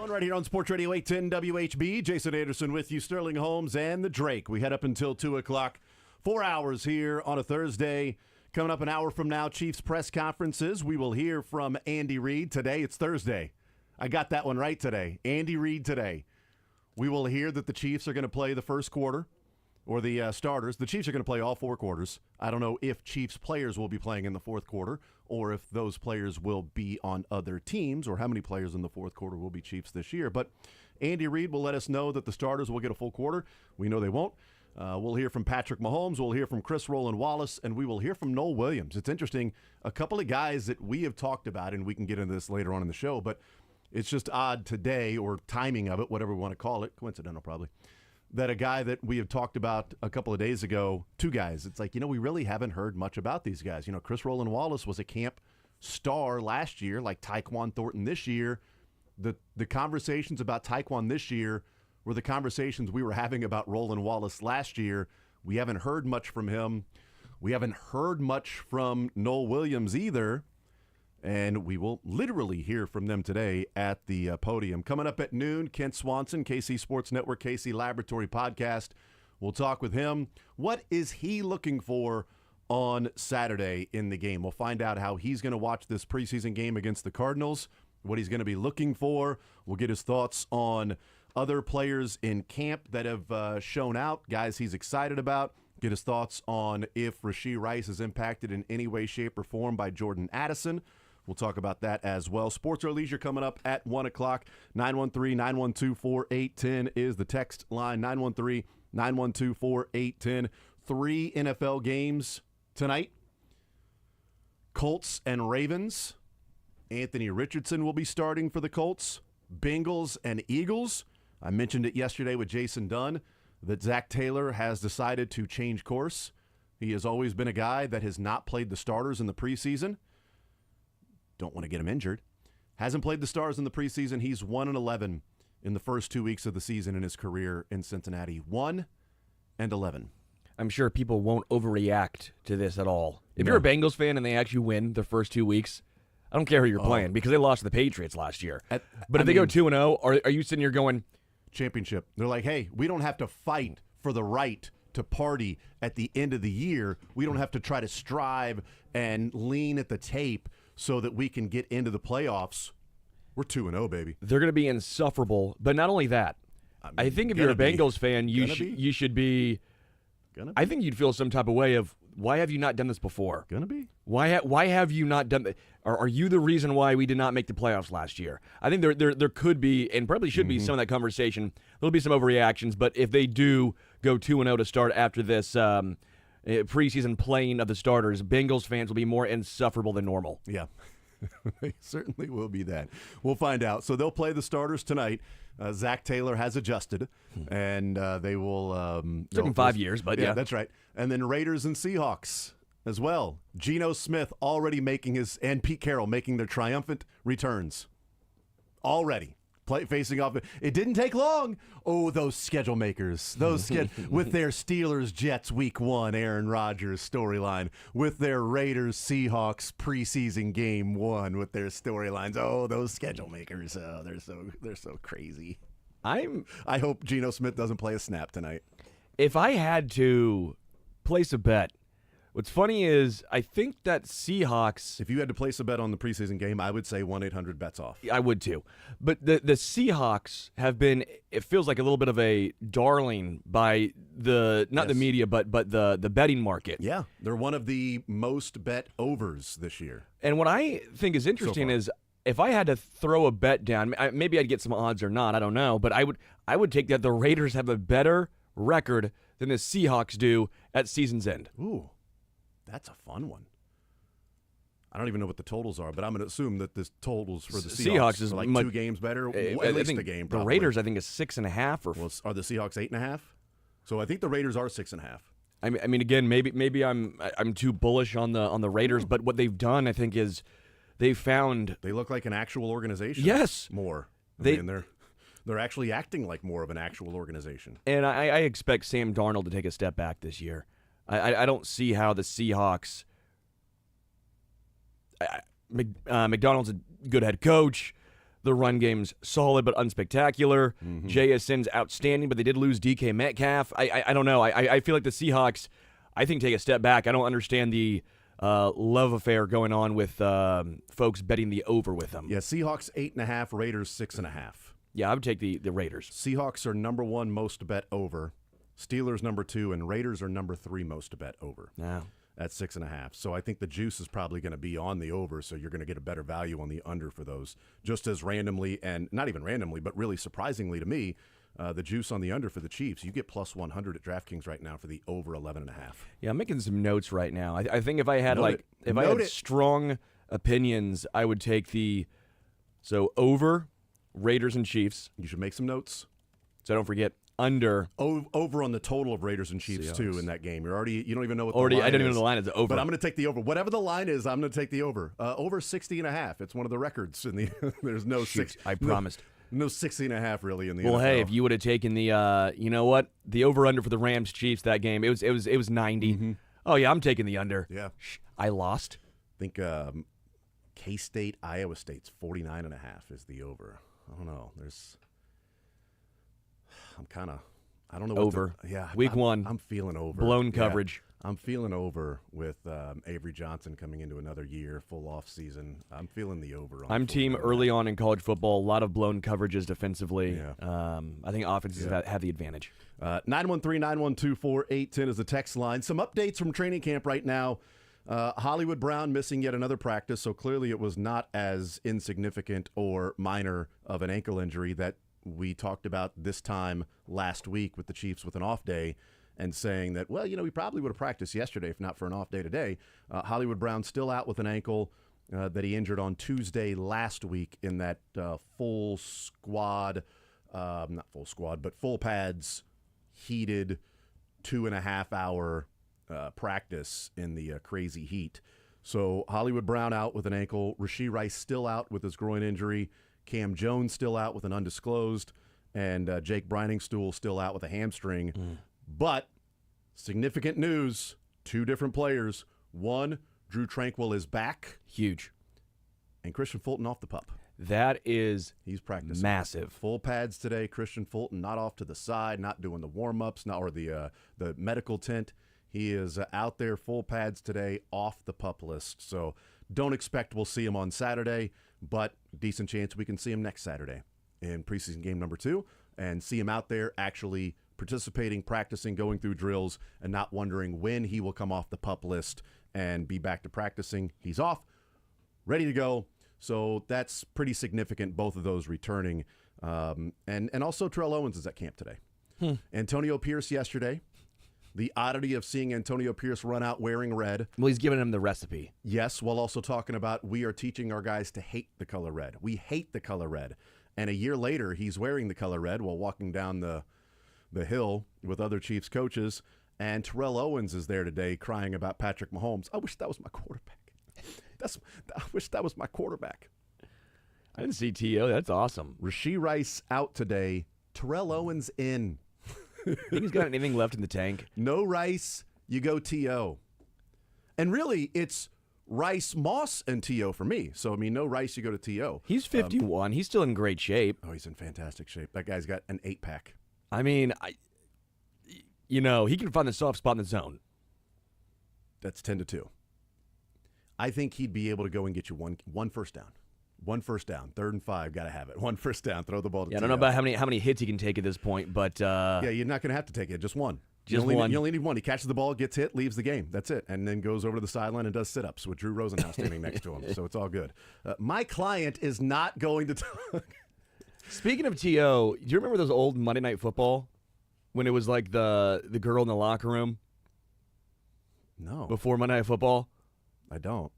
Fun right here on Sports Radio 810 WHB. Jason Anderson with you, Sterling Holmes, and the Drake. We head up until 2 o'clock. 4 hours here on a Thursday. Coming up an hour from now, Chiefs press conferences. We will hear from Andy Reid. Today, it's Thursday. I got that one right today. Andy Reid today. We will hear that the Chiefs are going to play the first quarter, or the starters. The Chiefs are going to play all 4 quarters. I don't know if Chiefs players will be playing in the fourth quarter or if those players will be on other teams or how many players in the fourth quarter will be Chiefs this year. But Andy Reid will let us know that the starters will get a full quarter. We know they won't. We'll hear from Patrick Mahomes. We'll hear from Chris Roland Wallace, and we will hear from Noel Williams. It's interesting. A couple of guys that we have talked about, and we can get into this later on in the show, but it's just odd today, or timing of it, whatever we want to call it, coincidental probably, that a guy that we have talked about a couple of days ago, 2 guys, it's like, we really haven't heard much about these guys. Chris Roland Wallace was a camp star last year, like Tyquan Thornton this year. The conversations about Tyquan this year were the conversations we were having about Roland Wallace last year. We haven't heard much from him. We haven't heard much from Noel Williams either. And we will literally hear from them today at the podium. Coming up at noon, Kent Swanson, KC Sports Network, KC Laboratory Podcast. We'll talk with him. What is he looking for on Saturday in the game? We'll find out how he's going to watch this preseason game against the Cardinals, what he's going to be looking for. We'll get his thoughts on other players in camp that have shown out, guys he's excited about. Get his thoughts on if Rashee Rice is impacted in any way, shape, or form by Jordan Addison. We'll talk about that as well. Sports or Leisure coming up at 1 o'clock. 913-912-4810 is the text line. 913-912-4810. 3 NFL games tonight. Colts and Ravens. Anthony Richardson will be starting for the Colts. Bengals and Eagles. I mentioned it yesterday with Jason Dunn that Zach Taylor has decided to change course. He has always been a guy that has not played the starters in the preseason. Don't want to get him injured. Hasn't played the stars in the preseason. He's 1-11 in the first 2 weeks of the season in his career in Cincinnati. 1-11. I'm sure people won't overreact to this at all. If you're a Bengals fan and they actually win the first 2 weeks, I don't care who you're playing because they lost to the Patriots last year. But if they go 2-0, are you sitting here going, championship? They're like, hey, we don't have to fight for the right to party at the end of the year. We don't have to try to strive and lean at the tape so that we can get into the playoffs. We're 2-0, baby. They're going to be insufferable. But not only that, I think if you're a Bengals fan, you should be. I think you'd feel some type of way of, why have you not done this before? Gonna be. Why have you not done that? Are you the reason why we did not make the playoffs last year? I think there could be, and probably should be, some of that conversation. There'll be some overreactions, but if they do go 2-0 to start after this preseason playing of the starters, Bengals fans will be more insufferable than normal. Yeah, they certainly will be that. We'll find out. So they'll play the starters tonight. Zach Taylor has adjusted, and they will. Took him 5 years, but yeah, that's right. And then Raiders and Seahawks as well. Geno Smith already and Pete Carroll making their triumphant returns. Already. Facing off. It didn't take long. Oh, those schedule makers. With their Steelers Jets week 1 Aaron Rodgers storyline. With their Raiders Seahawks preseason game 1 with their storylines. Oh, those schedule makers. Oh, they're so crazy. I hope Geno Smith doesn't play a snap tonight. If I had to place a bet, what's funny is I think that Seahawks... If you had to place a bet on the preseason game, I would say 1-800-BETS-OFF. I would too. But the Seahawks have been, it feels like a little bit of a darling by the media, but the betting market. Yeah, they're one of the most bet overs this year. And what I think is interesting is if I had to throw a bet down, maybe I'd get some odds or not, I don't know, but I would take that the Raiders have a better record than the Seahawks do at season's end. Ooh. That's a fun one. I don't even know what the totals are, but I'm going to assume that the totals for the Seahawks is like 2 games better. At least a game, probably. The Raiders, I think, is 6.5. Are the Seahawks 8.5? So I think the Raiders are 6.5. I mean, again, maybe I'm too bullish on the Raiders, but what they've done, I think, is they've found they look like an actual organization. Yes, more. They're actually acting like more of an actual organization. And I expect Sam Darnold to take a step back this year. I don't see how the Seahawks. McDonald's a good head coach. The run game's solid but unspectacular. JSN's outstanding, but they did lose DK Metcalf. I don't know. I feel like the Seahawks, I think, take a step back. I don't understand the love affair going on with folks betting the over with them. Yeah, Seahawks 8.5, Raiders 6.5. Yeah, I would take the Raiders. Seahawks are number 1 most to bet over. Steelers number 2, and Raiders are number 3 most to bet over. Yeah. At 6.5. So I think the juice is probably going to be on the over, so you're going to get a better value on the under for those. Just as randomly, and not even randomly, but really surprisingly to me, the juice on the under for the Chiefs, you get plus 100 at DraftKings right now for the over 11.5. Yeah, I'm making some notes right now. I think if I had I had strong opinions, I would take over Raiders and Chiefs. You should make some notes. So don't forget under over on the total of Raiders and Chiefs Seahawks. Too in that game. You don't even know what already. The line I don't even is. know the line is over. But I'm going to take the over. Whatever the line is, I'm going to take the over. Over 60.5. It's one of the records in the. There's no Shoot, 6. I promised. No 60.5 really in the. Well, NFL. hey, if you would have taken the, you know what, the over under for the Rams Chiefs that game, it was 90. Mm-hmm. Oh yeah, I'm taking the under. Yeah, I lost. I think K-State, Iowa State's 49.5 is the over. I don't know. I don't know. Over. Week 1. I'm feeling over. Blown coverage. I'm feeling over with Avery Johnson coming into another year, full off season. I'm feeling the over. I'm team early on in college football. A lot of blown coverages defensively. Yeah. I think offenses have the advantage. 913-912-4810 is the text line. Some updates from training camp right now. Hollywood Brown missing yet another practice, so clearly it was not as insignificant or minor of an ankle injury that we talked about this time last week with the Chiefs with an off day and saying that, well, we probably would have practiced yesterday if not for an off day today. Hollywood Brown still out with an ankle that he injured on Tuesday last week in that full pads, heated 2.5-hour practice in the crazy heat. So Hollywood Brown out with an ankle. Rashee Rice still out with his groin injury. Cam Jones still out with an undisclosed, and Jake Briningstool still out with a hamstring. But significant news, 2 different players. One, Drew Tranquil is back. Huge. And Christian Fulton off the pup. That is He's practicing. massive. Full pads today. Christian Fulton not off to the side, not doing the warm-ups, or the medical tent. He is out there full pads today, off the pup list. So don't expect we'll see him on Saturday, but decent chance we can see him next Saturday in preseason game number 2 and see him out there actually participating, practicing, going through drills, and not wondering when he will come off the pup list and be back to practicing. He's off, ready to go. So that's pretty significant, both of those returning. And also Terrell Owens is at camp today. Antonio Pierce yesterday. The oddity of seeing Antonio Pierce run out wearing red. Well, he's giving him the recipe. Yes, while also talking about we are teaching our guys to hate the color red. We hate the color red. And a year later, he's wearing the color red while walking down the hill with other Chiefs coaches. And Terrell Owens is there today crying about Patrick Mahomes. I wish that was my quarterback. I wish that was my quarterback. I didn't see T.O. That's awesome. Rashee Rice out today. Terrell Owens in. Think he's got anything left in the tank? No Rice, you go T.O. And really, it's Rice, Moss, and T.O. for me. So, no Rice, you go to T.O. He's 51. He's still in great shape. Oh, he's in fantastic shape. That guy's got an 8-pack. He can find the soft spot in the zone. That's 10-2. I think he'd be able to go and get you one first down. 1 first down, 3rd and 5, got to have it. 1 first down, throw the ball to I don't know about how many hits he can take at this point, but yeah, you're not going to have to take it, just one. You only need one. He catches the ball, gets hit, leaves the game. That's it, and then goes over to the sideline and does sit-ups with Drew Rosenhaus standing next to him. So it's all good. My client is not going to talk. Speaking of T.O., do you remember those old Monday Night Football when it was like the girl in the locker room? No. Before Monday Night Football? I don't.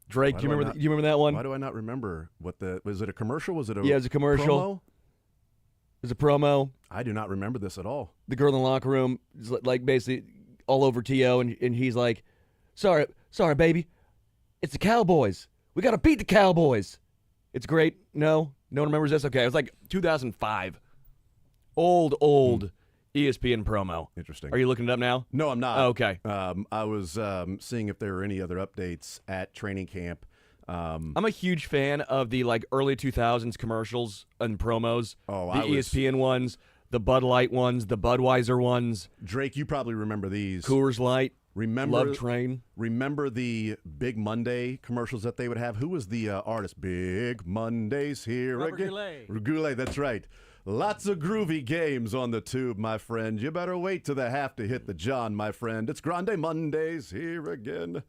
Drake, do you remember that one? Why do I not remember was it a commercial? Was it a Yeah, it was a commercial. promo? It was a promo. I do not remember this at all. The girl in the locker room is like basically all over T.O. and he's like, sorry, baby. It's the Cowboys. We got to beat the Cowboys. It's great. No one remembers this? Okay, it was like 2005. Old ESPN promo. Interesting. Are you looking it up now? No, I'm not. Oh, okay. I was seeing if there were any other updates at training camp. I'm a huge fan of the early 2000s commercials and promos. Oh, the ESPN ones, the Bud Light ones, the Budweiser ones. Drake, you probably remember these. Coors Light. Remember Love Train. Remember the Big Monday commercials that they would have? Who was the artist? Big Monday's here Robert again. Goulet, that's right. Lots of groovy games on the tube, my friend. You better wait till they have to hit the John, my friend. It's Grande Mondays here again.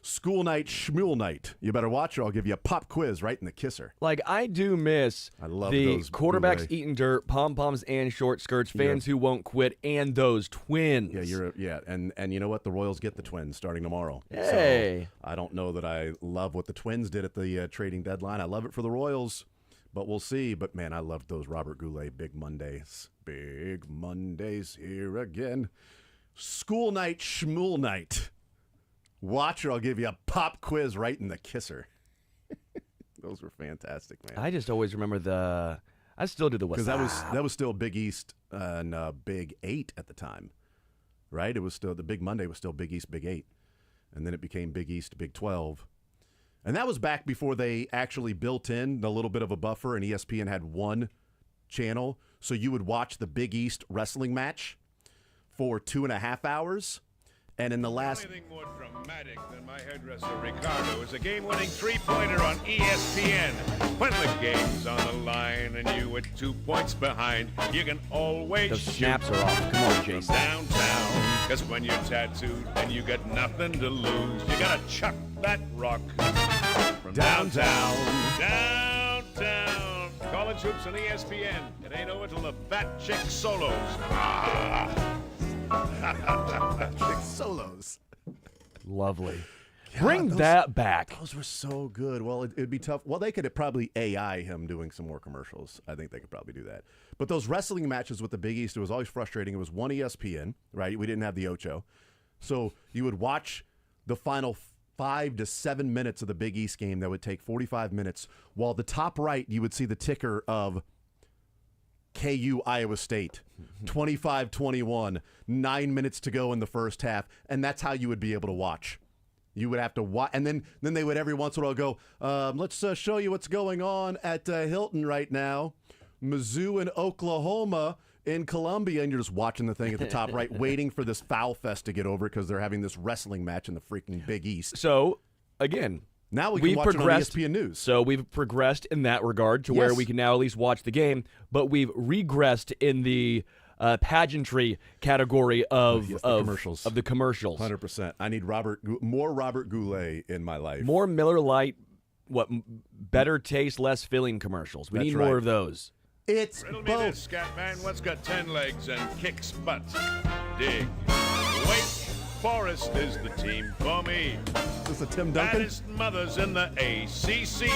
School night, schmule night. You better watch or I'll give you a pop quiz right in the kisser. I do miss I love the those quarterbacks Goulet. eating dirt, pom-poms and short skirts, fans who won't quit, and those twins. Yeah, and you know what? The Royals get the Twins starting tomorrow. Hey. So I don't know that I love what the Twins did at the trading deadline. I love it for the Royals, but we'll see. But, man, I loved those Robert Goulet Big Mondays. Big Mondays here again. School night, schmule night. Watch or I'll give you a pop quiz right in the kisser. Those were fantastic, man. I just always remember I still do the West. Because that was still Big East and Big 8 at the time, right? It was still, the Big Monday was still Big East, Big 8. And then it became Big East, Big 12. And that was back before they actually built in a little bit of a buffer and ESPN had one channel. So you would watch the Big East wrestling match for 2.5 hours. And in the last... The only thing more dramatic than my hairdresser Ricardo is a game-winning three-pointer on ESPN. When the game's on the line and you are 2 points behind, you can always The snaps are off. Come on, Jason. downtown. Because when you're tattooed and you got nothing to lose, you gotta chuck that rock from downtown. Downtown. College hoops on ESPN. It ain't over till the fat chick solos. Big solos. Lovely. God, Bring that back. Those were so good. Well, it'd be tough. Well, they could probably AI him doing some more commercials. I think they could probably do that. But those wrestling matches with the Big East, it was always frustrating. It was one ESPN, right? We didn't have the Ocho. So you would watch the final 5 to 7 minutes of the Big East game that would take 45 minutes, while the top right, you would see the ticker of KU Iowa State, 25-21, 9 minutes to go in the first half, and that's how you would be able to watch. You would have to watch, and then they would every once in a while go, let's show you what's going on at Hilton right now. Mizzou and Oklahoma in Columbia, and you're just watching the thing at the top right, waiting for this foul fest to get over because they're having this wrestling match in the freaking Big East. So, again, now we can watch it on ESPN News. So we've progressed in that regard to where we can now at least watch the game, but we've regressed in the pageantry category of commercials. Of the commercials. 100%. I need more Robert Goulet in my life. More Miller Lite, better taste, less filling commercials. We That's need right. more of those. It's Riddle me both. this, Scatman. What's got 10 legs and kicks butt? Dig. Wake Forest is the team for me. Is this a Tim Duncan? Baddest mothers in the ACC.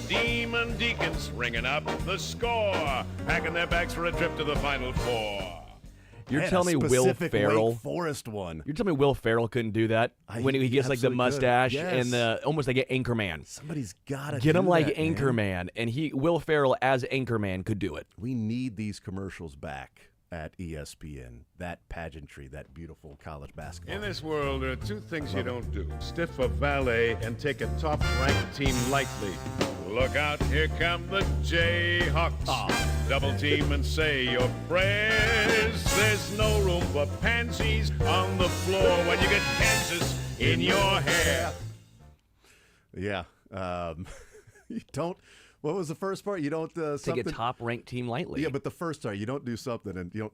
Demon Deacons ringing up the score. Packing their bags for a trip to the Final Four. You're Man, telling a me Will specific Ferrell? Wake Forest one. You're telling me Will Ferrell couldn't do that when he gets the absolutely could. mustache Yes. and the almost like an Anchorman. Somebody's got to Get him like that, man. Anchorman, and Will Ferrell as Anchorman could do it. We need these commercials back at ESPN. That pageantry, that beautiful college basketball. In this world, there are two things you don't do. Stiff a valet and take a top-ranked team lightly. Look out, here come the Jayhawks. Double team and say your prayers. There's no room for pansies on the floor when you get Kansas in your hair. Yeah. You don't. What was the first part? You don't Take something. a top-ranked team lightly. Yeah, but the first part, you don't do something and you don't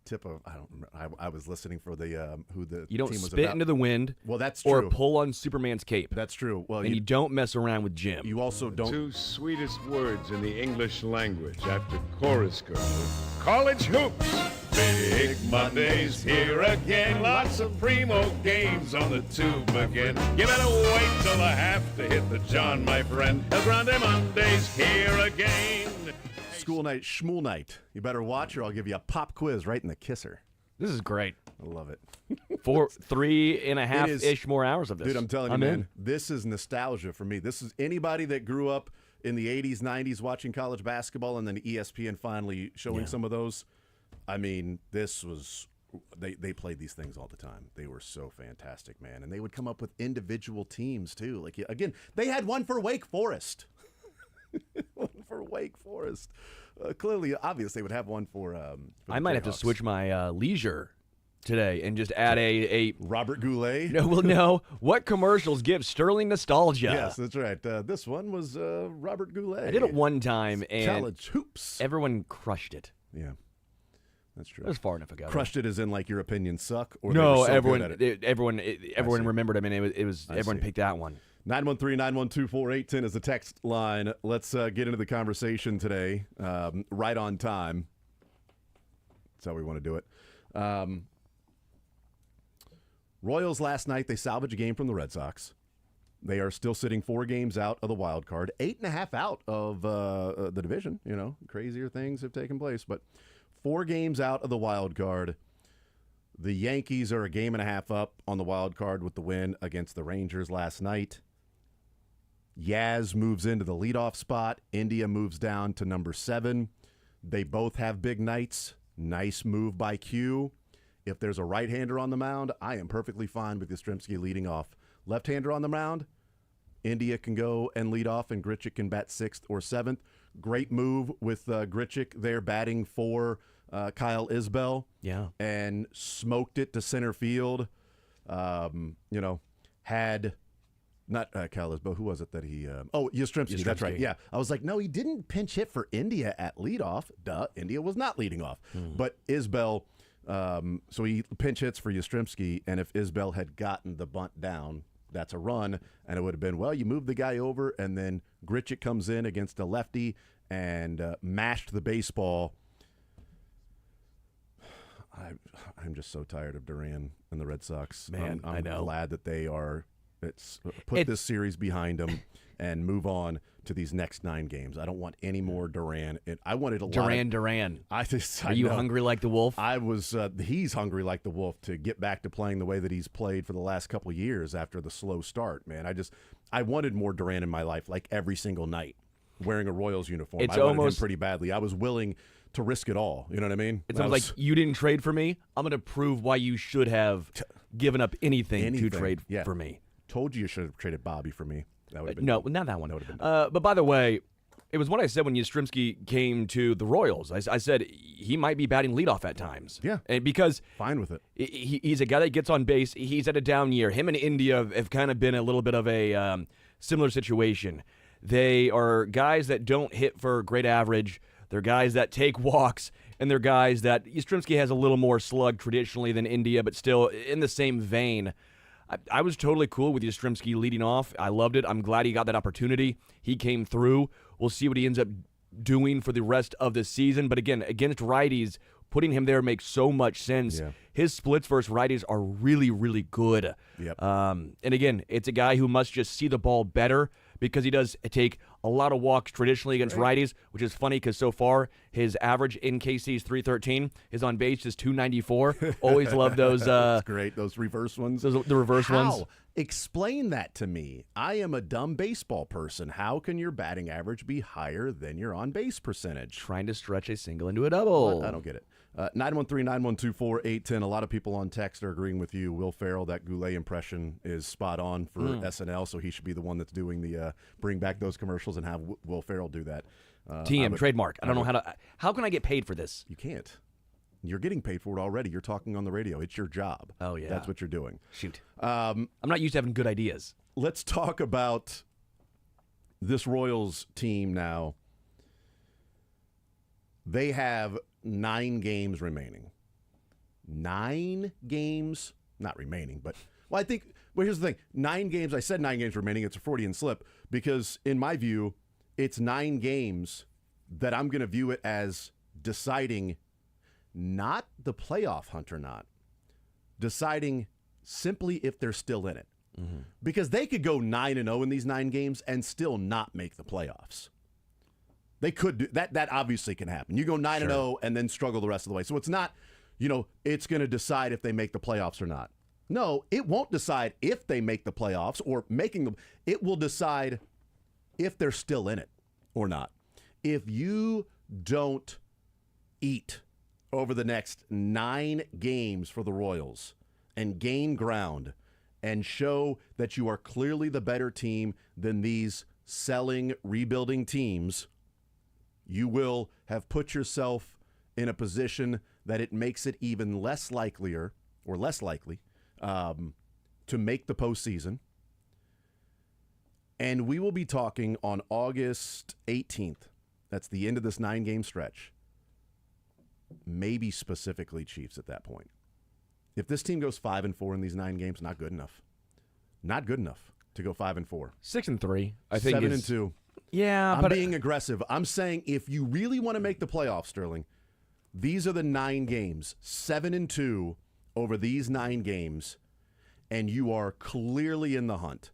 tip a. I don't remember. I was listening for the who the You don't team was spit about. into the wind. Well, that's or true. pull on Superman's cape. That's true. Well, and you don't mess around with Jim. you also don't. Two sweetest words in the English language after chorus girl. College hoops. Big Mondays here again. Lots of primo games on the tube again. You better wait till the half to hit the John, my friend. El Grande Mondays here again. School night, schmool night. You better watch or I'll give you a pop quiz right in the kisser. This is great. I love it. 3.5-ish more hours of this. Dude, I'm telling you, in. man, this is nostalgia for me. This is anybody that grew up in the 80s, 90s watching college basketball and then ESPN finally showing some of those. I mean, this was they played these things all the time. They were so fantastic, man. And they would come up with individual teams, too. Like, again, they had one for Wake Forest. One for Wake Forest. Clearly, obviously, they would have one for I might have to switch my leisure today and just add a Robert Goulet. No. What commercials give Sterling nostalgia? Yes, that's right. This one was Robert Goulet. I did it one time, and College hoops. everyone crushed it. Yeah, that's true. It was far enough ago. Crushed it as in like your opinions suck, or No, they were so everyone, good at it? everyone remembered. I mean, it was everyone see. picked that one. 913-912-4810 is the text line. Let's get into the conversation today. Right on time. That's how we want to do it. Royals last night, they salvaged a game from the Red Sox. They are still sitting 4 games out of the wild card, 8.5 out of the division. You know, crazier things have taken place, but 4 games out of the wild card. The Yankees are a game and a half up on the wild card with the win against the Rangers last night. Yaz moves into the leadoff spot. India moves down to number 7. They both have big nights. Nice move by Q. If there's a right-hander on the mound, I am perfectly fine with Yastrzemski leading off. Left-hander on the mound, India can go and lead off, and Grichuk can bat 6th or 7th. Great move with Grichuk there batting for Kyle Isbell. Yeah. And smoked it to center field. Had not Kyle Isbell. Who was it that he? Yastrzemski. That's right. Yeah. I was like, no, he didn't pinch hit for India at leadoff. Duh. India was not leading off. But Isbell. So he pinch hits for Yastrzemski, and if Isbell had gotten the bunt down, that's a run, and it would have been, well, you move the guy over, and then Grichuk comes in against a lefty and mashed the baseball. I'm just so tired of Duran and the Red Sox. Man, I'm I know. glad that they are. Put this series behind them and move on to these next 9 games. I don't want any more Duran. I wanted a Duran. Are you hungry like the wolf? I was. He's hungry like the wolf to get back to playing the way that he's played for the last couple of years after the slow start. Man, I wanted more Duran in my life, like every single night, wearing a Royals uniform. I wanted him pretty badly. I was willing to risk it all. You know what I mean? It's almost like you didn't trade for me. I'm going to prove why you should have given up anything to trade for me. Told you should have traded Bobby for me. That would have been no, not that one. That would have been but by the way, it was what I said when Yastrzemski came to the Royals. I said he might be batting leadoff at times. Yeah. And because fine with it. He's a guy that gets on base. He's at a down year. Him and India have kind of been a little bit of a similar situation. They are guys that don't hit for great average. They're guys that take walks, and they're guys that Yastrzemski has a little more slug traditionally than India, but still in the same vein. I was totally cool with Yastrzemski leading off. I loved it. I'm glad he got that opportunity. He came through. We'll see what he ends up doing for the rest of the season. But again, against righties, putting him there makes so much sense. Yeah. His splits versus righties are really, really good. Yep. And again, it's a guy who must just see the ball better because he does take a lot of walks traditionally against righties, which is funny because so far his average in KC is 313. His on base is 294. Always love those. That's great. Those reverse ones. The reverse ones. Explain that to me. I am a dumb baseball person. How can your batting average be higher than your on base percentage? Trying to stretch a single into a double. I don't get it. 913-912-4810. A lot of people on text are agreeing with you. Will Ferrell, that Goulet impression is spot on for SNL, so he should be the one that's doing the bring back those commercials and have Will Ferrell do that. TM, trademark. I don't know how can I get paid for this? You can't. You're getting paid for it already. You're talking on the radio. It's your job. Oh, yeah. That's what you're doing. Shoot. I'm not used to having good ideas. Let's talk about this Royals team now. They have 9 games remaining. 9 games, not remaining, but, well, I think, well, here's the thing. 9 games, I said 9 games remaining. It's a Freudian slip because, in my view, it's 9 games that I'm going to view it as deciding not the playoff hunt or not, deciding simply if they're still in it. Mm-hmm. Because they could go 9-0 in these 9 games and still not make the playoffs. They could do that. That obviously can happen. You go 9-0 and then struggle the rest of the way. So it's not, it's going to decide if they make the playoffs or not. No, it won't decide if they make the playoffs or making them. It will decide if they're still in it or not. If you don't eat over the next 9 games for the Royals and gain ground and show that you are clearly the better team than these selling, rebuilding teams, you will have put yourself in a position that it makes it even less likely to make the postseason. And we will be talking on August 18th. That's the end of this 9-game stretch. Maybe specifically Chiefs at that point. If this team goes 5-4 in these 9 games, not good enough. Not good enough to go 5-4. 6-3, I think. 7-2. Yeah, I'm but being aggressive. I'm saying if you really want to make the playoffs, Sterling, these are the 9 games. 7-2 over these 9 games, and you are clearly in the hunt.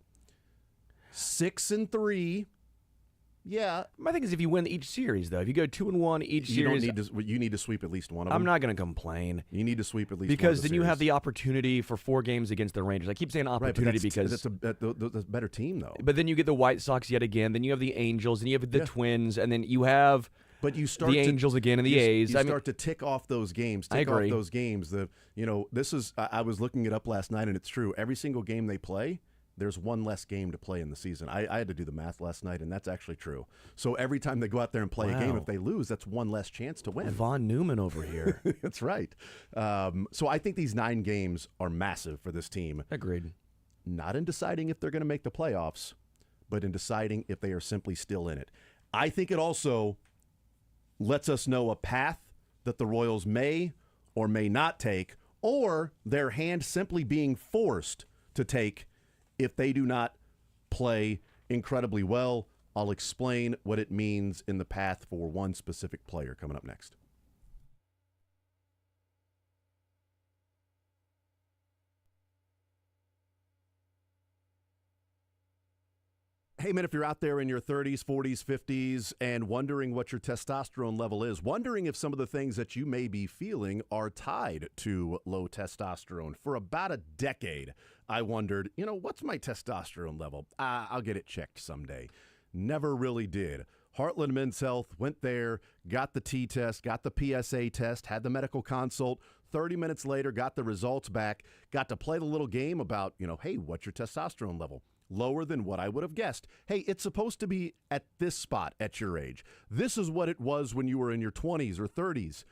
6-3. Yeah, my thing is if you win each series, though, if you go 2-1 each you don't series, you need to sweep at least one of them. I'm not going to complain. You need to sweep at least because one of the then you have series. the opportunity for 4 games against the Rangers. I keep saying opportunity because that's a better team, though. But then you get the White Sox yet again. Then you have the Angels, and you have the Twins, and then you have but you start the Angels again and the A's. You start to tick off those games. I agree. Off those games. This is. I was looking it up last night, and it's true. Every single game they play, there's one less game to play in the season. I had to do the math last night, and that's actually true. So every time they go out there and play a game, if they lose, that's one less chance to win. Von Neumann over here. That's right. So I think these 9 games are massive for this team. Agreed. Not in deciding if they're going to make the playoffs, but in deciding if they are simply still in it. I think it also lets us know a path that the Royals may or may not take, or their hand simply being forced to take if they do not play incredibly well. I'll explain what it means in the path for one specific player coming up next. Hey, man, if you're out there in your 30s, 40s, 50s, and wondering what your testosterone level is, wondering if some of the things that you may be feeling are tied to low testosterone. For about a decade, I wondered, what's my testosterone level? I'll get it checked someday. Never really did. Heartland Men's Health went there, got the T-test, got the PSA test, had the medical consult. 30 minutes later, got the results back, got to play the little game about, hey, what's your testosterone level? Lower than what I would have guessed. Hey, it's supposed to be at this spot at your age. This is what it was when you were in your 20s or 30s.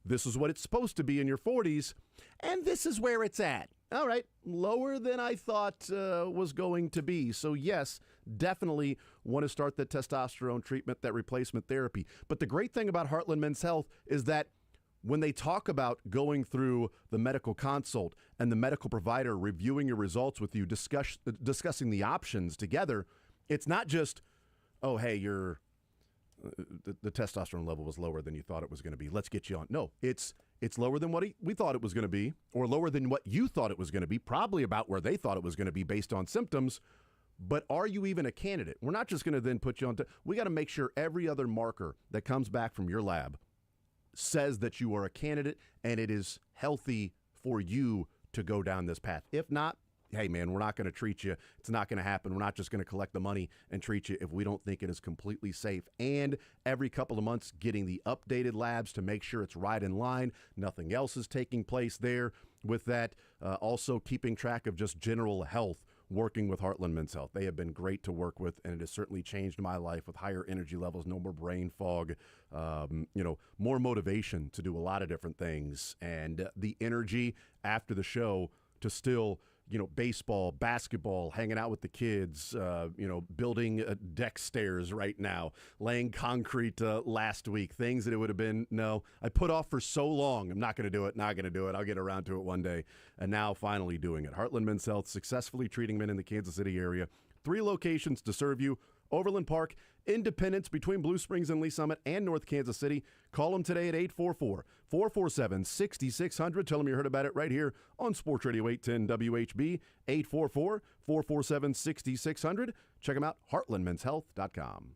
This is what it's supposed to be in your 40s. And this is where it's at. All right, lower than I thought was going to be. So yes, definitely want to start the testosterone treatment, that replacement therapy. But the great thing about Heartland Men's Health is that when they talk about going through the medical consult and the medical provider reviewing your results with you, discussing the options together, it's not just, oh, hey, the testosterone level was lower than you thought it was going to be. Let's get you on. No, it's lower than what we thought it was going to be, or lower than what you thought it was going to be, probably about where they thought it was going to be based on symptoms. But are you even a candidate? We're not just going to then put you on. We got to make sure every other marker that comes back from your lab says that you are a candidate and it is healthy for you to go down this path. If not, hey, man, we're not going to treat you. It's not going to happen. We're not just going to collect the money and treat you if we don't think it is completely safe. And every couple of months, getting the updated labs to make sure it's right in line. Nothing else is taking place there with that. Also keeping track of just general health, working with Heartland Men's Health. They have been great to work with, and it has certainly changed my life with higher energy levels, no more brain fog, more motivation to do a lot of different things. And the energy after the show to still, baseball, basketball, hanging out with the kids, building deck stairs right now, laying concrete last week, things that it would have been, no, I put off for so long. I'm not going to do it, not going to do it. I'll get around to it one day. And now finally doing it. Heartland Men's Health, successfully treating men in the Kansas City area. 3 locations to serve you. Overland Park, Independence between Blue Springs and Lee Summit, and North Kansas City. Call them today at 844-447-6600. Tell them you heard about it right here on Sports Radio 810 WHB, 844-447-6600. Check them out, heartlandmenshealth.com.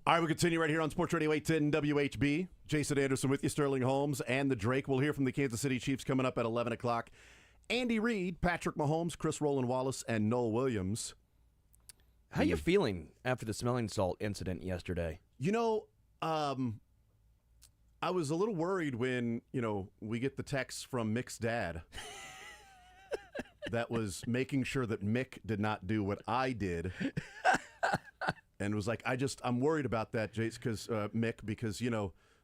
All right, we continue right here on Sports Radio 810 WHB. Jason Anderson with you, Sterling Holmes, and the Drake. We'll hear from the Kansas City Chiefs coming up at 11 o'clock. Andy Reid, Patrick Mahomes, Chris Rowland Wallace, and Noel Williams. How you feeling after the smelling salt incident yesterday? You know, I was a little worried when, we get the text from Mick's dad that was making sure that Mick did not do what I did. And was like, I'm worried about that, Jace, Mick, because,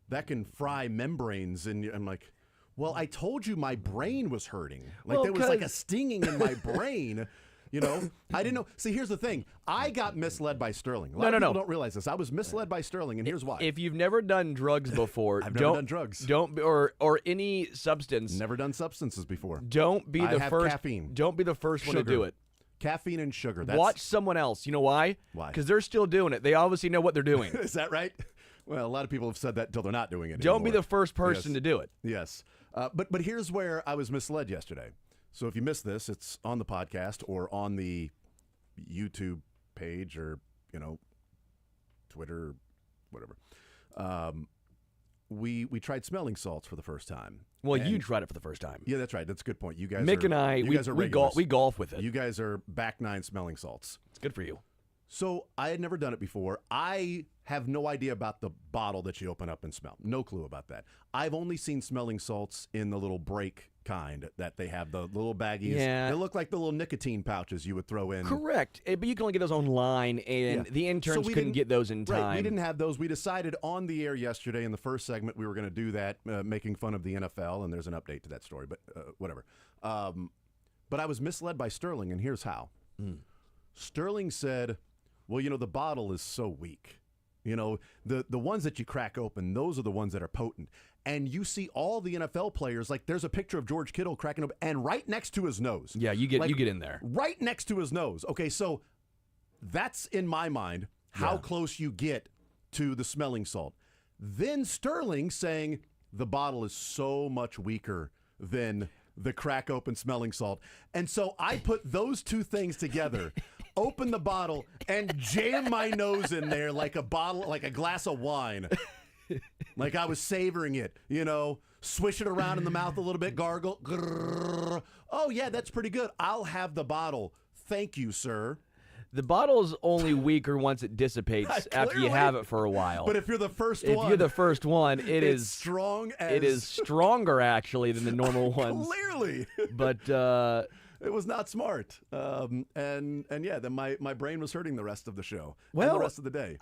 that can fry membranes. And I'm like, well, I told you my brain was hurting. Like, there was like a stinging in my brain. I didn't know. See, here's the thing. I got misled by Sterling. A lot of people don't realize this. I was misled by Sterling, and here's why. If you've never done drugs before, I've never done drugs. Or any substance. Never done substances before. Don't be the first. Caffeine. Don't be the first one to do it. Caffeine and sugar. Watch someone else. You know why? Why? Because they're still doing it. They obviously know what they're doing. Is that right? Well, a lot of people have said that until they're not doing it Don't anymore. be the first person to do it. Yes. But here's where I was misled yesterday. So if you missed this, it's on the podcast or on the YouTube page or, Twitter, whatever. We tried smelling salts for the first time. Well, you tried it for the first time. Yeah, that's right. That's a good point. You guys Mick and I, we golf with it. You guys are back nine smelling salts. It's good for you. So I had never done it before. I have no idea about the bottle that you open up and smell. No clue about that. I've only seen smelling salts in the little break kind that they have, the little baggies. Yeah. They look like the little nicotine pouches you would throw in. Correct. But you can only get those online, and the interns couldn't get those in time. Right, we didn't have those. We decided on the air yesterday in the first segment we were going to do that, making fun of the NFL, and there's an update to that story, but whatever. But I was misled by Sterling, and here's how. Sterling said, well, the bottle is so weak. The ones that you crack open, those are the ones that are potent. And you see all the NFL players, like there's a picture of George Kittle cracking open, and right next to his nose. Yeah, you get in there. Right next to his nose. Okay, so that's, in my mind, how close you get to the smelling salt. Then Sterling saying the bottle is so much weaker than the crack open smelling salt. And so I put those two things together, open the bottle, and jam my nose in there like a glass of wine. Like I was savoring it, swish it around in the mouth a little bit, gargle. Grrr. Oh, yeah, that's pretty good. I'll have the bottle. Thank you, sir. The bottle's only weaker once it dissipates after you have it for a while. But if you're the first one, it is strong as... It is stronger, actually, than the normal ones. Clearly. But... it was not smart. And yeah, then my brain was hurting the rest of the show. Well, and the rest of the day.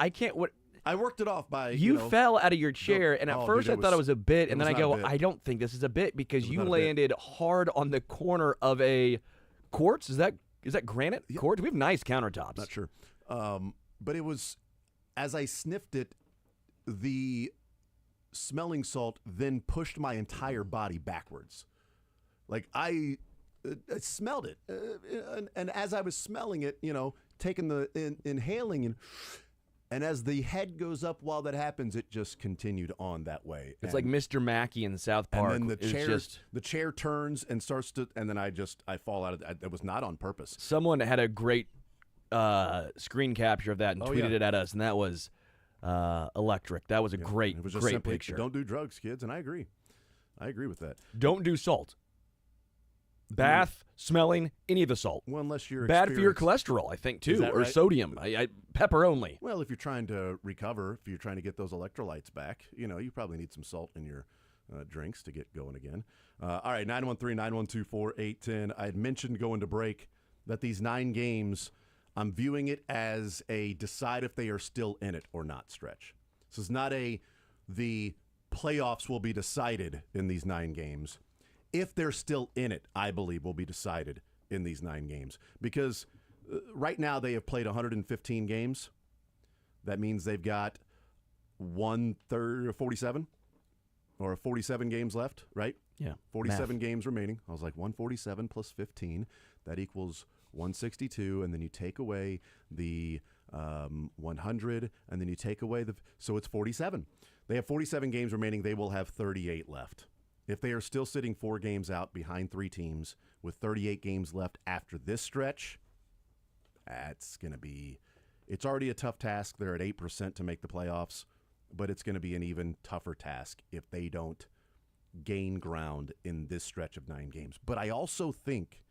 I worked it off by, You fell out of your chair, and at first I thought it was a bit, and then I go, I don't think this is a bit, because you landed hard on the corner of a quartz. Is that granite quartz? We have nice countertops. Not sure. But it was, as I sniffed it, the smelling salt then pushed my entire body backwards. Like I smelled it. And as I was smelling it, taking inhaling and as the head goes up while that happens, it just continued on that way. It's like Mr. Mackey in South Park. And then the chair turns and starts to, and then I fall out of it. It was not on purpose. Someone had a great screen capture of that and tweeted it at us, and that was electric. That was a great picture. Don't do drugs, kids, and I agree. I agree with that. Don't do salt. Bath, smelling, any of the salt. Well, unless you're bad for your cholesterol, I think, too, or sodium. Pepper only. Well, if you're trying to recover, if you're trying to get those electrolytes back, you probably need some salt in your drinks to get going again. All right, 913-912-4810. I had mentioned going to break that these 9 games, I'm viewing it as a decide if they are still in it or not stretch. This is not the playoffs will be decided in these 9 games. If they're still in it, I believe will be decided in these 9 games. Because right now they have played 115 games. That means they've got 47 or 47 games left, right? Yeah. 47 games remaining. I was like 147 plus 15. That equals 162. And then you take away the 100, and then you take away so it's 47. They have 47 games remaining. They will have 38 left. If they are still sitting 4 games out behind 3 teams with 38 games left after this stretch, that's going to be It's already a tough task. They're at 8% to make the playoffs, but it's going to be an even tougher task if they don't gain ground in this stretch of 9 games. But I also think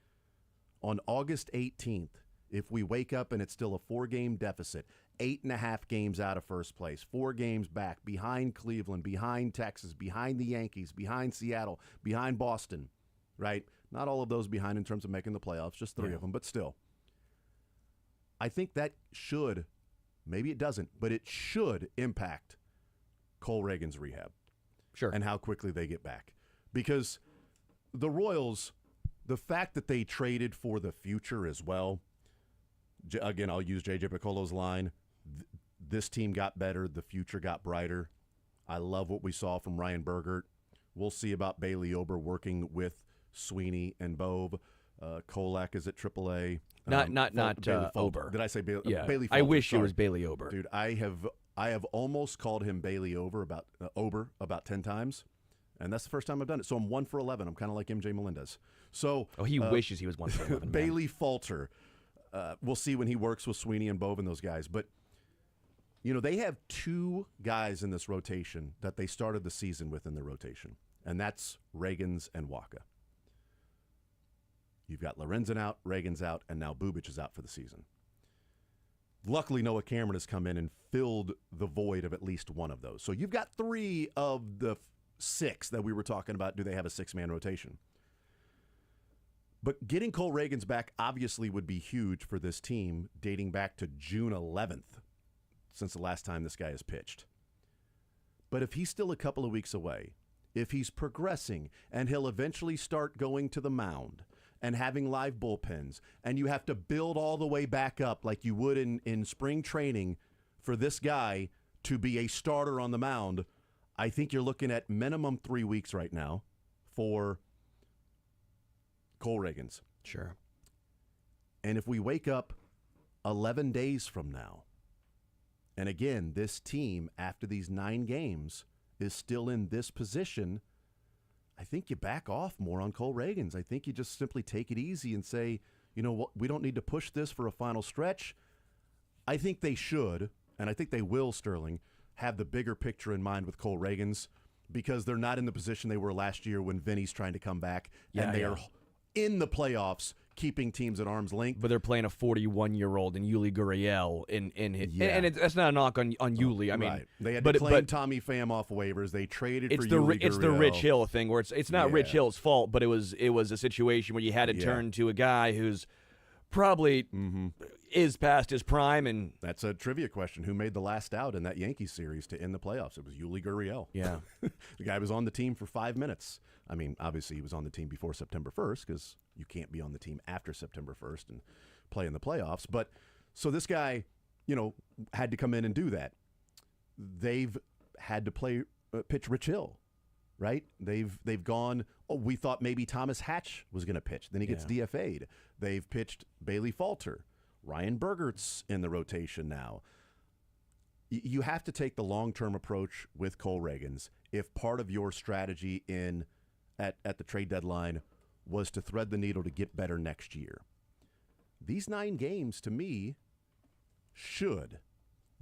on August 18th, if we wake up and it's still a 4-game deficit, 8.5 games out of first place, 4 games back, behind Cleveland, behind Texas, behind the Yankees, behind Seattle, behind Boston, right? Not all of those behind in terms of making the playoffs, just 3 of them, but still. I think that should, maybe it doesn't, but it should impact Cole Reagan's rehab. Sure. And how quickly they get back. Because the Royals, the fact that they traded for the future as well, again, I'll use J.J. Piccolo's line, this team got better, the future got brighter. I love what we saw from Ryan Bergert. We'll see about Bailey Ober working with Sweeney and Bove. Kolak is at AAA. Not Ober. Did I say Bailey? Yeah. Bailey I Falter, wish sorry. it was Bailey Ober. Dude, I have almost called him Bailey Ober about 10 times, and that's the first time I've done it. So I'm 1 for 11. I'm kind of like MJ Melendez. So he wishes he was 1 for 11. Bailey Falter. We'll see when he works with Sweeney and Bove and those guys. But, they have 2 guys in this rotation that they started the season with in the rotation, and that's Reagans and Waka. You've got Lorenzen out, Reagan's out, and now Bubic is out for the season. Luckily, Noah Cameron has come in and filled the void of at least one of those. So you've got 3 of the 6 that we were talking about. Do they have a 6-man rotation? But getting Cole Reagans back obviously would be huge for this team dating back to June 11th since the last time this guy has pitched. But if he's still a couple of weeks away, if he's progressing and he'll eventually start going to the mound and having live bullpens, and you have to build all the way back up like you would in spring training for this guy to be a starter on the mound, I think you're looking at minimum 3 weeks right now for Cole Reagans. Sure. And if we wake up 11 days from now, and again, this team, after these 9 games, is still in this position, I think you back off more on Cole Reagans. I think you just simply take it easy and say, you know what, we don't need to push this for a final stretch. I think they should, and I think they will, Sterling, have the bigger picture in mind with Cole Reagans, because they're not in the position they were last year when Vinny's trying to come back, and they are in the playoffs keeping teams at arm's length. But they're playing a 41-year-old in Yuli Gurriel and that's not a knock on Yuli. I mean, right. They had to claim Tommy Pham off waivers. They traded for Yuli Gurriel. It's the Rich Hill thing where it's not Rich Hill's fault, but it was a situation where you had to turn to a guy who's probably is past his prime. And that's a trivia question. Who made the last out in that Yankees series to end the playoffs? It was Yuli Gurriel. Yeah. The guy was on the team for 5 minutes. I mean, obviously he was on the team before September 1st because you can't be on the team after September 1st and play in the playoffs. But so this guy, had to come in and do that. They've had to pitch Rich Hill, right? They've gone, we thought maybe Thomas Hatch was going to pitch. Then he gets DFA'd. They've pitched Bailey Falter. Ryan Bergert's in the rotation now. You have to take the long-term approach with Cole Reagans if part of your strategy at the trade deadline was to thread the needle to get better next year. These 9 games, to me, should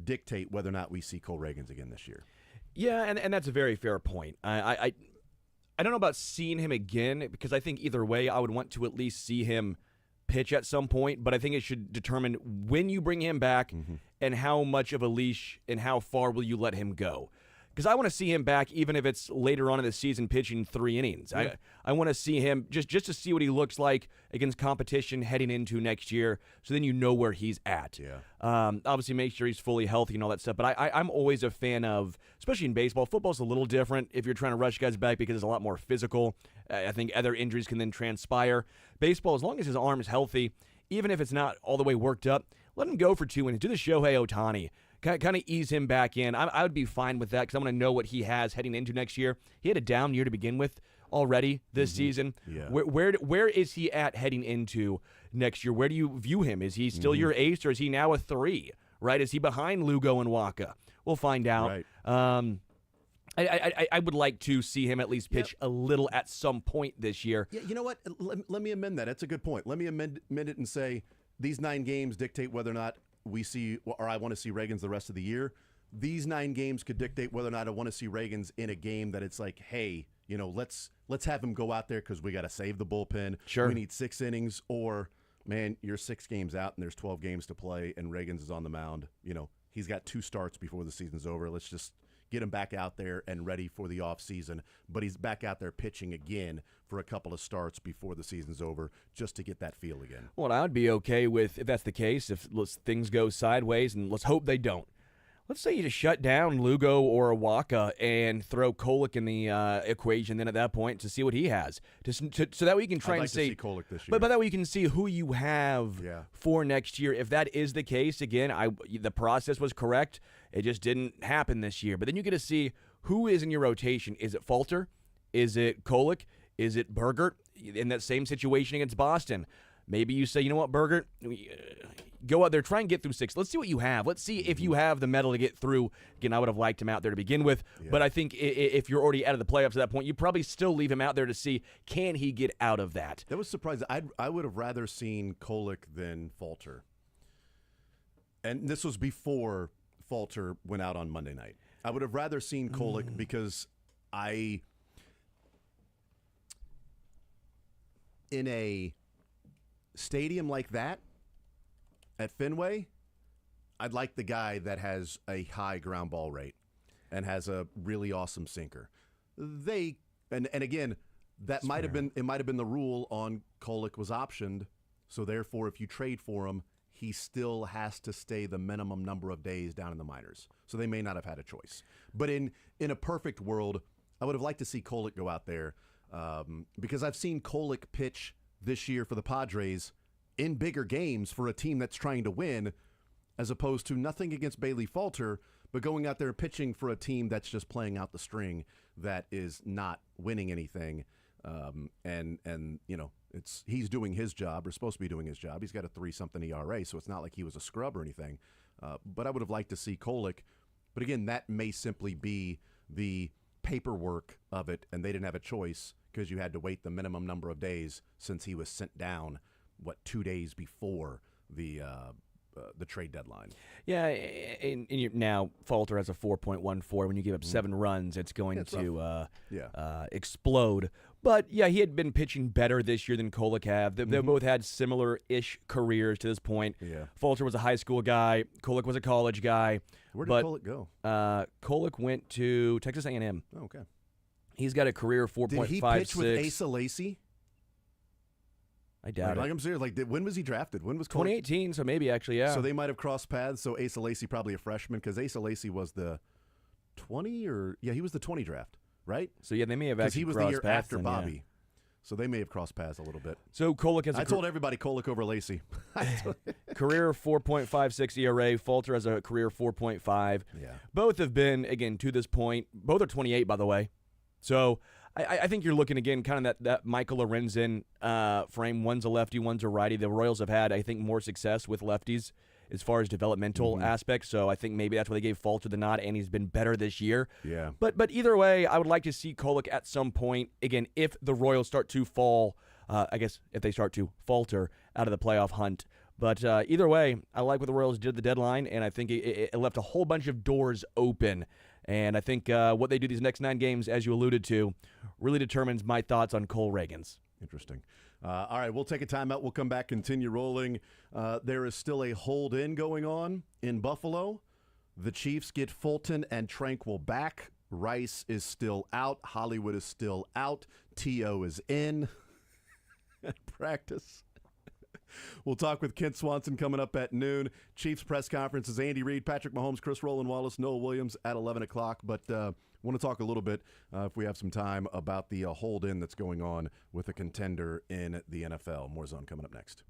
dictate whether or not we see Cole Reagans again this year. Yeah, and that's a very fair point. I don't know about seeing him again, because I think either way I would want to at least see him pitch at some point, but I think it should determine when you bring him back and how much of a leash and how far will you let him go. Because I want to see him back even if it's later on in the season pitching 3 innings. Yeah. I want to see him just to see what he looks like against competition heading into next year, so then you know where he's at. Yeah. Obviously make sure he's fully healthy and all that stuff, but I'm always a fan of, especially in baseball, football's a little different if you're trying to rush guys back because it's a lot more physical. I think other injuries can then transpire. Baseball, as long as his arm is healthy, even if it's not all the way worked up, let him go for 2 innings. Do the Shohei Ohtani. Kind of ease him back in. I would be fine with that because I want to know what he has heading into next year. He had a down year to begin with already this season. Yeah. Where is he at heading into next year? Where do you view him? Is he still your ace, or is he now a 3? Right? Is he behind Lugo and Waka? We'll find out. Right. I would like to see him at least pitch a little at some point this year. Yeah, you know what? Let me amend that. That's a good point. Let me amend it and say these 9 games dictate whether or not we see, or I want to see Reagans the rest of the year. These 9 games could dictate whether or not I want to see Reagans in a game that it's like, hey, let's have him go out there because we got to save the bullpen. Sure. We need 6 innings, or man, you're 6 games out and there's 12 games to play, and Reagans is on the mound. He's got 2 starts before the season's over. Let's just get him back out there and ready for the offseason. But he's back out there pitching again for a couple of starts before the season's over just to get that feel again. Well, I would be okay with if that's the case, if things go sideways, and let's hope they don't. Let's say you just shut down Lugo or Waka and throw Kolek in the equation then at that point to see what he has. So that way you can try I'd like and see. to see Kolek this year. But that way you can see who you have for next year. If that is the case, again, the process was correct. It just didn't happen this year. But then you get to see who is in your rotation. Is it Falter? Is it Kolek? Is it Burgert? In that same situation against Boston, maybe you say, you know what, Burgert, go out there, try and get through 6. Let's see what you have. Let's see if you have the metal to get through. Again, I would have liked him out there to begin with, but I think if you're already out of the playoffs at that point, you probably still leave him out there to see, can he get out of that? That was surprising. I would have rather seen Kolek than Falter. And this was before Falter went out on Monday night. I would have rather seen Kolek because in a stadium like that, at Fenway, I'd like the guy that has a high ground ball rate and has a really awesome sinker. And again, that might have been the rule on Kolek was optioned, so therefore if you trade for him, he still has to stay the minimum number of days down in the minors. So they may not have had a choice. But in a perfect world, I would have liked to see Kolek go out there because I've seen Kolek pitch this year for the Padres in bigger games for a team that's trying to win, as opposed to nothing against Bailey Falter, but going out there pitching for a team that's just playing out the string that is not winning anything. He's doing his job, or supposed to be doing his job. He's got a 3-something ERA, so it's not like he was a scrub or anything. But I would have liked to see Kolek. But again, that may simply be the paperwork of it, and they didn't have a choice because you had to wait the minimum number of days since he was sent down 2 days before the trade deadline. Yeah, and now Falter has a 4.14. When you give up 7 runs, it's going to explode. But yeah, he had been pitching better this year than Kolek have. They both had similar-ish careers to this point. Yeah. Falter was a high school guy. Kolek was a college guy. Where did Kolek go? Kolek went to Texas A&M. Oh, okay. He's got a career 4.56. Did he pitch with Asa Lacy? I doubt it. I'm serious. When was he drafted? When was Kolek? 2018, so maybe actually, yeah. So they might have crossed paths. So Asa Lacy probably a freshman because Asa Lacy was the 20 he was the 20 draft, right? So yeah, they may have actually he was crossed the year paths after then, Bobby. yeah. So they may have crossed paths a little bit. So Kolek has I told everybody Kolek over Lacy. career 4.56 ERA. Falter has a career 4.5. Yeah. Both have been, again, to this point, both are 28, by the way. So I think you're looking, again, kind of that Michael Lorenzen frame. One's a lefty, one's a righty. The Royals have had, I think, more success with lefties as far as developmental aspects. So I think maybe that's why they gave Falter the nod, and he's been better this year. Yeah. But either way, I would like to see Kolek at some point, again, if the Royals start to fall, I guess if they start to falter out of the playoff hunt. But either way, I like what the Royals did at the deadline, and I think it left a whole bunch of doors open. And I think what they do these next 9 games, as you alluded to, really determines my thoughts on Cole Reagans. Interesting. All right, we'll take a timeout. We'll come back, continue rolling. There is still a hold-in going on in Buffalo. The Chiefs get Fulton and Tranquil back. Rice is still out. Hollywood is still out. T.O. is in at practice. We'll talk with Kent Swanson coming up at noon. Chiefs press conference is Andy Reid, Patrick Mahomes, Chris Rowland Wallace, Noah Williams at 11 o'clock. But want to talk a little bit, if we have some time, about the hold-in that's going on with a contender in the NFL. More Zone coming up next.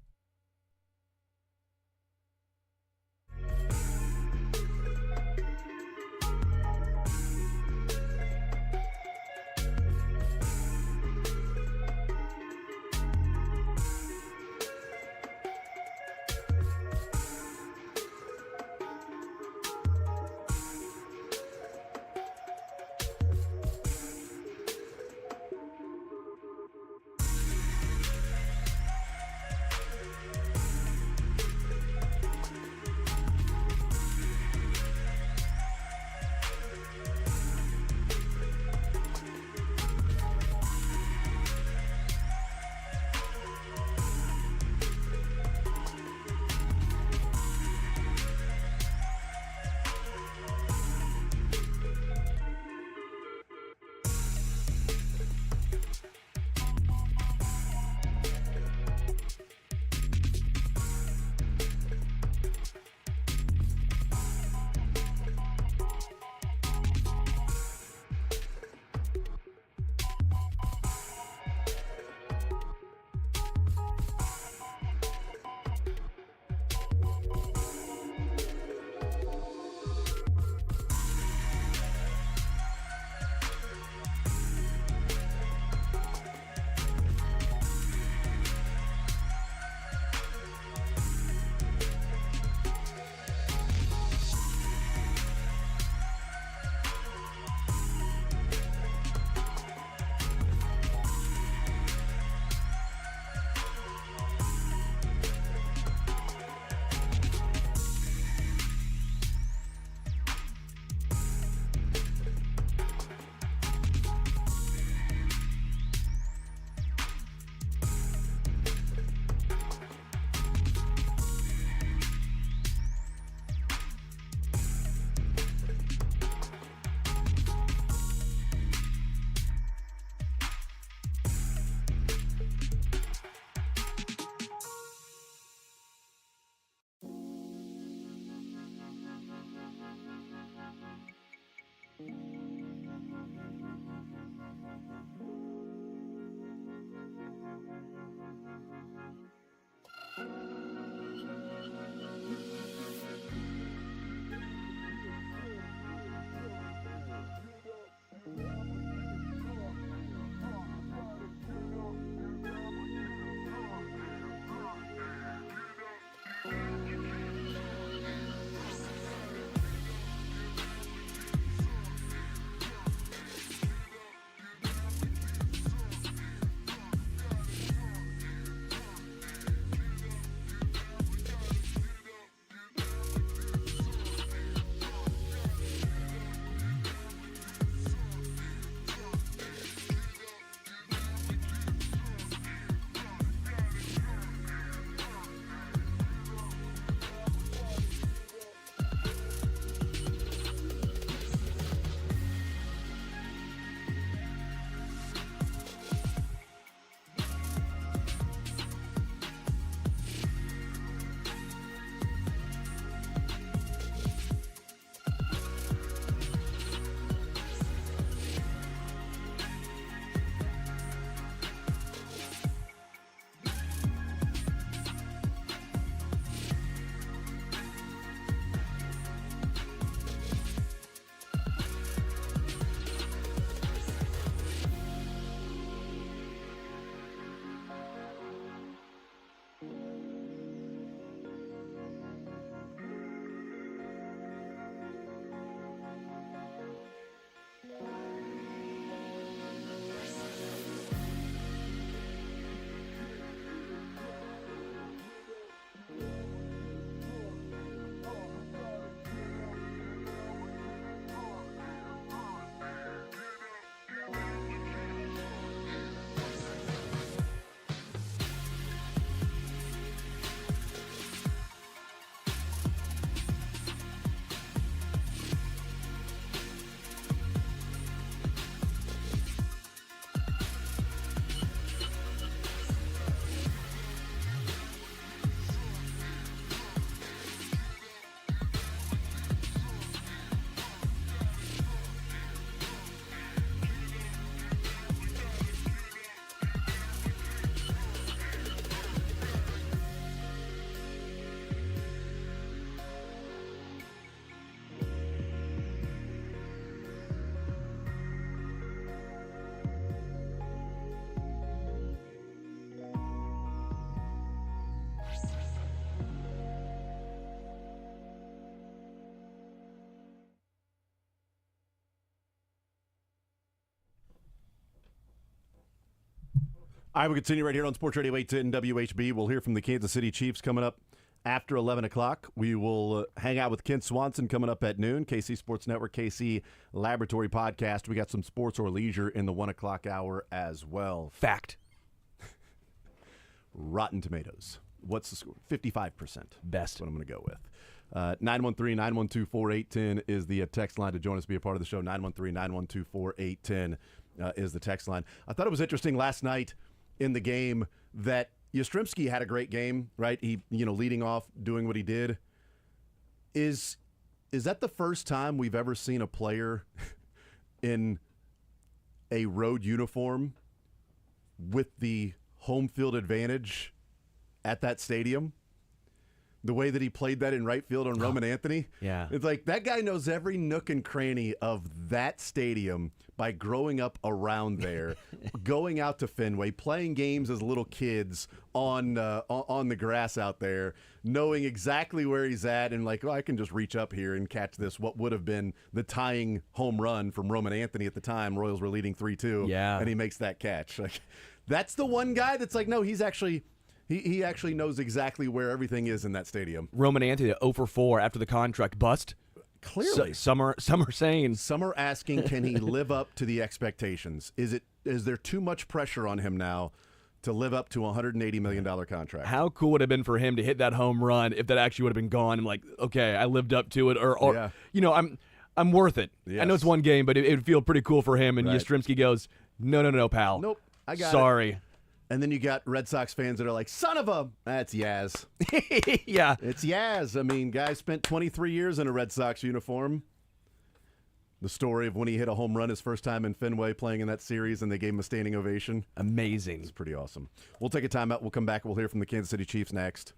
I will continue right here on Sports Radio 810 WHB. We'll hear from the Kansas City Chiefs coming up after 11 o'clock. We will hang out with Kent Swanson coming up at noon. KC Sports Network, KC Laboratory Podcast. We got some sports or leisure in the 1 o'clock hour as well. Fact. Rotten Tomatoes. What's the score? 55%. Best. That's what I'm going to go with. 913-912-4810 is the text line to join us, be a part of the show. 913-912-4810 is the text line. I thought it was interesting last night in the game that Yastrzemski had a great game, right? He, leading off, doing what he did. Is that the first time we've ever seen a player in a road uniform with the home field advantage at that stadium? The way that he played that in right field on Roman Anthony. Yeah. It's like that guy knows every nook and cranny of that stadium by growing up around there, going out to Fenway, playing games as little kids on the grass out there, knowing exactly where he's at and like, I can just reach up here and catch this, what would have been the tying home run from Roman Anthony at the time. Royals were leading 3-2, yeah, and he makes that catch. Like, that's the one guy that's like, no, he's actually... He actually knows exactly where everything is in that stadium. Roman Anthony, 0 for 4 after the contract bust. Clearly. Some are saying. Some are asking, can he live up to the expectations? Is there too much pressure on him now to live up to a $180 million contract? How cool would it have been for him to hit that home run if that actually would have been gone? I'm like, okay, I lived up to it. Or yeah. I'm worth it. Yes. I know it's one game, but it would feel pretty cool for him. And right. Yastrzemski goes, no, pal. Nope, I got it. Sorry. And then you got Red Sox fans that are like, son of a... That's Yaz. Yeah. It's Yaz. I mean, guy spent 23 years in a Red Sox uniform. The story of when he hit a home run his first time in Fenway playing in that series, and they gave him a standing ovation. Amazing. It's pretty awesome. We'll take a timeout. We'll come back. We'll hear from the Kansas City Chiefs next.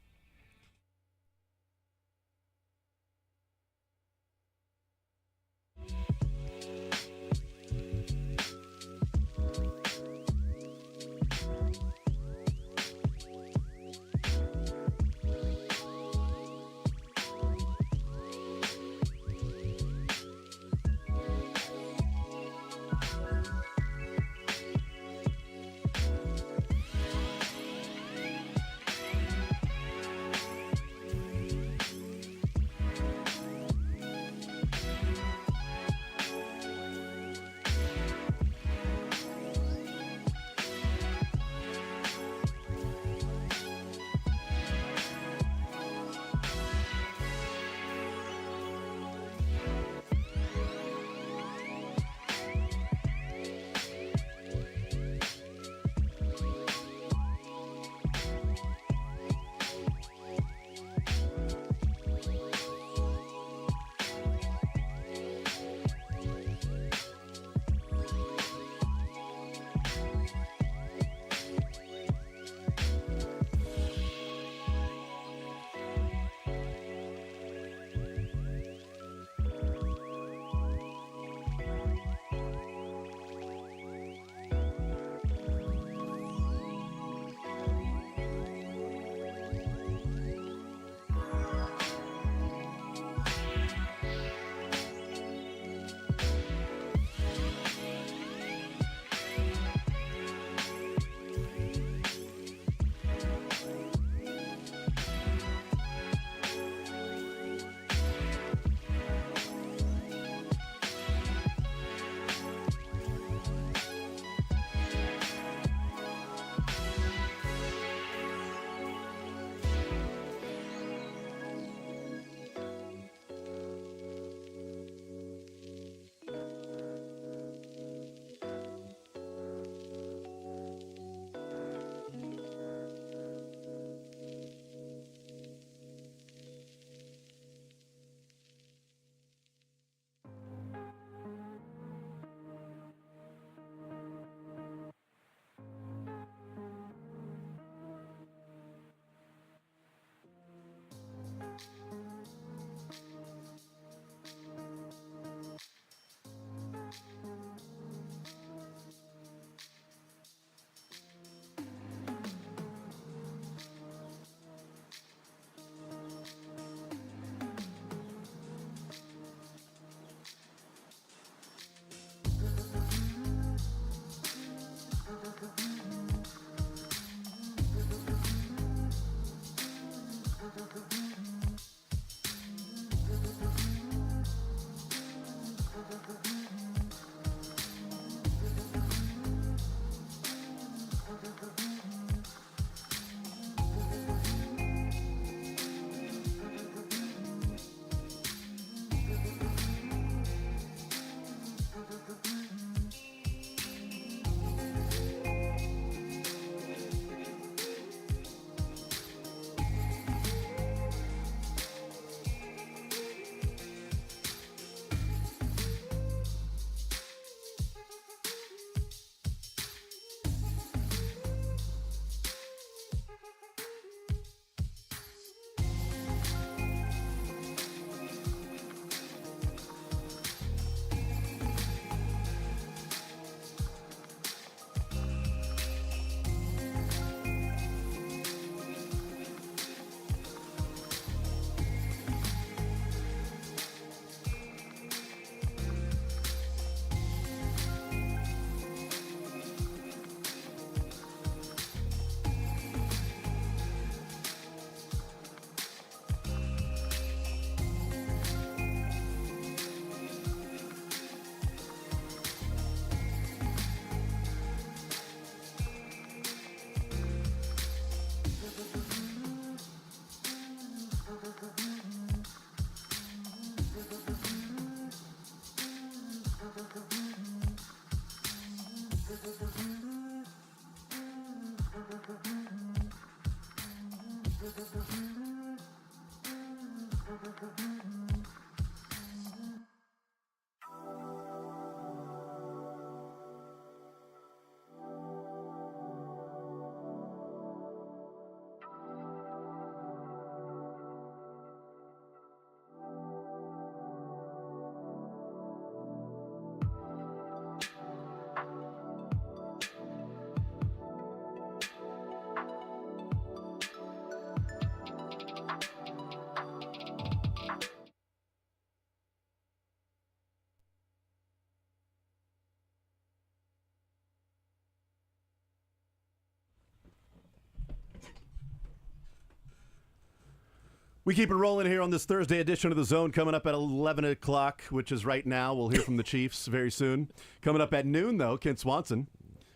We keep it rolling here on this Thursday edition of The Zone, coming up at 11 o'clock, which is right now. We'll hear from the Chiefs very soon. Coming up at noon, though, Kent Swanson.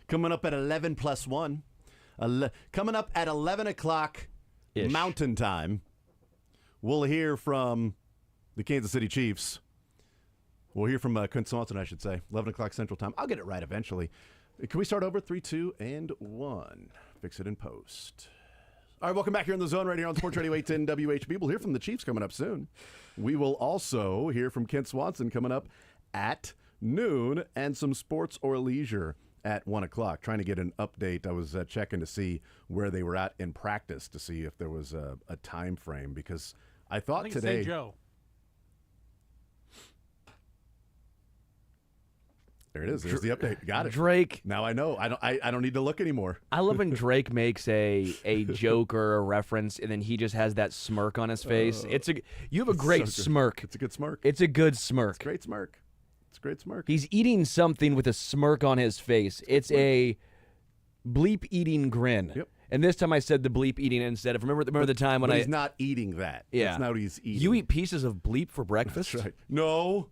Coming up at 11 plus 1. Coming up at 11 o'clock Mountain Time, we'll hear from the Kansas City Chiefs. We'll hear from Kent Swanson, I should say. 11 o'clock Central Time. I'll get it right eventually. Can we start over? 3, 2, and 1. Fix it in post. All right, welcome back here in The Zone right here on Sports Radio 810 WHB. We'll hear from the Chiefs coming up soon. We will also hear from Kent Swanson coming up at noon, and some sports or leisure at 1 o'clock. Trying to get an update. I was checking to see where they were at in practice to see if there was a time frame, because I thought today. St. Joe. There it is. There's the update. Got it. Drake. Now I know. I don't need to look anymore. I love when Drake makes a joke or a reference, and then he just has that smirk on his face. You have a great smirk. It's a good smirk. It's a good smirk. It's a great smirk. It's a great smirk. He's eating something with a smirk on his face. It's a bleep eating grin. Yep. And this time I said the bleep eating instead of remember the time when he's not eating that. Yeah. That's not what he's eating. You eat pieces of bleep for breakfast? That's right. No.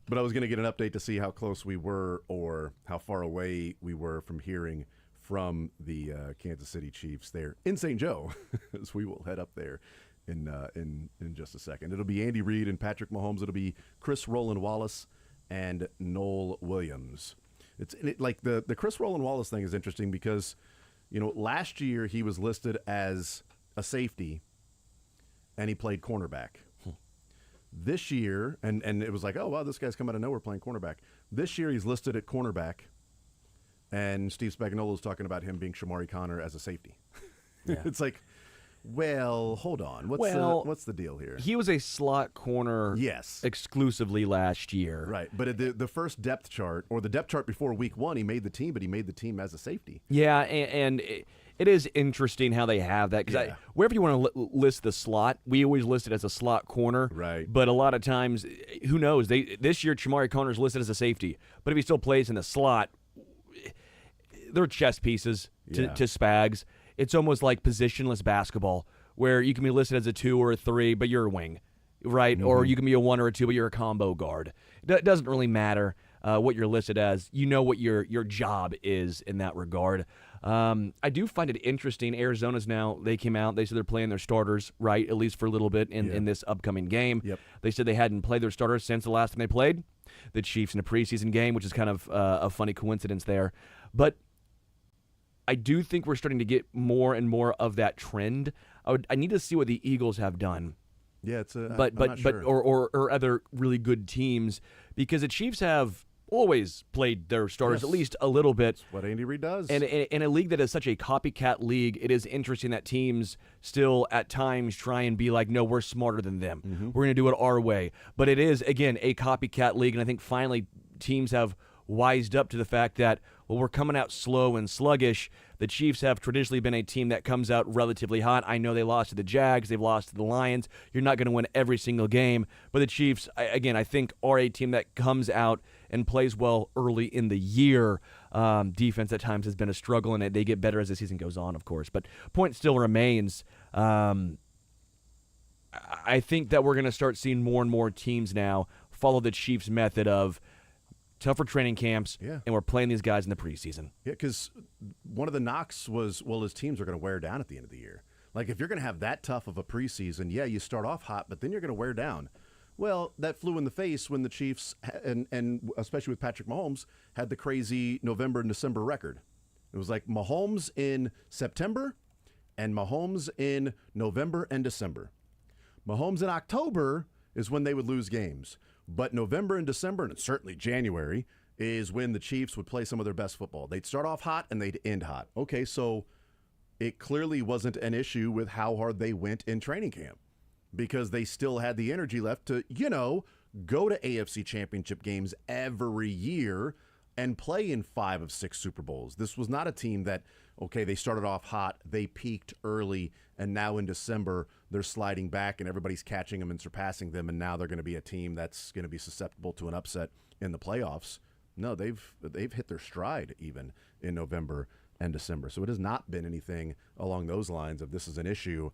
But I was going to get an update to see how close we were or how far away we were from hearing from the Kansas City Chiefs there in St. Joe, as we will head up there in just a second. It'll be Andy Reid and Patrick Mahomes. It'll be Chris Roland Wallace and Noel Williams. Like the Chris Roland Wallace thing is interesting because, last year he was listed as a safety and he played cornerback. This year, and it was like, oh, wow, this guy's come out of nowhere playing cornerback. This year he's listed at cornerback, and Steve Spagnuolo's talking about him being Shamari Connor as a safety. Yeah. It's like, well, hold on. What's the deal here? He was a slot corner exclusively last year. Right, but the first depth chart, or the depth chart before week 1, he made the team, but he made the team as a safety. Yeah, and it is interesting how they have that, because wherever you want to list the slot, we always list it as a slot corner. Right. But a lot of times, who knows? This year, Shamari Connor's listed as a safety, but if he still plays in the slot, they're chess pieces to Spags. It's almost like positionless basketball, where you can be listed as a 2 or a 3, but you're a wing, right? Mm-hmm. Or you can be a 1 or a 2, but you're a combo guard. It doesn't really matter what you're listed as. You know what your job is in that regard. I do find it interesting. Arizona's now, they came out, they said they're playing their starters, right, at least for a little bit in this upcoming game. Yep. They said they hadn't played their starters since the last time they played the Chiefs in a preseason game, which is kind of a funny coincidence there. But I do think we're starting to get more and more of that trend. I need to see what the Eagles have done. Yeah, I'm not sure. or other really good teams, because the Chiefs have always played their starters at least a little bit. That's what Andy Reid does. And in a league that is such a copycat league, it is interesting that teams still at times try and be like, no, we're smarter than them. Mm-hmm. We're going to do it our way. But it is, again, a copycat league, and I think finally teams have wised up to the fact that, well, we're coming out slow and sluggish. The Chiefs have traditionally been a team that comes out relatively hot. I know they lost to the Jags. They've lost to the Lions. You're not going to win every single game. But the Chiefs, again, I think are a team that comes out and plays well early in the year. Defense at times has been a struggle, and they get better as the season goes on, of course. But point still remains, I think that we're going to start seeing more and more teams now follow the Chiefs' method of tougher training camps, and we're playing these guys in the preseason. Yeah, because one of the knocks was, well, his teams are going to wear down at the end of the year. Like, if you're going to have that tough of a preseason, you start off hot, but then you're going to wear down. Well, that flew in the face when the Chiefs, and especially with Patrick Mahomes, had the crazy November and December record. It was like Mahomes in September and Mahomes in November and December. Mahomes in October is when they would lose games. But November and December, and certainly January, is when the Chiefs would play some of their best football. They'd start off hot and they'd end hot. Okay, so it clearly wasn't an issue with how hard they went in training camp, because they still had the energy left to, go to AFC Championship games every year and play in 5 of 6 Super Bowls. This was not a team that, they started off hot, they peaked early, and now in December they're sliding back and everybody's catching them and surpassing them, and now they're going to be a team that's going to be susceptible to an upset in the playoffs. No, they've hit their stride even in November and December. So it has not been anything along those lines of this is an issue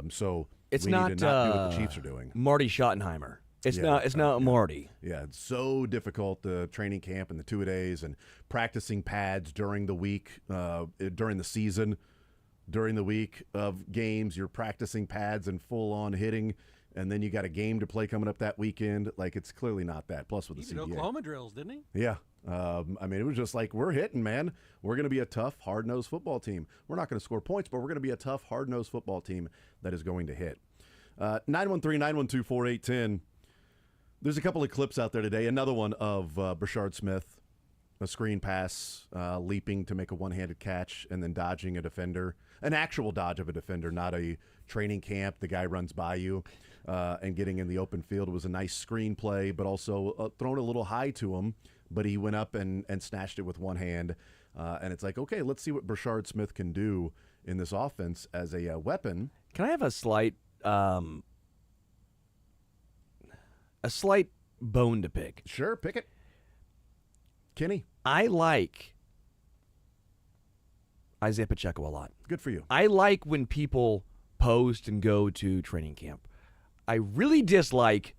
So It's we not need to not do what the Chiefs are doing. Marty Schottenheimer. It's Yeah, not Marty. Yeah, it's so difficult, the training camp and the two-a-days and practicing pads during the week, during the season, during the week of games. You're practicing pads and full-on hitting, and then you got a game to play coming up that weekend. Like, it's clearly not that, plus with the Even CBA. Oklahoma drills, didn't he? Yeah. I mean, it was just like, we're hitting, man. We're going to be a tough, hard-nosed football team. We're not going to score points, but we're going to be a tough, hard-nosed football team that is going to hit. 913-912-4810. There's a couple of clips out there today. Another one of Brashard Smith, a screen pass, leaping to make a one-handed catch and then dodging a defender. An actual dodge of a defender, not a training camp. The guy runs by you and getting in the open field. It was a nice screen play, but also thrown a little high to him. But he went up and snatched it with one hand. And it's like, okay, let's see what Brashard Smith can do in this offense as a weapon. Can I have a slight bone to pick? Sure, pick it. Kenny, I like Isaiah Pacheco a lot. good for you. I like when people post and go to training camp. I really dislike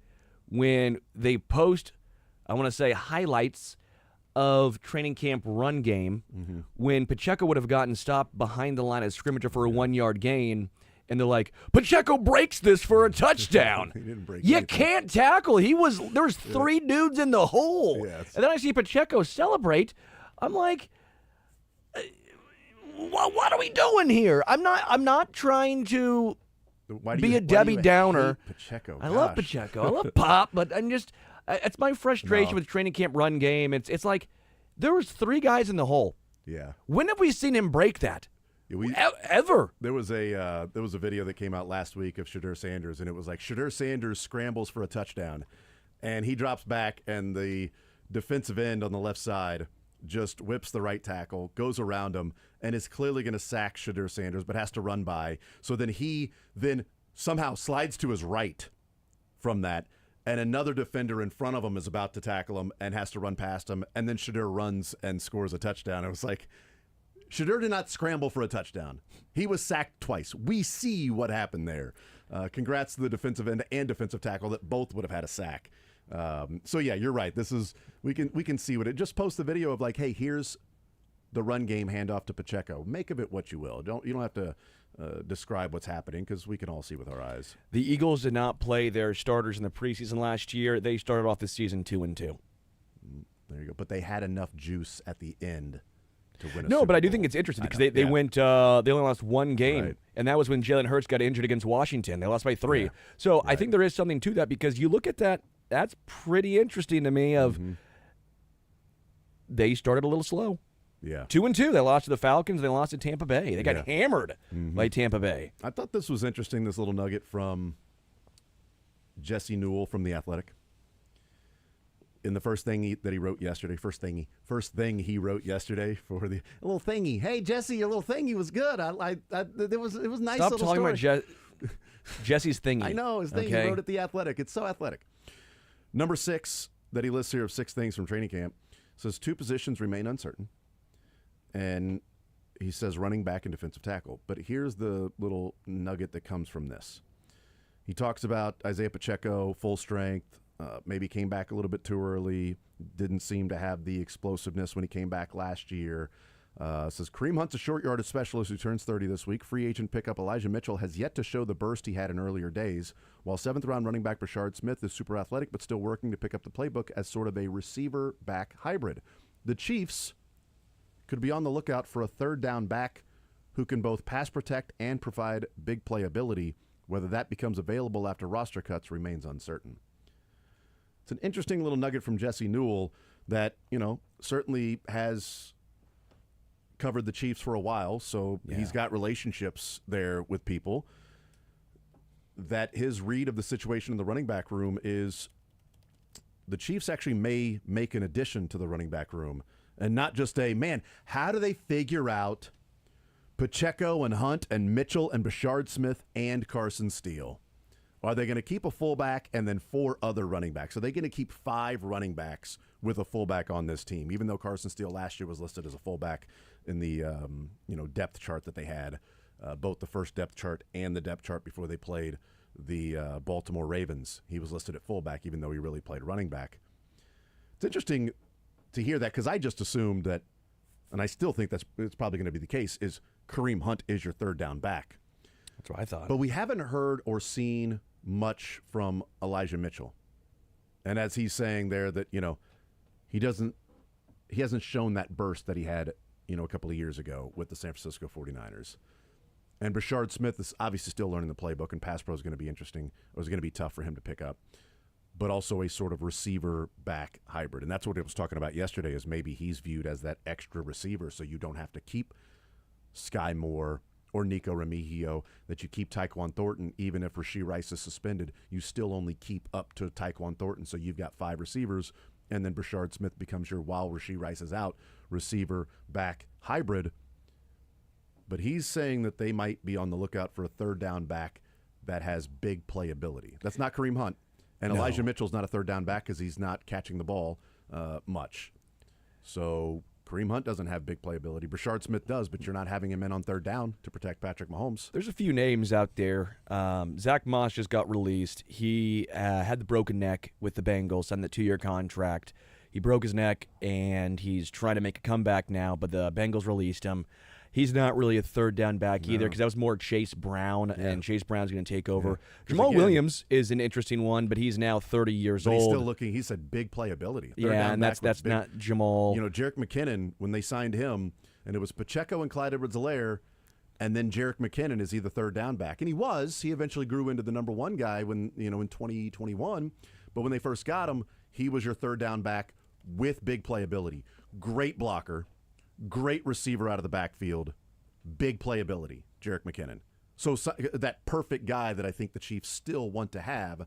when they post, I want to say, highlights of training camp run game when Pacheco would have gotten stopped behind the line of scrimmage for a 1-yard gain. And they're like, Pacheco breaks this for a touchdown. He didn't break You anything. can't tackle. There was 3 dudes in the hole. Yes. And then I see Pacheco celebrate. I'm like, what are we doing here? I'm not trying to Why do be you- a why do Debbie you Downer. hate Pacheco. I love Gosh. Pacheco. I love Pop, but I'm just it's my frustration No. with training camp run game. It's like there was 3 guys in the hole. Yeah. When have we seen him break that? Yeah, Ever? There was a video that came out last week of Shadur Sanders, and it was like Shadur Sanders scrambles for a touchdown, and he drops back, and the defensive end on the left side just whips the right tackle, goes around him, and is clearly going to sack Shadur Sanders, but has to run by. So then he somehow slides to his right from that, and another defender in front of him is about to tackle him and has to run past him, and then Shadur runs and scores a touchdown. It was like, Shadur did not scramble for a touchdown. He was sacked twice. We see what happened there. Congrats to the defensive end and defensive tackle that both would have had a sack. So yeah, you're right. This is we can see what it. Just post the video of like, hey, here's the run game handoff to Pacheco. Make of it what you will. You don't have to describe what's happening because we can all see with our eyes. The Eagles did not play their starters in the preseason last year. They started off the season 2-2. There you go. But they had enough juice at the end to win a No, Super but I do Bowl. think it's interesting I because know. they Yeah. went they only lost 1 game, Right. and that was when Jalen Hurts got injured against Washington. They lost by 3. Yeah. So I think there is something to that because you look at that. That's pretty interesting to me. Of they started a little slow. Yeah. 2-2. They lost to the Falcons. They lost to Tampa Bay. They got Yeah. hammered by Tampa Bay. I thought this was interesting, this little nugget from Jesse Newell from The Athletic. In the first thing he wrote yesterday, first thing he wrote yesterday for the a little thingy. Hey Jesse, your little thingy was good. It was nice. Stop little talking story. about Jesse's thingy. I know his thing. Okay? He wrote at The Athletic. It's so athletic. Number 6 that he lists here of 6 things from training camp says 2 positions remain uncertain, and he says running back and defensive tackle. But here's the little nugget that comes from this. He talks about Isaiah Pacheco, full strength, maybe came back a little bit too early, didn't seem to have the explosiveness when he came back last year. Says Kareem Hunt's a short yardage specialist who turns 30 this week. Free agent pickup Elijah Mitchell has yet to show the burst he had in earlier days, while 7th-round running back Brashard Smith is super athletic but still working to pick up the playbook as sort of a receiver-back hybrid. The Chiefs could be on the lookout for a third-down back who can both pass protect and provide big playability. Whether that becomes available after roster cuts remains uncertain. It's an interesting little nugget from Jesse Newell that, certainly has covered the Chiefs for a while, so he's got relationships there with people. That his read of the situation in the running back room is the Chiefs actually may make an addition to the running back room, and not just how do they figure out Pacheco and Hunt and Mitchell and Brashard Smith and Carson Steele? Are they going to keep a fullback and then 4 other running backs? Are they going to keep 5 running backs with a fullback on this team, even though Carson Steele last year was listed as a fullback in the depth chart that they had? both the first depth chart and the depth chart before they played the Baltimore Ravens. He was listed at fullback, even though he really played running back. It's interesting to hear that because I just assumed that, and I still think it's probably going to be the case, is Kareem Hunt is your third down back. That's what I thought. But we haven't heard or seen much from Elijah Mitchell. And as he's saying there that, he hasn't shown that burst that he had, a couple of years ago with the San Francisco 49ers. And Brashard Smith is obviously still learning the playbook, and pass pro is going to be interesting. Or is going to be tough for him to pick up. But also a sort of receiver-back hybrid. And that's what I was talking about yesterday, is maybe he's viewed as that extra receiver, so you don't have to keep Sky Moore or Nico Remigio, that you keep Tyquan Thornton. Even if Rashee Rice is suspended, you still only keep up to Tyquan Thornton, so you've got 5 receivers, and then Brashard Smith becomes your, while Rashee Rice is out, receiver-back hybrid. But he's saying that they might be on the lookout for a third down back that has big playability. That's not Kareem Hunt. And No. Elijah Mitchell's not a third down back because he's not catching the ball much. So Kareem Hunt doesn't have big playability. Brashard Smith does, but you're not having him in on third down to protect Patrick Mahomes. There's a few names out there. Zach Moss just got released. He had the broken neck with the Bengals, signed the 2-year contract. He broke his neck, and he's trying to make a comeback now, but the Bengals released him. He's not really a third down back either because that was more Chase Brown, and Chase Brown's going to take over. Yeah. Jamal Williams is an interesting one, but he's now 30 years But old. he's still looking. He said big playability. Third Yeah, down and back that's with big, not Jamal. Jerick McKinnon, when they signed him, and it was Pacheco and Clyde Edwards-Helaire, and then Jerick McKinnon is the third down back. And he was. He eventually grew into the number 1 guy when in 2021. But when they first got him, he was your third down back with big playability. Great blocker, great receiver out of the backfield, big playability, Jerick McKinnon. So that perfect guy that I think the Chiefs still want to have,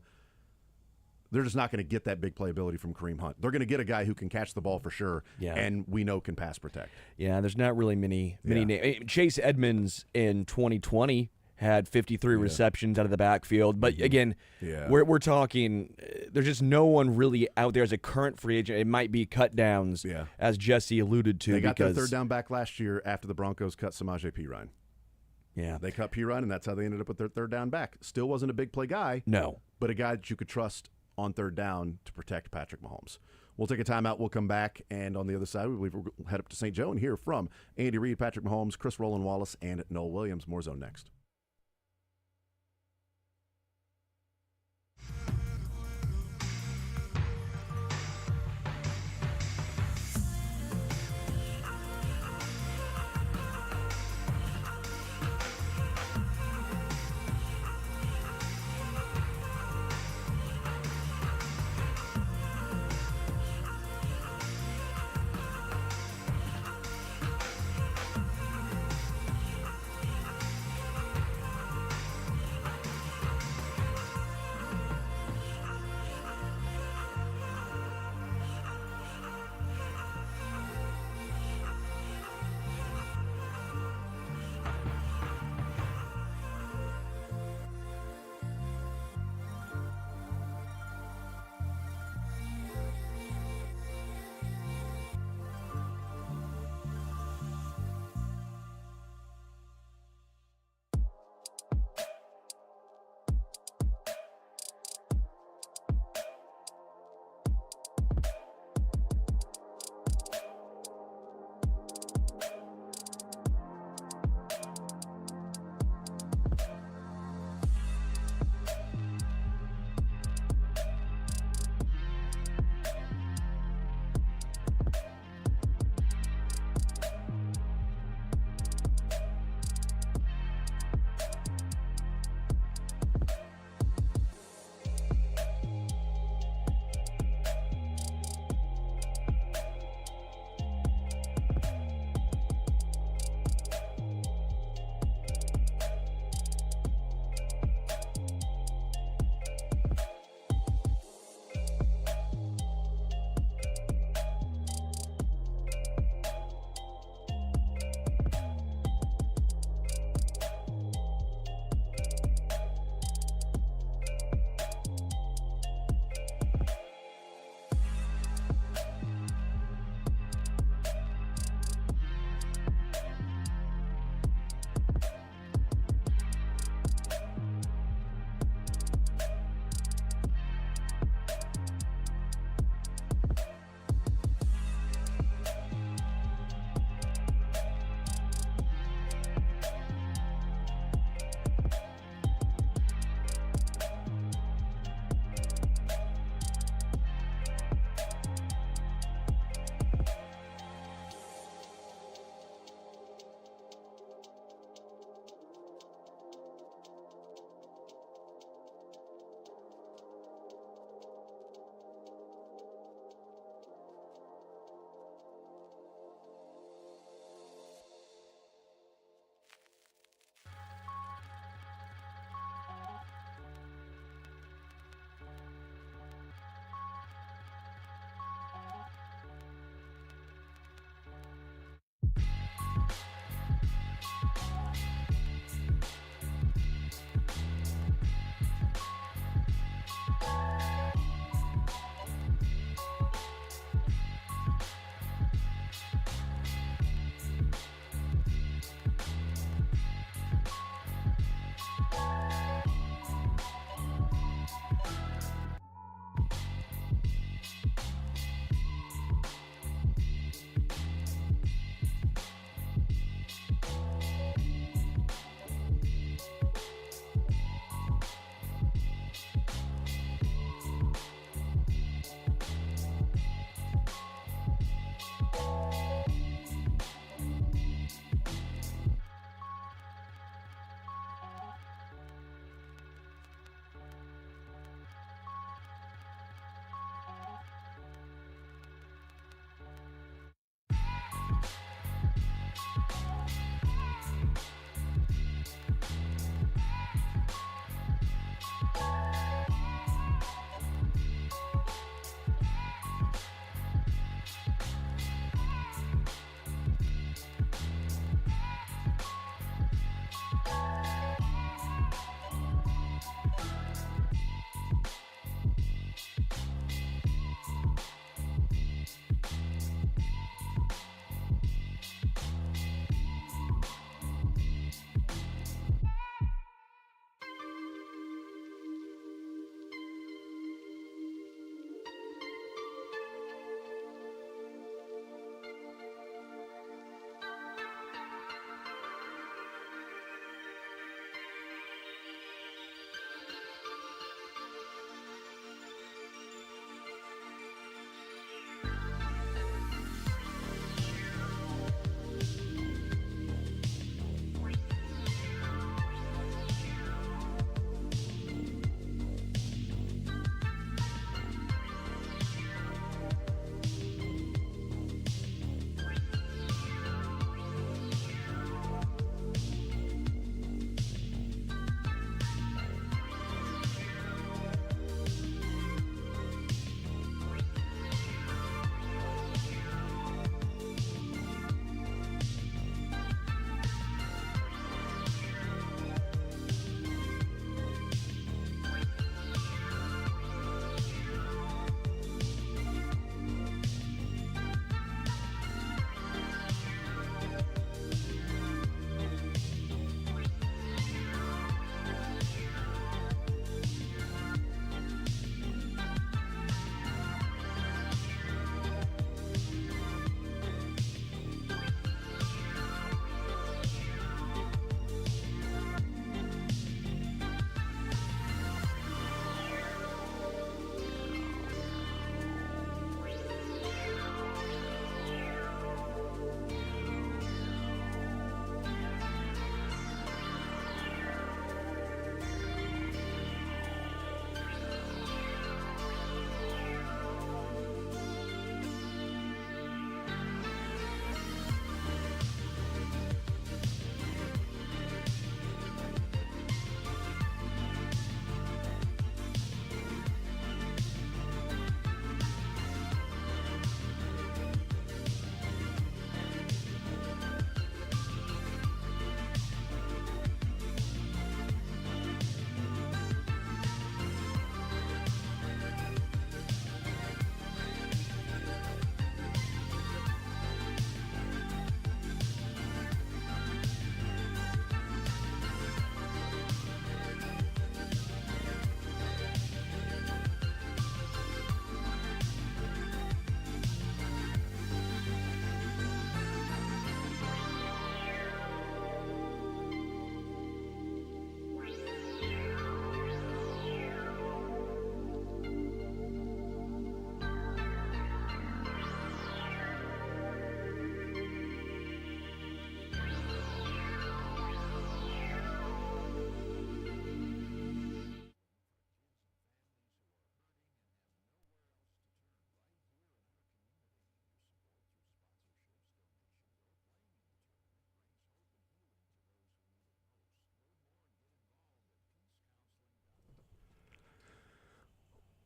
they're just not going to get that big playability from Kareem Hunt. They're going to get a guy who can catch the ball for sure, and we know can pass protect. Yeah, there's not really many names. Chase Edmonds in 2020 had 53 receptions out of the backfield. But again, we're talking, there's just no one really out there as a current free agent. It might be cut downs, as Jesse alluded to. They got their third down back last year after the Broncos cut Samaje Perine. Yeah. They cut Perine, and that's how they ended up with their third down back. Still wasn't a big play guy. No. But a guy that you could trust on third down to protect Patrick Mahomes. We'll take a timeout. We'll come back, and on the other side, we'll head up to St. Joe and hear from Andy Reid, Patrick Mahomes, Chris Roland Wallace, and Noel Williams. More Zone next.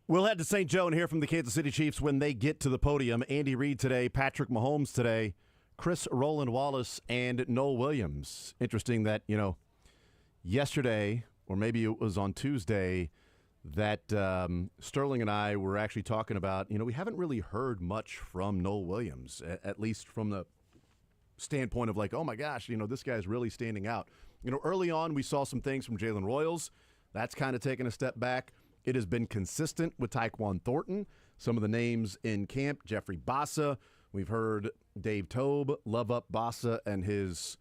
We'll head to St. Joe and hear from the Kansas City Chiefs when they get to the podium. Andy Reid today, Patrick Mahomes today, Chris Roland Wallace, and Noel Williams. Interesting that, yesterday, or maybe it was on Tuesday, that Sterling and I were actually talking about, we haven't really heard much from Noel Williams, at least from the standpoint of like, oh my gosh, this guy's really standing out. Early on we saw some things from Jalen Royals. That's kind of taken a step back. It has been consistent with Tyquan Thornton. Some of the names in camp, Jeffrey Bassa. We've heard Dave Tobe love up Bassa and his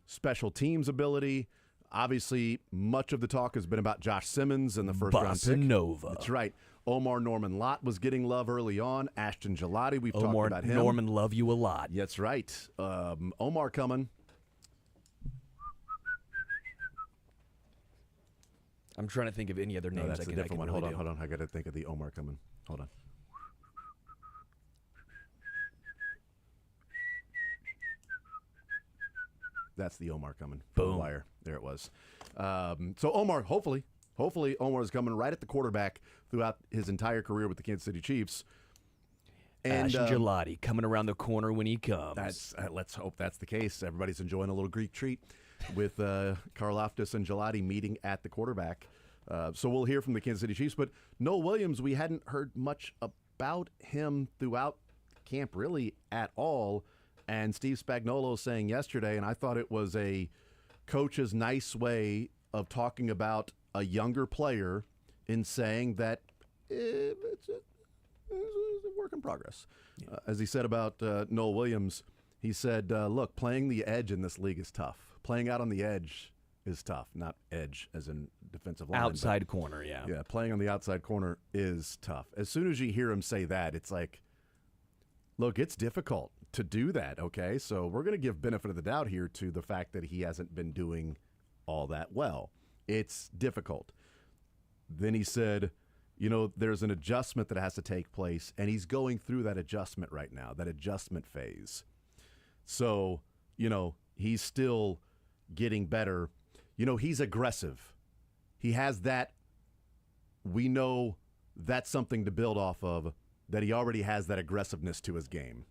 special teams ability. Obviously, much of the talk has been about Josh Simmons and the first-round pick. Bossa Nova. That's right. Omar Norman Lott was getting love early on. Ashton Gelati, we've talked about him. Norman, love you a lot. That's right. Omar coming. I'm trying to think of any other names. That's a different one. Really Hold on. I got to think of the Omar coming. Hold on. That's the Omar coming. From the wire. There it was. So Omar, hopefully Omar is coming right at the quarterback throughout his entire career with the Kansas City Chiefs. And Ashton Gelati coming around the corner when he comes. Let's hope that's the case. Everybody's enjoying a little Greek treat with Karlaftis and Gelati meeting at the quarterback. So we'll hear from the Kansas City Chiefs. But Noel Williams, we hadn't heard much about him throughout camp really at all. And Steve Spagnuolo saying yesterday, and I thought it was a coach's nice way of talking about a younger player in saying that it's a work in progress. Yeah. As he said about Noel Williams, he said, look, playing the edge in this league is tough. Playing out on the edge is tough. Not edge as in defensive line. Outside corner, yeah. Yeah, playing on the outside corner is tough. As soon as you hear him say that, it's like, look, it's difficult to do that, okay? So we're going to give benefit of the doubt here to the fact that he hasn't been doing all that well. It's difficult. Then he said, there's an adjustment that has to take place, and he's going through that adjustment right now, that adjustment phase. So, he's still getting better. He's aggressive. He has that. We know that's something to build off of, that he already has that aggressiveness to his game.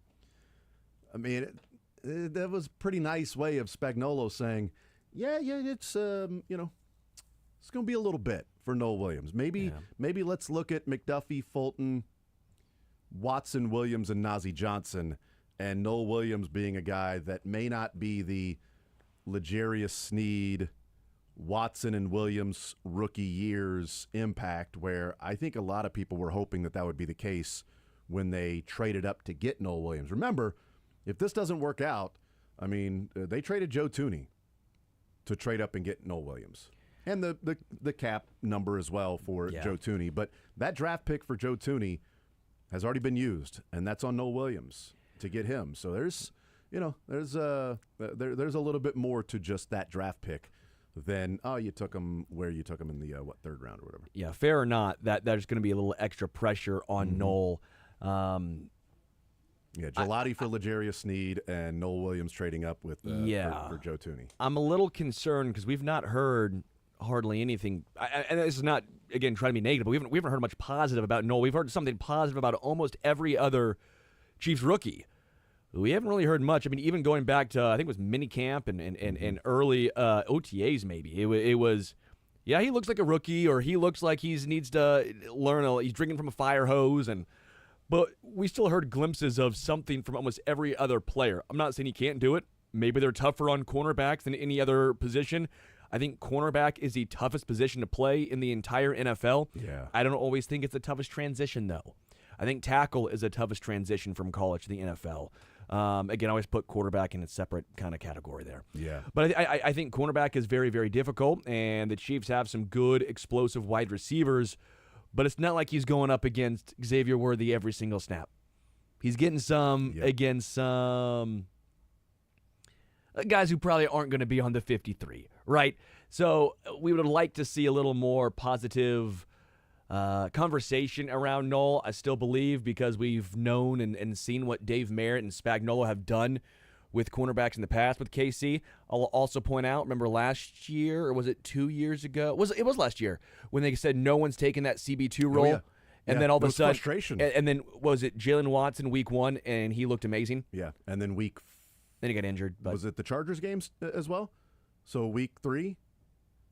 I mean, that was a pretty nice way of Spagnuolo saying, it's, it's going to be a little bit for Noel Williams. Maybe let's look at McDuffie, Fulton, Watson, Williams, and Najee Johnson, and Noel Williams being a guy that may not be the L'Jarius Sneed, Watson and Williams rookie years impact, where I think a lot of people were hoping that would be the case when they traded up to get Noel Williams. Remember, if this doesn't work out, they traded Joe Thuney to trade up and get Noel Williams. And the cap number as well for Joe Thuney. But that draft pick for Joe Thuney has already been used, and that's on Noel Williams to get him. So there's a little bit more to just that draft pick than, you took him where you took him in the, third round or whatever. Yeah, fair or not, there's going to be a little extra pressure on Noel. Gelati for L'Jarius Sneed and Noel Williams trading up with for Joe Thuney. I'm a little concerned because we've not heard hardly anything. And this is not, again, trying to be negative, but we haven't heard much positive about Noel. We've heard something positive about almost every other Chiefs rookie. We haven't really heard much. Even going back to, I think it was minicamp and early OTAs maybe. It was, he looks like a rookie, or he looks like he needs to learn. He's drinking from a fire hose, but we still heard glimpses of something from almost every other player. I'm not saying he can't do it. Maybe they're tougher on cornerbacks than any other position. I think cornerback is the toughest position to play in the entire NFL. Yeah. I don't always think it's the toughest transition, though. I think tackle is the toughest transition from college to the NFL. Again, I always put quarterback in a separate kind of category there. Yeah. But I think cornerback is very, very difficult, and the Chiefs have some good, explosive wide receivers, but it's not like he's going up against Xavier Worthy every single snap. He's getting some against some guys who probably aren't going to be on the 53, right? So we would like to see a little more positive conversation around Noel, I still believe, because we've known and seen what Dave Merritt and Spagnuolo have done with cornerbacks in the past with KC. I'll also point out, remember last year, or was it 2 years ago? It was last year when they said no one's taken that CB2 role. And Yeah, then all of it a was sudden, frustration. And then what was it Jalen Watson week 1, and he looked amazing. Yeah, and then Then he got injured. But was it the Chargers games as well? So week 3?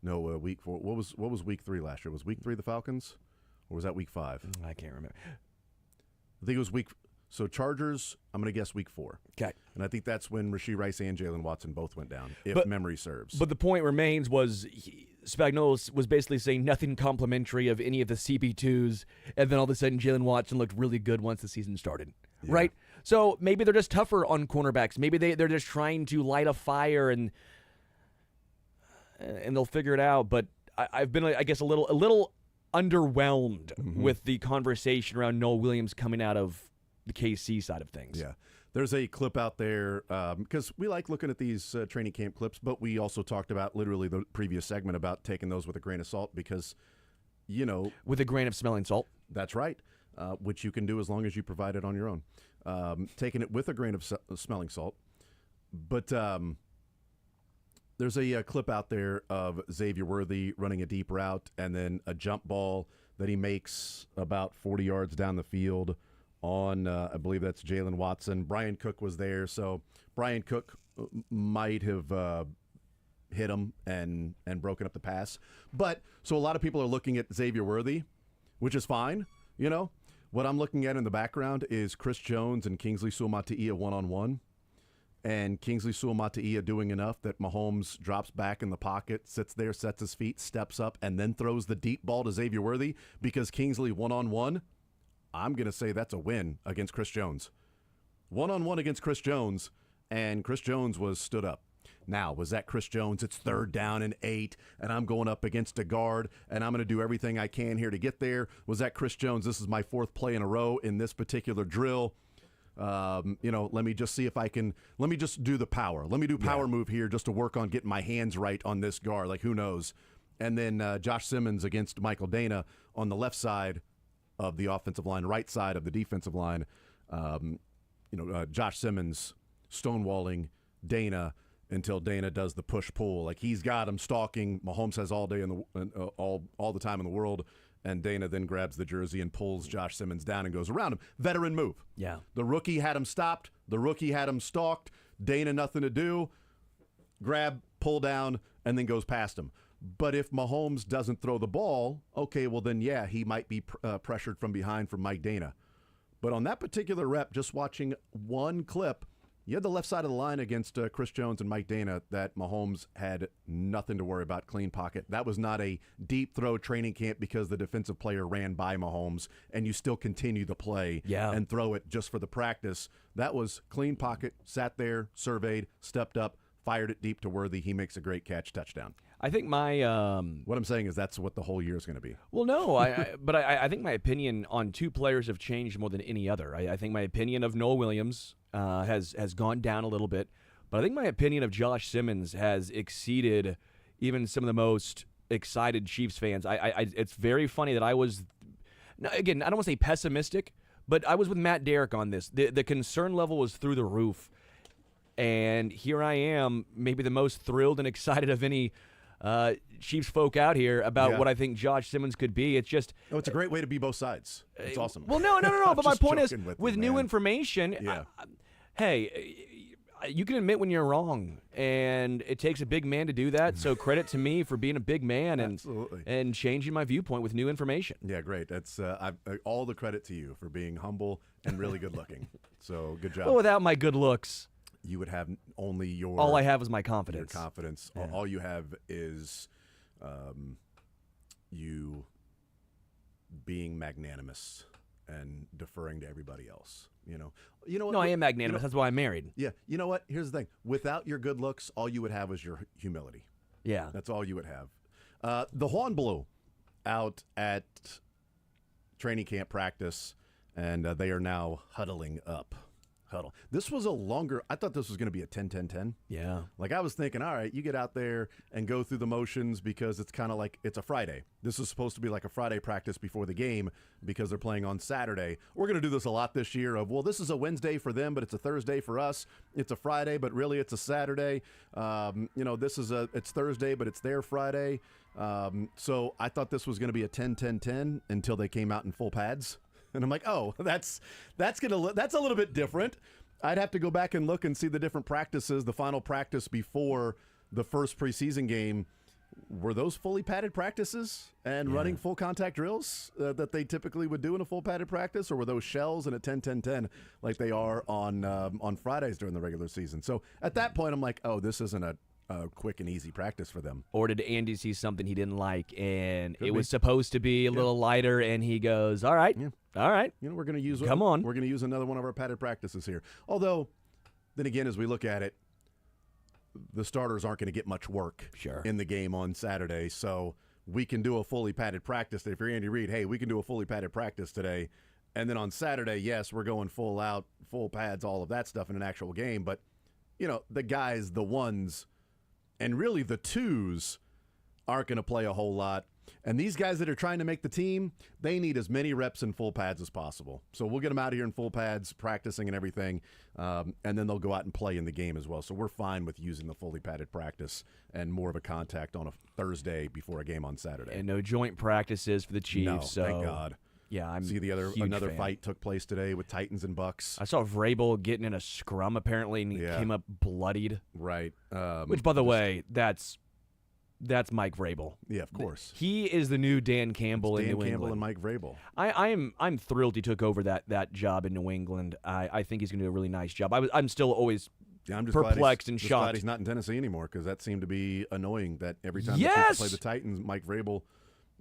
No, week 4. What was week 3 last year? Was week 3 the Falcons, or was that week 5? I can't remember. I think it was week. So Chargers, I'm going to guess week 4. Okay. And I think that's when Rashee Rice and Jalen Watson both went down, if memory serves. But the point remains was Spagnuolo was basically saying nothing complimentary of any of the CP2s, and then all of a sudden Jalen Watson looked really good once the season started, right? So maybe they're just tougher on cornerbacks. Maybe they're just trying to light a fire and they'll figure it out. But I've been, I guess, a little underwhelmed with the conversation around Noah Williams coming out of the KC side of things. Yeah. There's a clip out there because we like looking at these training camp clips, but we also talked about literally the previous segment about taking those with a grain of salt because, With a grain of smelling salt. That's right, which you can do as long as you provide it on your own. Taking it with a grain of smelling salt. But there's a clip out there of Xavier Worthy running a deep route and then a jump ball that he makes about 40 yards down the field on, I believe that's Jalen Watson. Brian Cook was there, so Brian Cook might have hit him and broken up the pass. But so a lot of people are looking at Xavier Worthy, which is fine. What I'm looking at in the background is Chris Jones and Kingsley Suamataia one-on-one. And Kingsley Suamataia doing enough that Mahomes drops back in the pocket, sits there, sets his feet, steps up, and then throws the deep ball to Xavier Worthy because Kingsley one-on-one, I'm going to say that's a win against Chris Jones. One-on-one against Chris Jones, and Chris Jones was stood up. Now, was that Chris Jones? It's 3rd down and 8, and I'm going up against a guard, and I'm going to do everything I can here to get there. Was that Chris Jones? This is my 4th play in a row in this particular drill. Let me just see if I can. Let me just do the power. Let me do power move here just to work on getting my hands right on this guard. Like, who knows? And then Josh Simmons against Michael Dana on the left side of the offensive line, right side of the defensive line. Josh Simmons stonewalling Dana until Dana does the push-pull. Like, he's got him stalking. Mahomes has all day all the time in the world, and Dana then grabs the jersey and pulls Josh Simmons down and goes around him. Veteran move. Yeah. The rookie had him stopped. The rookie had him stalked. Dana nothing to do. Grab, pull down, and then goes past him. But if Mahomes doesn't throw the ball, okay, well then, yeah, he might be pressured from behind from Mike Dana. But on that particular rep, just watching one clip, you had the left side of the line against Chris Jones and Mike Dana that Mahomes had nothing to worry about, clean pocket. That was not a deep throw training camp because the defensive player ran by Mahomes and you still continue the play and throw it just for the practice. That was clean pocket, sat there, surveyed, stepped up, fired it deep to Worthy. He makes a great catch, touchdown. I think my what I'm saying is that's what the whole year is going to be. Well, no, but I think my opinion on 2 players have changed more than any other. I think my opinion of Noah Williams has gone down a little bit, but I think my opinion of Josh Simmons has exceeded even some of the most excited Chiefs fans. It's very funny that I was, again, I don't want to say pessimistic, but I was with Matt Derrick on this. The concern level was through the roof, and here I am, maybe the most thrilled and excited of any Chiefs folk out here about what I think Josh Simmons could be. It's just it's a great way to be both sides. It's awesome. Well, no. But my point is, with new man. information, hey, you can admit when you're wrong, and it takes a big man to do that. So credit to me for being a big man and changing my viewpoint with new information. Yeah, great. That's all the credit to you for being humble and really good looking. So good job. Well, without my good looks, you would have only your. All I have is my confidence. Your confidence. Yeah. All you have is you being magnanimous and deferring to everybody else. You know what? No, I am magnanimous. That's why I'm married. Yeah. You know what? Here's the thing. Without your good looks, all you would have is your humility. Yeah. That's all you would have. The horn blew out at training camp practice, and they are now huddling up. huddle. This was a longer. I thought this was going to be a 10-10-10. Yeah. Like I was thinking, all right, you get out there and go through the motions because it's kind of like it's a Friday. This is supposed to be like a Friday practice before the game because they're playing on Saturday. We're going to do this a lot this year of, well, this is a Wednesday for them, but it's a Thursday for us. It's a Friday, but really it's a Saturday. It's Thursday, but it's their Friday. So I thought this was going to be a 10-10-10 until they came out in full pads. And I'm like, oh, that's a little bit different. I'd have to go back and look and see the different practices, the final practice before the first preseason game. Were those fully padded practices and running full contact drills that they typically would do in a full padded practice, or were those shells in a 10-10-10 like they are on Fridays during the regular season? So at that point, I'm like, oh, this isn't a quick and easy practice for them. Or did Andy see something he didn't like, and it was supposed to be a little lighter, and he goes, all right, all right. We're going to use Come on. We're going to use another one of our padded practices here. Although, then again, as we look at it, the starters aren't going to get much work in the game on Saturday, so we can do a fully padded practice. If you're Andy Reid, hey, we can do a fully padded practice today, and then on Saturday, yes, we're going full out, full pads, all of that stuff in an actual game. But the guys, the ones, and really the twos aren't going to play a whole lot. And these guys that are trying to make the team, they need as many reps in full pads as possible. So we'll get them out of here in full pads, practicing and everything, and then they'll go out and play in the game as well. So we're fine with using the fully padded practice and more of a contact on a Thursday before a game on Saturday. And no joint practices for the Chiefs. No, so thank God. Yeah, I'm see another fight took place today with Titans and Bucks. I saw Vrabel getting in a scrum apparently, and he came up bloodied. Right. Which, by the way, that's Mike Vrabel. Yeah, of course. He is the new Dan Campbell in New England. Dan Campbell and Mike Vrabel. I'm thrilled he took over that job in New England. I think he's going to do a really nice job. I'm still always perplexed and shocked. Glad he's not in Tennessee anymore, because that seemed to be annoying that every time the Chiefs play the Titans, Mike Vrabel,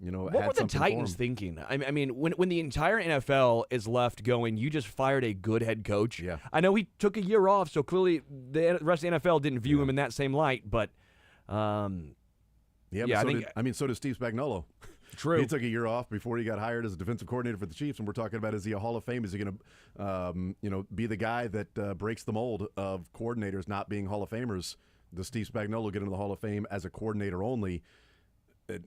what were the Titans thinking? I mean, when the entire NFL is left going, you just fired a good head coach. Yeah. I know he took a year off, so clearly the rest of the NFL didn't view him in that same light. But so did Steve Spagnuolo. True. He took a year off before he got hired as a defensive coordinator for the Chiefs, and we're talking about, is he a Hall of Fame? Is he going to, be the guy that breaks the mold of coordinators not being Hall of Famers? Does Steve Spagnuolo get into the Hall of Fame as a coordinator only?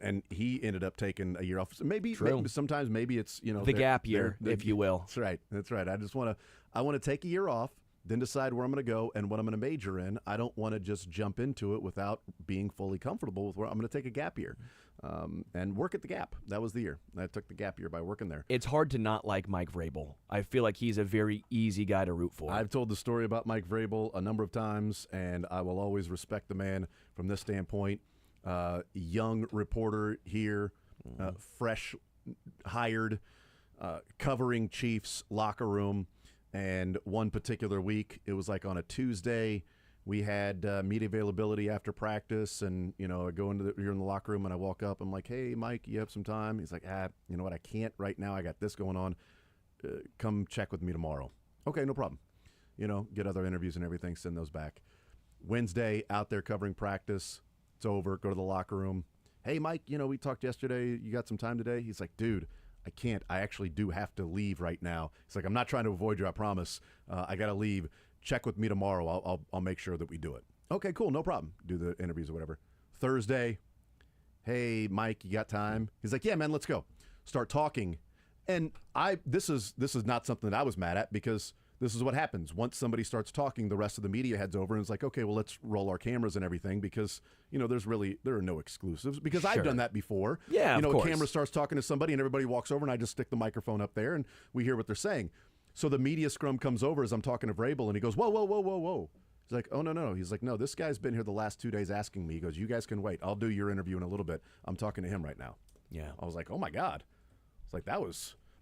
And he ended up taking a year off. So maybe sometimes it's the gap year, if you will. That's right. I just want to take a year off, then decide where I'm going to go and what I'm going to major in. I don't want to just jump into it without being fully comfortable with where I'm going to take a gap year and work at the Gap. That was the year. I took the gap year by working there. It's hard to not like Mike Vrabel. I feel like he's a very easy guy to root for. I've told the story about Mike Vrabel a number of times, and I will always respect the man from this standpoint. Young reporter here, fresh hired, covering Chiefs locker room. And one particular week, it was like on a Tuesday, we had media availability after practice, and I go you're in the locker room, and I walk up. I'm like, "Hey, Mike, you have some time?" He's like, you know what? I can't right now. I got this going on. Come check with me tomorrow. Okay, no problem. Get other interviews and everything. Send those back. Wednesday, out there covering practice. It's over. Go to the locker room. Hey, Mike, we talked yesterday. You got some time today? He's like, dude, I can't. I actually do have to leave right now. He's like, I'm not trying to avoid you, I promise. I got to leave. Check with me tomorrow. I'll make sure that we do it. Okay, cool. No problem. Do the interviews or whatever. Thursday, hey, Mike, you got time? He's like, yeah, man, let's go. Start talking. And this is not something that I was mad at, because this is what happens. Once somebody starts talking, the rest of the media heads over and it's like, okay, well, let's roll our cameras and everything, because, there are no exclusives, because I've done that before. Yeah, of course. A camera starts talking to somebody and everybody walks over and I just stick the microphone up there and we hear what they're saying. So the media scrum comes over as I'm talking to Vrabel, and he goes, whoa, whoa, whoa, whoa, whoa. He's like, oh, no. He's like, no, this guy's been here the last 2 days asking me. He goes, you guys can wait. I'll do your interview in a little bit. I'm talking to him right now. Yeah. I was like, oh my God. It's like,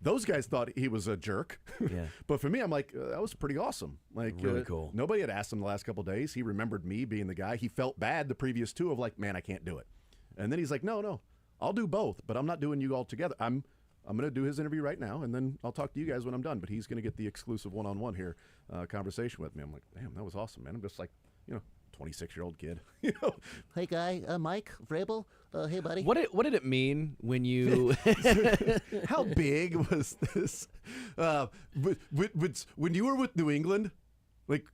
those guys thought he was a jerk. Yeah. But for me, I'm like, that was pretty awesome. Like, really cool. Nobody had asked him the last couple of days. He remembered me being the guy. He felt bad the previous two of like, man, I can't do it. And then he's like, no, I'll do both, but I'm not doing you all together. I'm going to do his interview right now, and then I'll talk to you guys when I'm done. But he's going to get the exclusive one-on-one here conversation with me. I'm like, damn, that was awesome, man. I'm just like, 26-year-old kid. Hey, guy, Mike Vrabel. Hey, buddy. What did it mean when you? How big was this? When you were with New England, Like,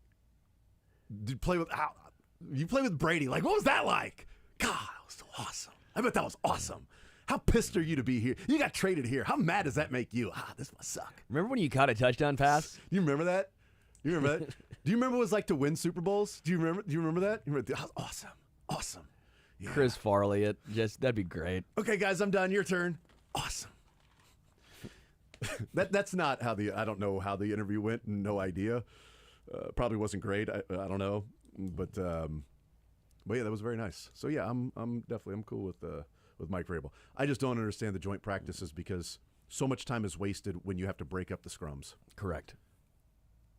you play with Brady. Like, what was that like? God, that was so awesome. I bet that was awesome. How pissed are you to be here? You got traded here. How mad does that make you? This must suck. Remember when you caught a touchdown pass? You remember that? You remember that? Do you remember what it was like to win Super Bowls? Do you remember that? That was awesome. Awesome. Yeah. Chris Farley, that'd be great. Okay, guys, I'm done. Your turn. Awesome. That's not how I don't know how the interview went. No idea. Probably wasn't great. I don't know, but yeah, that was very nice. So yeah, I'm cool with Mike Vrabel. I just don't understand the joint practices because so much time is wasted when you have to break up the scrums. Correct.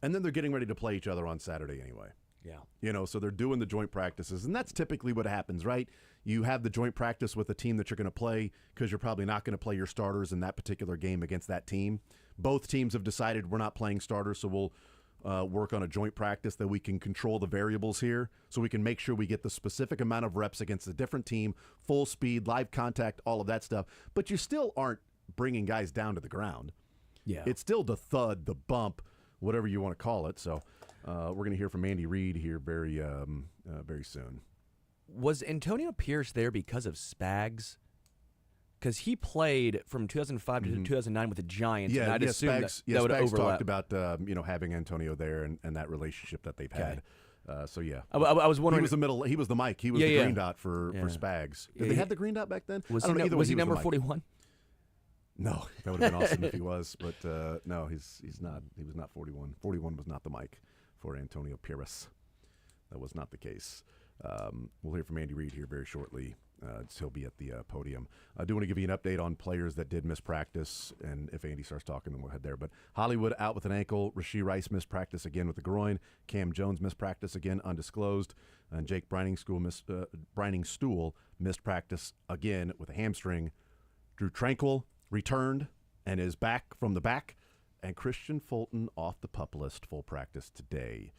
And then they're getting ready to play each other on Saturday anyway. Yeah. So they're doing the joint practices, and that's typically what happens, right? You have the joint practice with a team that you're going to play because you're probably not going to play your starters in that particular game against that team. Both teams have decided we're not playing starters, so we'll work on a joint practice that we can control the variables here so we can make sure we get the specific amount of reps against a different team, full speed, live contact, all of that stuff. But you still aren't bringing guys down to the ground. Yeah. It's still the thud, the bump, whatever you want to call it. So we're going to hear from Andy Reid here very soon. Was Antonio Pierce there because of Spags? Because he played from 2005 to 2009 with the Giants, and I'd assume Spags, that would Spags overlap. talked about having Antonio there and that relationship that they've had. So yeah, I was wondering. He was the Mike. He was the green dot for Spags. Did they have the green dot back then? Was he number 41? No, that would have been awesome if he was, but no, he's not. He was not 41. 41 was not the Mike for Antonio Pierce. That was not the case. We'll hear from Andy Reid here very shortly. He'll be at the podium. I do want to give you an update on players that did miss practice, and if Andy starts talking, then we'll head there. But Hollywood out with an ankle. Rasheed Rice missed practice again with the groin. Cam Jones missed practice again, undisclosed. And Jake Brining-Stool missed practice again with a hamstring. Drew Tranquil returned and is back from the back. And Christian Fulton off the PUP list, full practice today.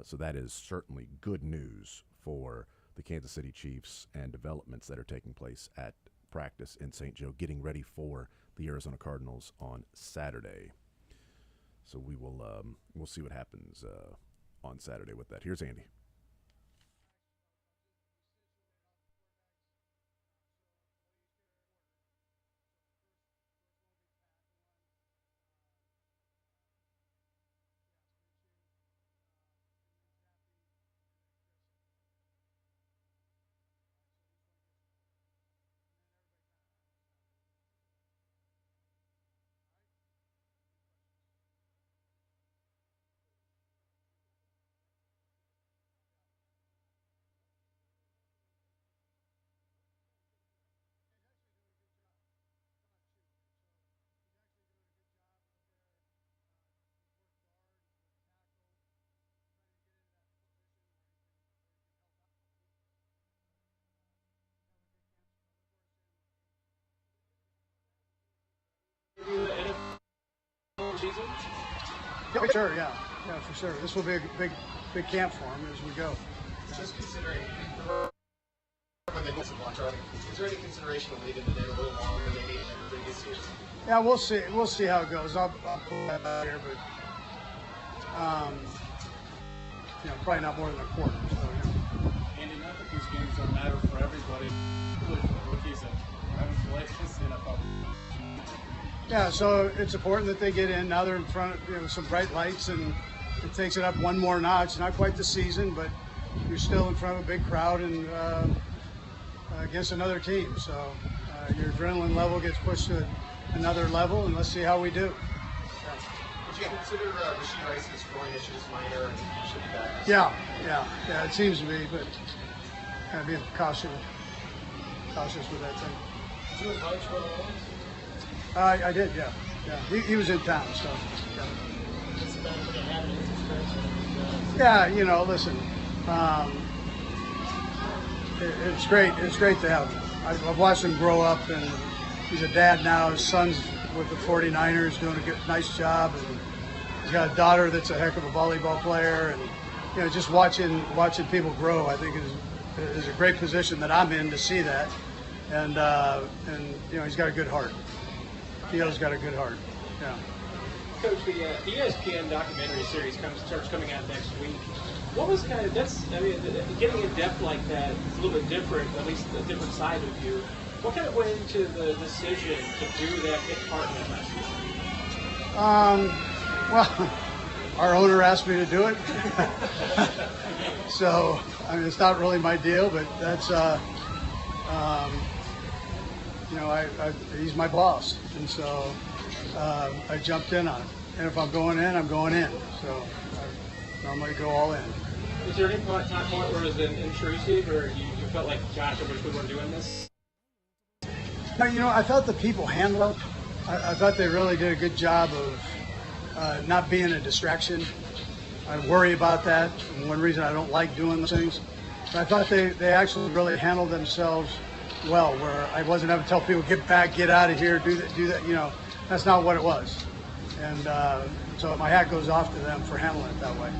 So that is certainly good news for the Kansas City Chiefs and developments that are taking place at practice in St. Joe, getting ready for the Arizona Cardinals on Saturday. So we'll see what happens on Saturday with that. Here's Andy. Yeah, for sure, yeah, for sure. This will be a big camp for him as we go. Just considering when they miss a bunch, is there any consideration of leaving the day a little longer than they need in the previous years? Yeah, we'll see. We'll see how it goes. I'll put that out here, but probably not more than a quarter. So, Andy, not that these games don't matter for everybody, really for rookies and having relationships in the NFL. Yeah, so it's important that they get in. Now they're in front of some bright lights, and it takes it up one more notch. Not quite the season, but you're still in front of a big crowd and against another team. So your adrenaline level gets pushed to another level, and let's see how we do. Would you consider Rasheed Rice's groin issues minor and should be back? Yeah, it seems to be, but gotta be cautious with that thing. Did you invite Holmes? I did, yeah. He was in town, so. Yeah, listen. It's great. It's great to have him. I've watched him grow up, and he's a dad now. His son's with the 49ers, doing a nice job, and he's got a daughter that's a heck of a volleyball player, and just watching people grow, I think is a great position that I'm in to see that, and he's got a good heart. He's got a good heart. Yeah. Coach, the ESPN documentary series starts coming out next week. What was kind of getting in depth like that is a little bit different, at least a different side of you. What kind of went into the decision to do that, take part in that last season? Well, our owner asked me to do it. So, I mean, it's not really my deal, but that's, he's my boss. And so I jumped in on it. And if I'm going in, I'm going in. So I normally go all in. Was there any point where it was intrusive or you felt like, gosh, I wish we weren't doing this? No, I thought the people handled it. I thought they really did a good job of not being a distraction. I worry about that. And one reason I don't like doing those things. But I thought they actually really handled themselves well, where I wasn't having to tell people, get back, get out of here, do that. That's not what it was. And so my hat goes off to them for handling it that way.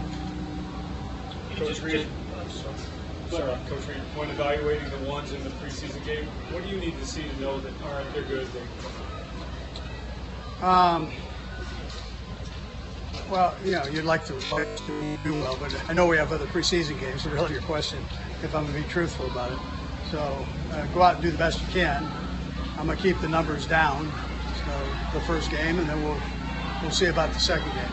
Coach Reed, Coach Reed, when evaluating the ones in the preseason game, what do you need to see to know that, all right, they're good? Well, you'd like to do well, but I know we have other preseason games, so really your question, if I'm going to be truthful about it. So go out and do the best you can. I'm going to keep the numbers down, so the first game, and then we'll see about the second game.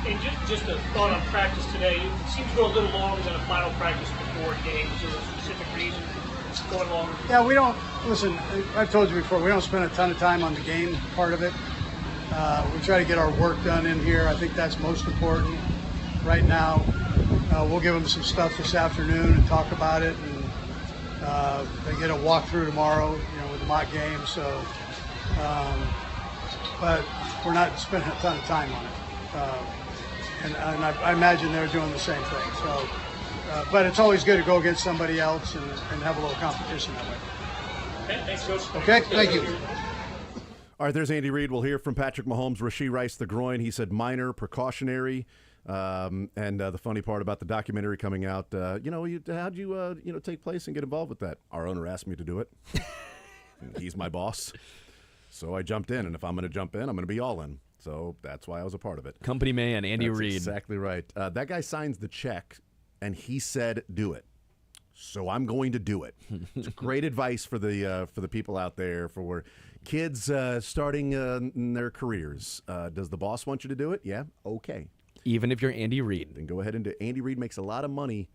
And just a thought on practice today, it seems to go a little longer than a final practice before games. Is there a specific reason it's going longer? Yeah, we don't, listen, I've told you before, we don't spend a ton of time on the game part of it. We try to get our work done in here. I think that's most important right now. We'll give them some stuff this afternoon and talk about it. And they get a walkthrough tomorrow, with the mock game. So, but we're not spending a ton of time on it. And I imagine they're doing the same thing. So, but it's always good to go against somebody else and have a little competition that way. Okay, thanks, Coach. Okay, thank you. All right, there's Andy Reid. We'll hear from Patrick Mahomes. Rashee Rice, the groin. He said minor, precautionary. And the funny part about the documentary coming out, how'd you take place and get involved with that? Our owner asked me to do it. He's my boss. So I jumped in, and if I'm going to jump in, I'm going to be all in. So that's why I was a part of it. Company man, Andy That's Reid. Exactly right. That guy signs the check, and he said, "Do it." So I'm going to do it. It's great advice for the people out there, for kids starting in their careers. Does the boss want you to do it? Yeah. Okay. Even if you're Andy Reid. Then go ahead and do it. Andy Reid makes a lot of money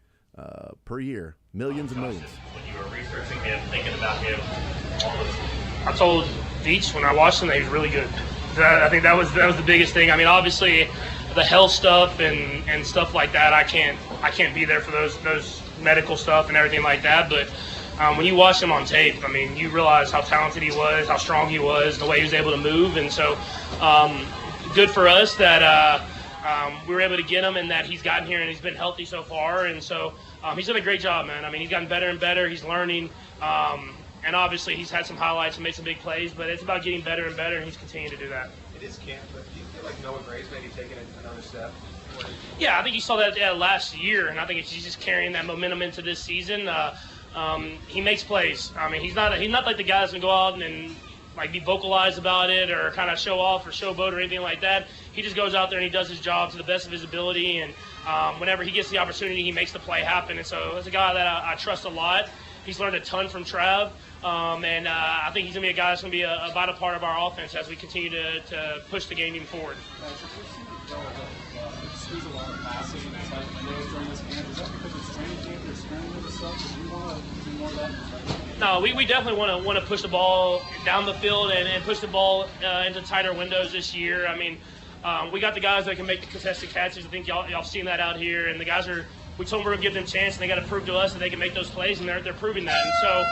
per year, millions and millions. When you were researching him, thinking about him, I told Veach when I watched him that he was really good. I think that was the biggest thing. I mean, obviously, the health stuff and stuff like that, I can't be there for those medical stuff and everything like that. But when you watch him on tape, I mean, you realize how talented he was, how strong he was, the way he was able to move, and so good for us that we were able to get him and that he's gotten here and he's been healthy so far. And so he's done a great job, man. I mean, he's gotten better and better. He's learning. And obviously, he's had some highlights and made some big plays, but it's about getting better and better, and he's continuing to do that. It is camp, but do you feel like Noah Gray's maybe taking another step? Yeah, I think you saw that last year, and I think he's just carrying that momentum into this season. He makes plays. I mean, he's not like the guy that's gonna go out and like be vocalized about it or kind of show off or showboat or anything like that. He just goes out there and he does his job to the best of his ability, and whenever he gets the opportunity, he makes the play happen. And so, as a guy that I trust a lot, he's learned a ton from Trav. And I think he's going to be a guy that's going to be a vital part of our offense as we continue to push the game even forward. Squeeze a lot of passing during this game. Is that because it's training camp, you're experimenting with stuff? Do you want to do more of that? No, we definitely want to push the ball down the field and push the ball into tighter windows this year. I mean, we got the guys that can make the contested catches. I think y'all seen that out here. And the guys we told them we're going to give them a chance, and they got to prove to us that they can make those plays, and they're proving that. And so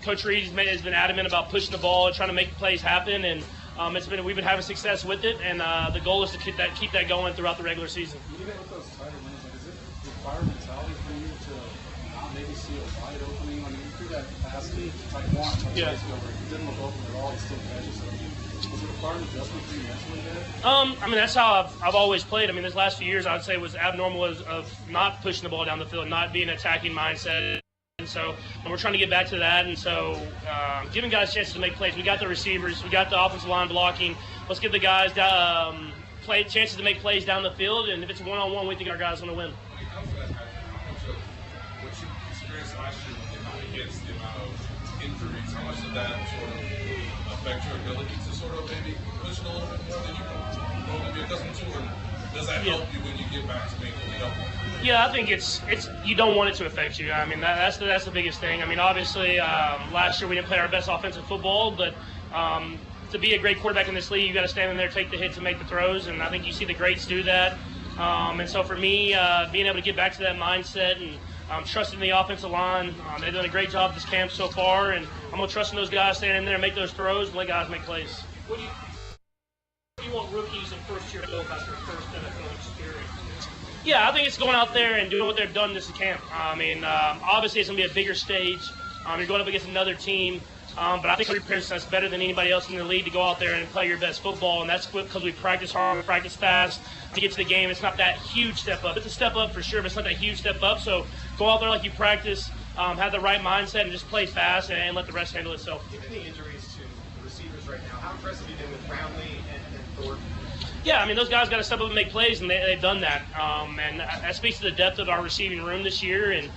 Coach Reid has been adamant about pushing the ball and trying to make plays happen, and we've been having success with it, and the goal is to keep that going throughout the regular season. Even with those tighter windows, is it require mentality for you to not maybe see a wide opening? I mean, through that capacity, like one, yeah. It didn't look open at all. He still catches it. Is it require an adjustment for you mentally there? I mean, that's how I've always played. I mean, this last few years, I would say was abnormal of not pushing the ball down the field, not being an attacking mindset. And so we're trying to get back to that. And so giving guys chances to make plays. We got the receivers. We got the offensive line blocking. let's give the guys chances to make plays down the field, and if it's one-on-one, we think our guys are going to win. How much what you experienced last year with the amount of hits, the amount of injuries, how much did that sort of affect your ability to sort of maybe push it a little bit more than you normally be accustomed to, or does that help you when you get back to being fully healthy? Yeah, I think it's you don't want it to affect you. I mean, that's the biggest thing. I mean, obviously, last year we didn't play our best offensive football, but to be a great quarterback in this league, you got to stand in there, take the hits, and make the throws. And I think you see the greats do that. And so for me, being able to get back to that mindset and trusting the offensive line, they've done a great job this camp so far, and I'm gonna trust in those guys, stand in there, and make those throws, and let guys make plays. What do you want rookies and first-year to know about their first NFL experience? Yeah, I think it's going out there and doing what they've done this camp. I mean, obviously it's going to be a bigger stage. You're going up against another team. But I think we prepares us better than anybody else in the league to go out there and play your best football, and that's because we practice hard, we practice fast to get to the game. It's not that huge step up. It's a step up for sure, but it's not that huge step up. So go out there like you practice, have the right mindset, and just play fast and let the rest handle itself. Given the injuries to the receivers right now, how impressive have you been with Brownlee and Thornton? Yeah, I mean, those guys got to step up and make plays, and they've done that. And that speaks to the depth of our receiving room this year. And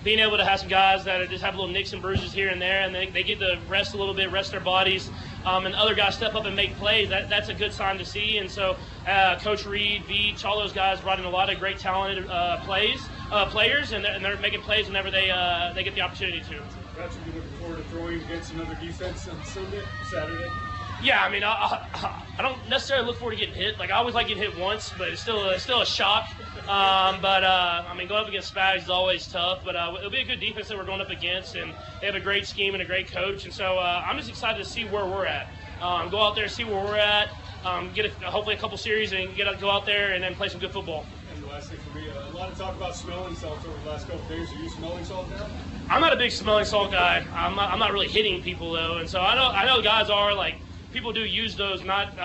being able to have some guys that just have little nicks and bruises here and there, and they get to rest a little bit, rest their bodies, and other guys step up and make plays, that's a good sign to see. And so Coach Reed, Veach, all those guys brought in a lot of great talented players, and they're making plays whenever they get the opportunity to. Patrick, you looking forward to throwing against another defense on Saturday? Yeah, I mean, I don't necessarily look forward to getting hit. Like, I always like getting hit once, but it's still a shock. I mean, going up against Spags is always tough, but it'll be a good defense that we're going up against, and they have a great scheme and a great coach. And so I'm just excited to see where we're at. Go out there, see where we're at, get hopefully a couple series, and go out there and then play some good football. And the last thing for me, a lot of talk about smelling salts over the last couple of days. Are you smelling salt now? I'm not a big smelling salt guy. I'm not really hitting people, though, and so I know guys are like. People do use those not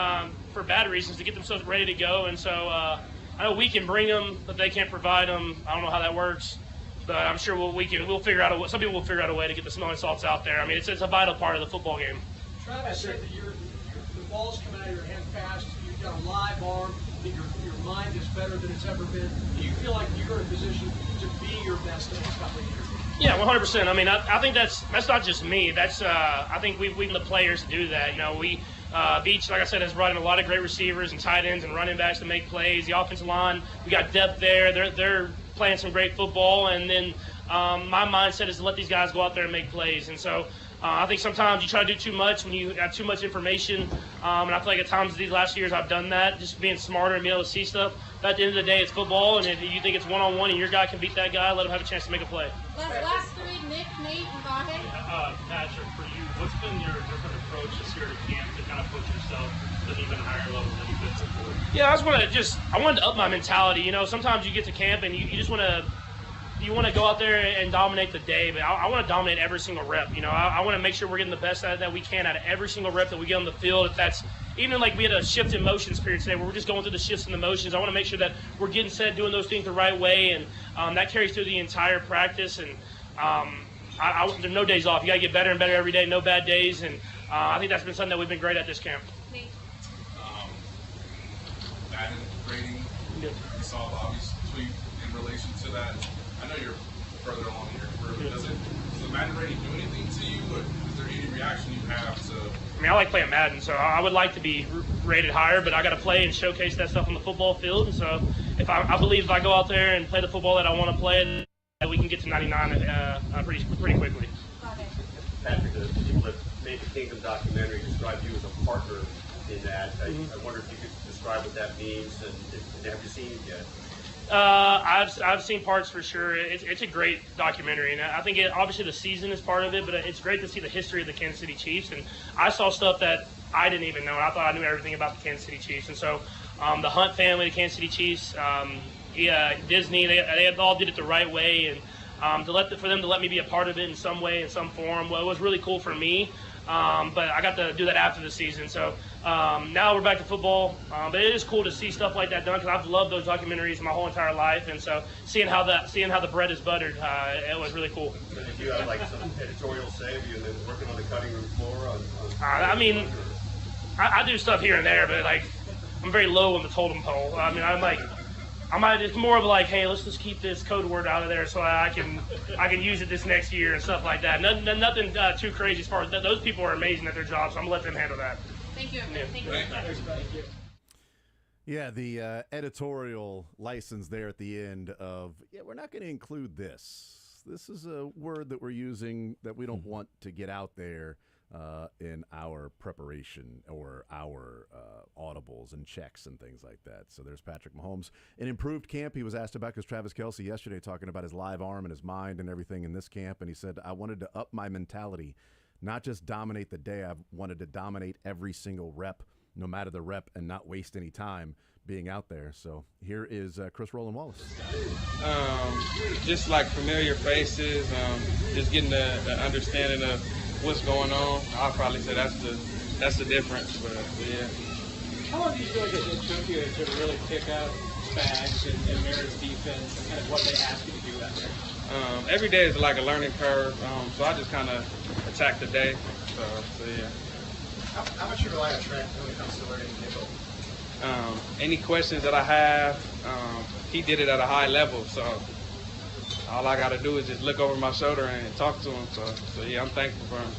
for bad reasons, to get themselves ready to go, and so I know we can bring them, but they can't provide them. I don't know how that works, but I'm sure we'll figure out a way. Some people will figure out a way to get the smelling salts out there. I mean, it's a vital part of the football game. Travis said that the ball's coming out of your hand fast. You've got a live arm. That your mind is better than it's ever been. Do you feel like you're in a position to be your best in this couple of years? Yeah, 100%. I mean, I think that's not just me. That's I think we've the players to do that. You know, Beach, like I said, has brought in a lot of great receivers and tight ends and running backs to make plays. The offensive line, we got depth there. They're playing some great football. And then my mindset is to let these guys go out there and make plays. And so I think sometimes you try to do too much when you have too much information. And I feel like at times these last years I've done that, just being smarter and being able to see stuff. But at the end of the day, it's football, and if you think it's one-on-one and your guy can beat that guy, let him have a chance to make a play. Last three, Nick, Nate, and Vahe. Patrick, for you, what's been your different approach this year to camp to kind of put yourself at an even higher level than you've been before? Yeah, I wanted to up my mentality. You know, sometimes you get to camp and you just want to go out there and dominate the day, but I want to dominate every single rep. You know, I want to make sure we're getting the best that we can out of every single rep that we get on the field. If that's even like we had a shift in motions period today where we're just going through the shifts in the motions, I want to make sure that we're getting set, doing those things the right way, and that carries through the entire practice. And there's no days off. You got to get better and better every day, no bad days, and I think that's been something that we've been great at this camp. Madden grading, you saw Bobby's tweet in relation to that. I know you're further along in your career, but does the Madden rating do anything to you? Or is there any reaction you have to? I mean, I like playing Madden, so I would like to be rated higher, but I got to play and showcase that stuff on the football field. And so if I believe if I go out there and play the football that I want to play, that we can get to 99 pretty quickly. Patrick, the people that made the Kingdom documentary described you as a partner in that. I wonder if you could describe what that means, and have you seen it yet? I've seen parts for sure. It's a great documentary, and I think obviously the season is part of it, but it's great to see the history of the Kansas City Chiefs. And I saw stuff that I didn't even know. I thought I knew everything about the Kansas City Chiefs. And so the Hunt family, the Kansas City Chiefs, Disney, they all did it the right way, and for them to let me be a part of it in some way, in some form, well, it was really cool for me. But I got to do that after the season. So now we're back to football. But it is cool to see stuff like that done because I've loved those documentaries my whole entire life. And so seeing how the bread is buttered, it was really cool. So did you have like some editorial say? Have you been working on the cutting room floor? I mean, I do stuff here and there, but like I'm very low on the totem pole. I mean, it's more of like, hey, let's just keep this code word out of there so I can use it this next year and stuff like that. Nothing too crazy as far as those people are amazing at their job, so I'm gonna let them handle that. Thank you. Yeah. Thank you. Yeah, the editorial license there at the end of, we're not going to include this. This is a word that we're using that we don't want to get out there in our preparation or our audibles and checks and things like that. So there's Patrick Mahomes. An improved camp he was asked about because Travis Kelce yesterday talking about his live arm and his mind and everything in this camp, and he said, I wanted to up my mentality, not just dominate the day. I wanted to dominate every single rep, no matter the rep, and not waste any time being out there. So here is Chris Rowland-Wallace. Just like familiar faces, just getting the understanding of what's going on. I'll probably say that's the difference. But yeah. How long do you feel like it took you to really pick up Spags and Merritt's defense and kind of what they ask you to do out there? Every day is like a learning curve, so I just kind of attack the day. So yeah. How much you rely on Trent when it comes to learning nickel? Any questions that I have, he did it at a high level, so all I got to do is just look over my shoulder and talk to him. So yeah, I'm thankful for him.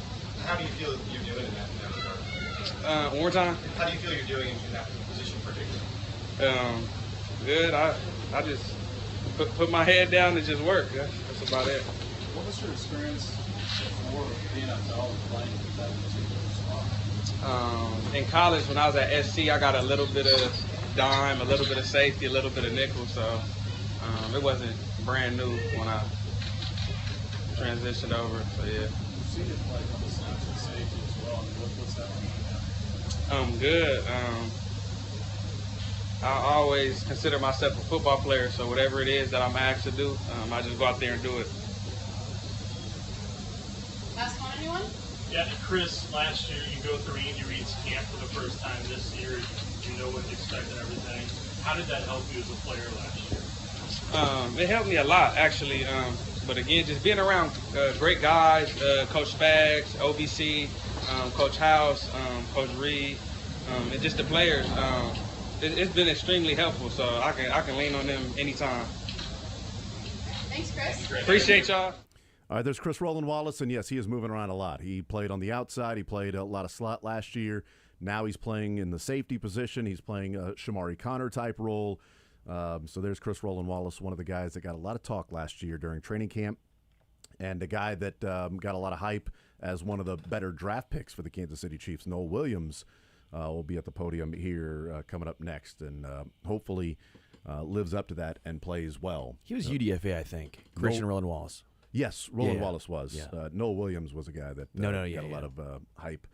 How do you feel you're doing in that regard? One more time? How do you feel you're doing in that position particularly? Good. I just put my head down and just work. That's about it. What was your experience before the NFL and playing with that particular spot? In college, when I was at SC, I got a little bit of dime, a little bit of safety, a little bit of nickel, so it wasn't brand new when I transitioned over. So yeah. You've seen it play on the snaps with safety as well. What's that like? Good. I always consider myself a football player, so whatever it is that I'm asked to do, I just go out there and do it. Last one, anyone? Yeah, Chris, last year you go through Andy Reid's camp for the first time. This year you know what to expect and everything. How did that help you as a player last year? It helped me a lot, actually. But again, just being around great guys, Coach Spags, OBC, Coach House, Coach Reid, and just the players. It's been extremely helpful, so I can lean on them anytime. Thanks, Chris. Appreciate y'all. All right, there's Chris Rowland-Wallace, and yes, he is moving around a lot. He played on the outside. He played a lot of slot last year. Now he's playing in the safety position. He's playing a Shamari Connor type role. So there's Chris Rowland-Wallace, one of the guys that got a lot of talk last year during training camp, and a guy that got a lot of hype as one of the better draft picks for the Kansas City Chiefs. Noah Williams will be at the podium here coming up next, and hopefully lives up to that and plays well. He was UDFA, I think. Christian Rowland-Wallace. Yes, Rowland-Wallace was. Yeah. Noah Williams was a guy that got a lot of hype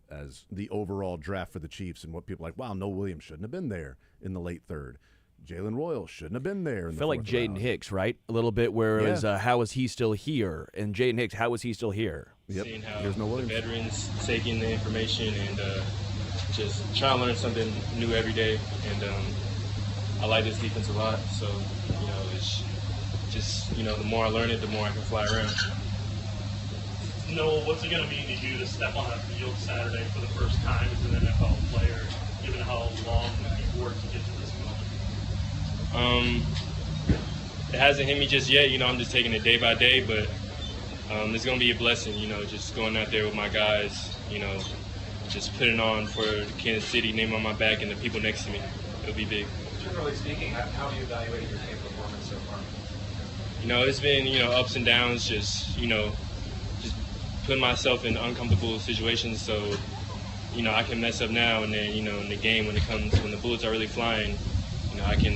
as the overall draft for the Chiefs, and what people are like, wow, Noah Williams shouldn't have been there in the late third. Jalen Royal shouldn't have been there. I feel like Jaden Hicks, right? A little bit where it was, how is he still here? And Jaden Hicks, how is he still here? Yep. Seeing how There's no the Williams. veterans taking the information and just trying to learn something new every day. And I like this defense a lot. So, it's just, the more I learn it, the more I can fly around. Noah, what's it going to mean to you to step on that field Saturday for the first time as an NFL player, given how long you've worked to get to this moment? It hasn't hit me just yet. I'm just taking it day by day, but it's going to be a blessing, just going out there with my guys, just putting on for Kansas City, name on my back, and the people next to me. It'll be big. Generally speaking, how do you evaluate your game performance so far? It's been, ups and downs, just putting myself in uncomfortable situations so, I can mess up now and then, in the game when the bullets are really flying, I can,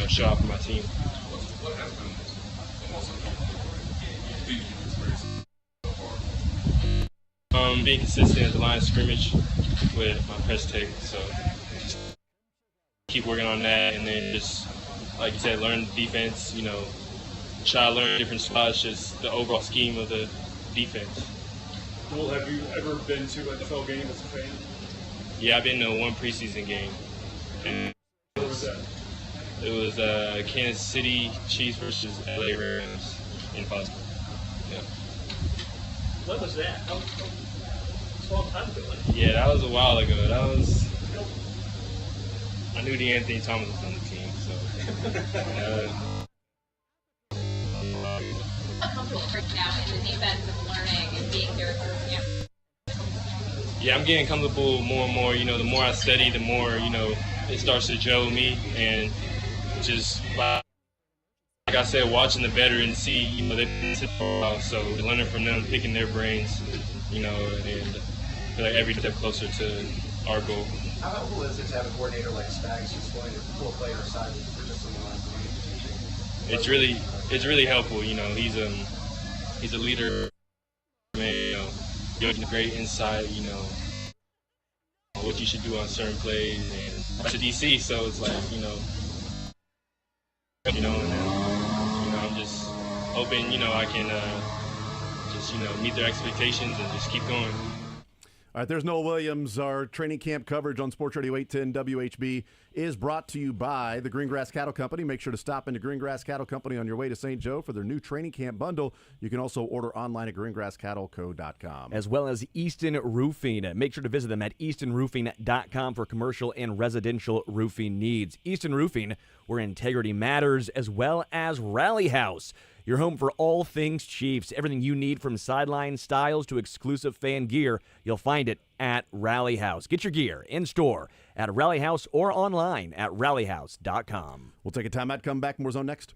show up for my team. What has been the most uncomfortable being experience so far? Being consistent at the line of scrimmage with my press tech, so just keep working on that, and then just, like you said, learn defense, try to learn different spots, just the overall scheme of the defense. Well, have you ever been to an NFL game as a fan? Yeah, I've been to one preseason game. And What was that? it was Kansas City Chiefs versus LA Rams in Boston. Yeah. What was that? a long time ago. Yeah, that was a while ago. I knew DeAnthony Thomas was on the team, so. How comfortable right now in the defense of learning and being there for camp? Yeah, I'm getting comfortable more and more. The more I study, the more, it starts to gel with me. And just, like I said, watching the veterans see, they so learning from them, picking their brains, and I feel like every step closer to our goal. How helpful is it to have a coordinator like Spags who's willing to pull a player aside for just some line? It's really helpful. He's a leader, man. He has great insight. What you should do on certain plays, and to DC. So it's like and I'm just hoping I can just meet their expectations and just keep going. All right, there's Noah Williams. Our training camp coverage on Sports Radio 810 WHB is brought to you by the Greengrass Cattle Company. Make sure to stop into Greengrass Cattle Company on your way to St. Joe for their new training camp bundle. You can also order online at greengrasscattleco.com. As well as Easton Roofing. Make sure to visit them at eastonroofing.com for commercial and residential roofing needs. Easton Roofing, where integrity matters, as well as Rally House, your home for all things Chiefs. Everything you need from sideline styles to exclusive fan gear, you'll find it at Rally House. Get your gear in store at Rally House or online at rallyhouse.com. We'll take a timeout, come back, more zone next.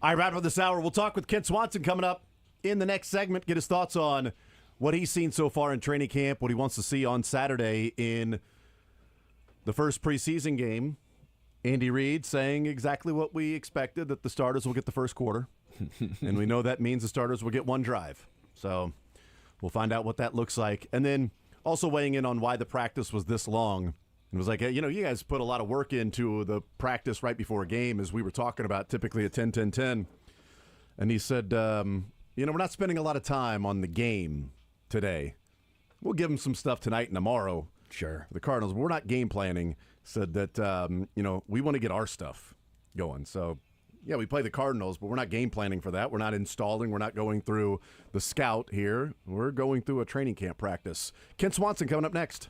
All right, wrap up this hour. We'll talk with Kent Swanson coming up in the next segment. Get his thoughts on what he's seen so far in training camp, what he wants to see on Saturday in the first preseason game. Andy Reid saying exactly what we expected, that the starters will get the first quarter. And we know that means the starters will get one drive. So we'll find out what that looks like. And then also weighing in on why the practice was this long. It was like, hey, you guys put a lot of work into the practice right before a game, as we were talking about, typically at 10-10-10. And he said, we're not spending a lot of time on the game today. We'll give them some stuff tonight and tomorrow. Sure. The Cardinals, we're not game planning. Said that, we want to get our stuff going. So, yeah, we play the Cardinals, but we're not game planning for that. We're not installing. We're not going through the scout here. We're going through a training camp practice. Kent Swanson coming up next.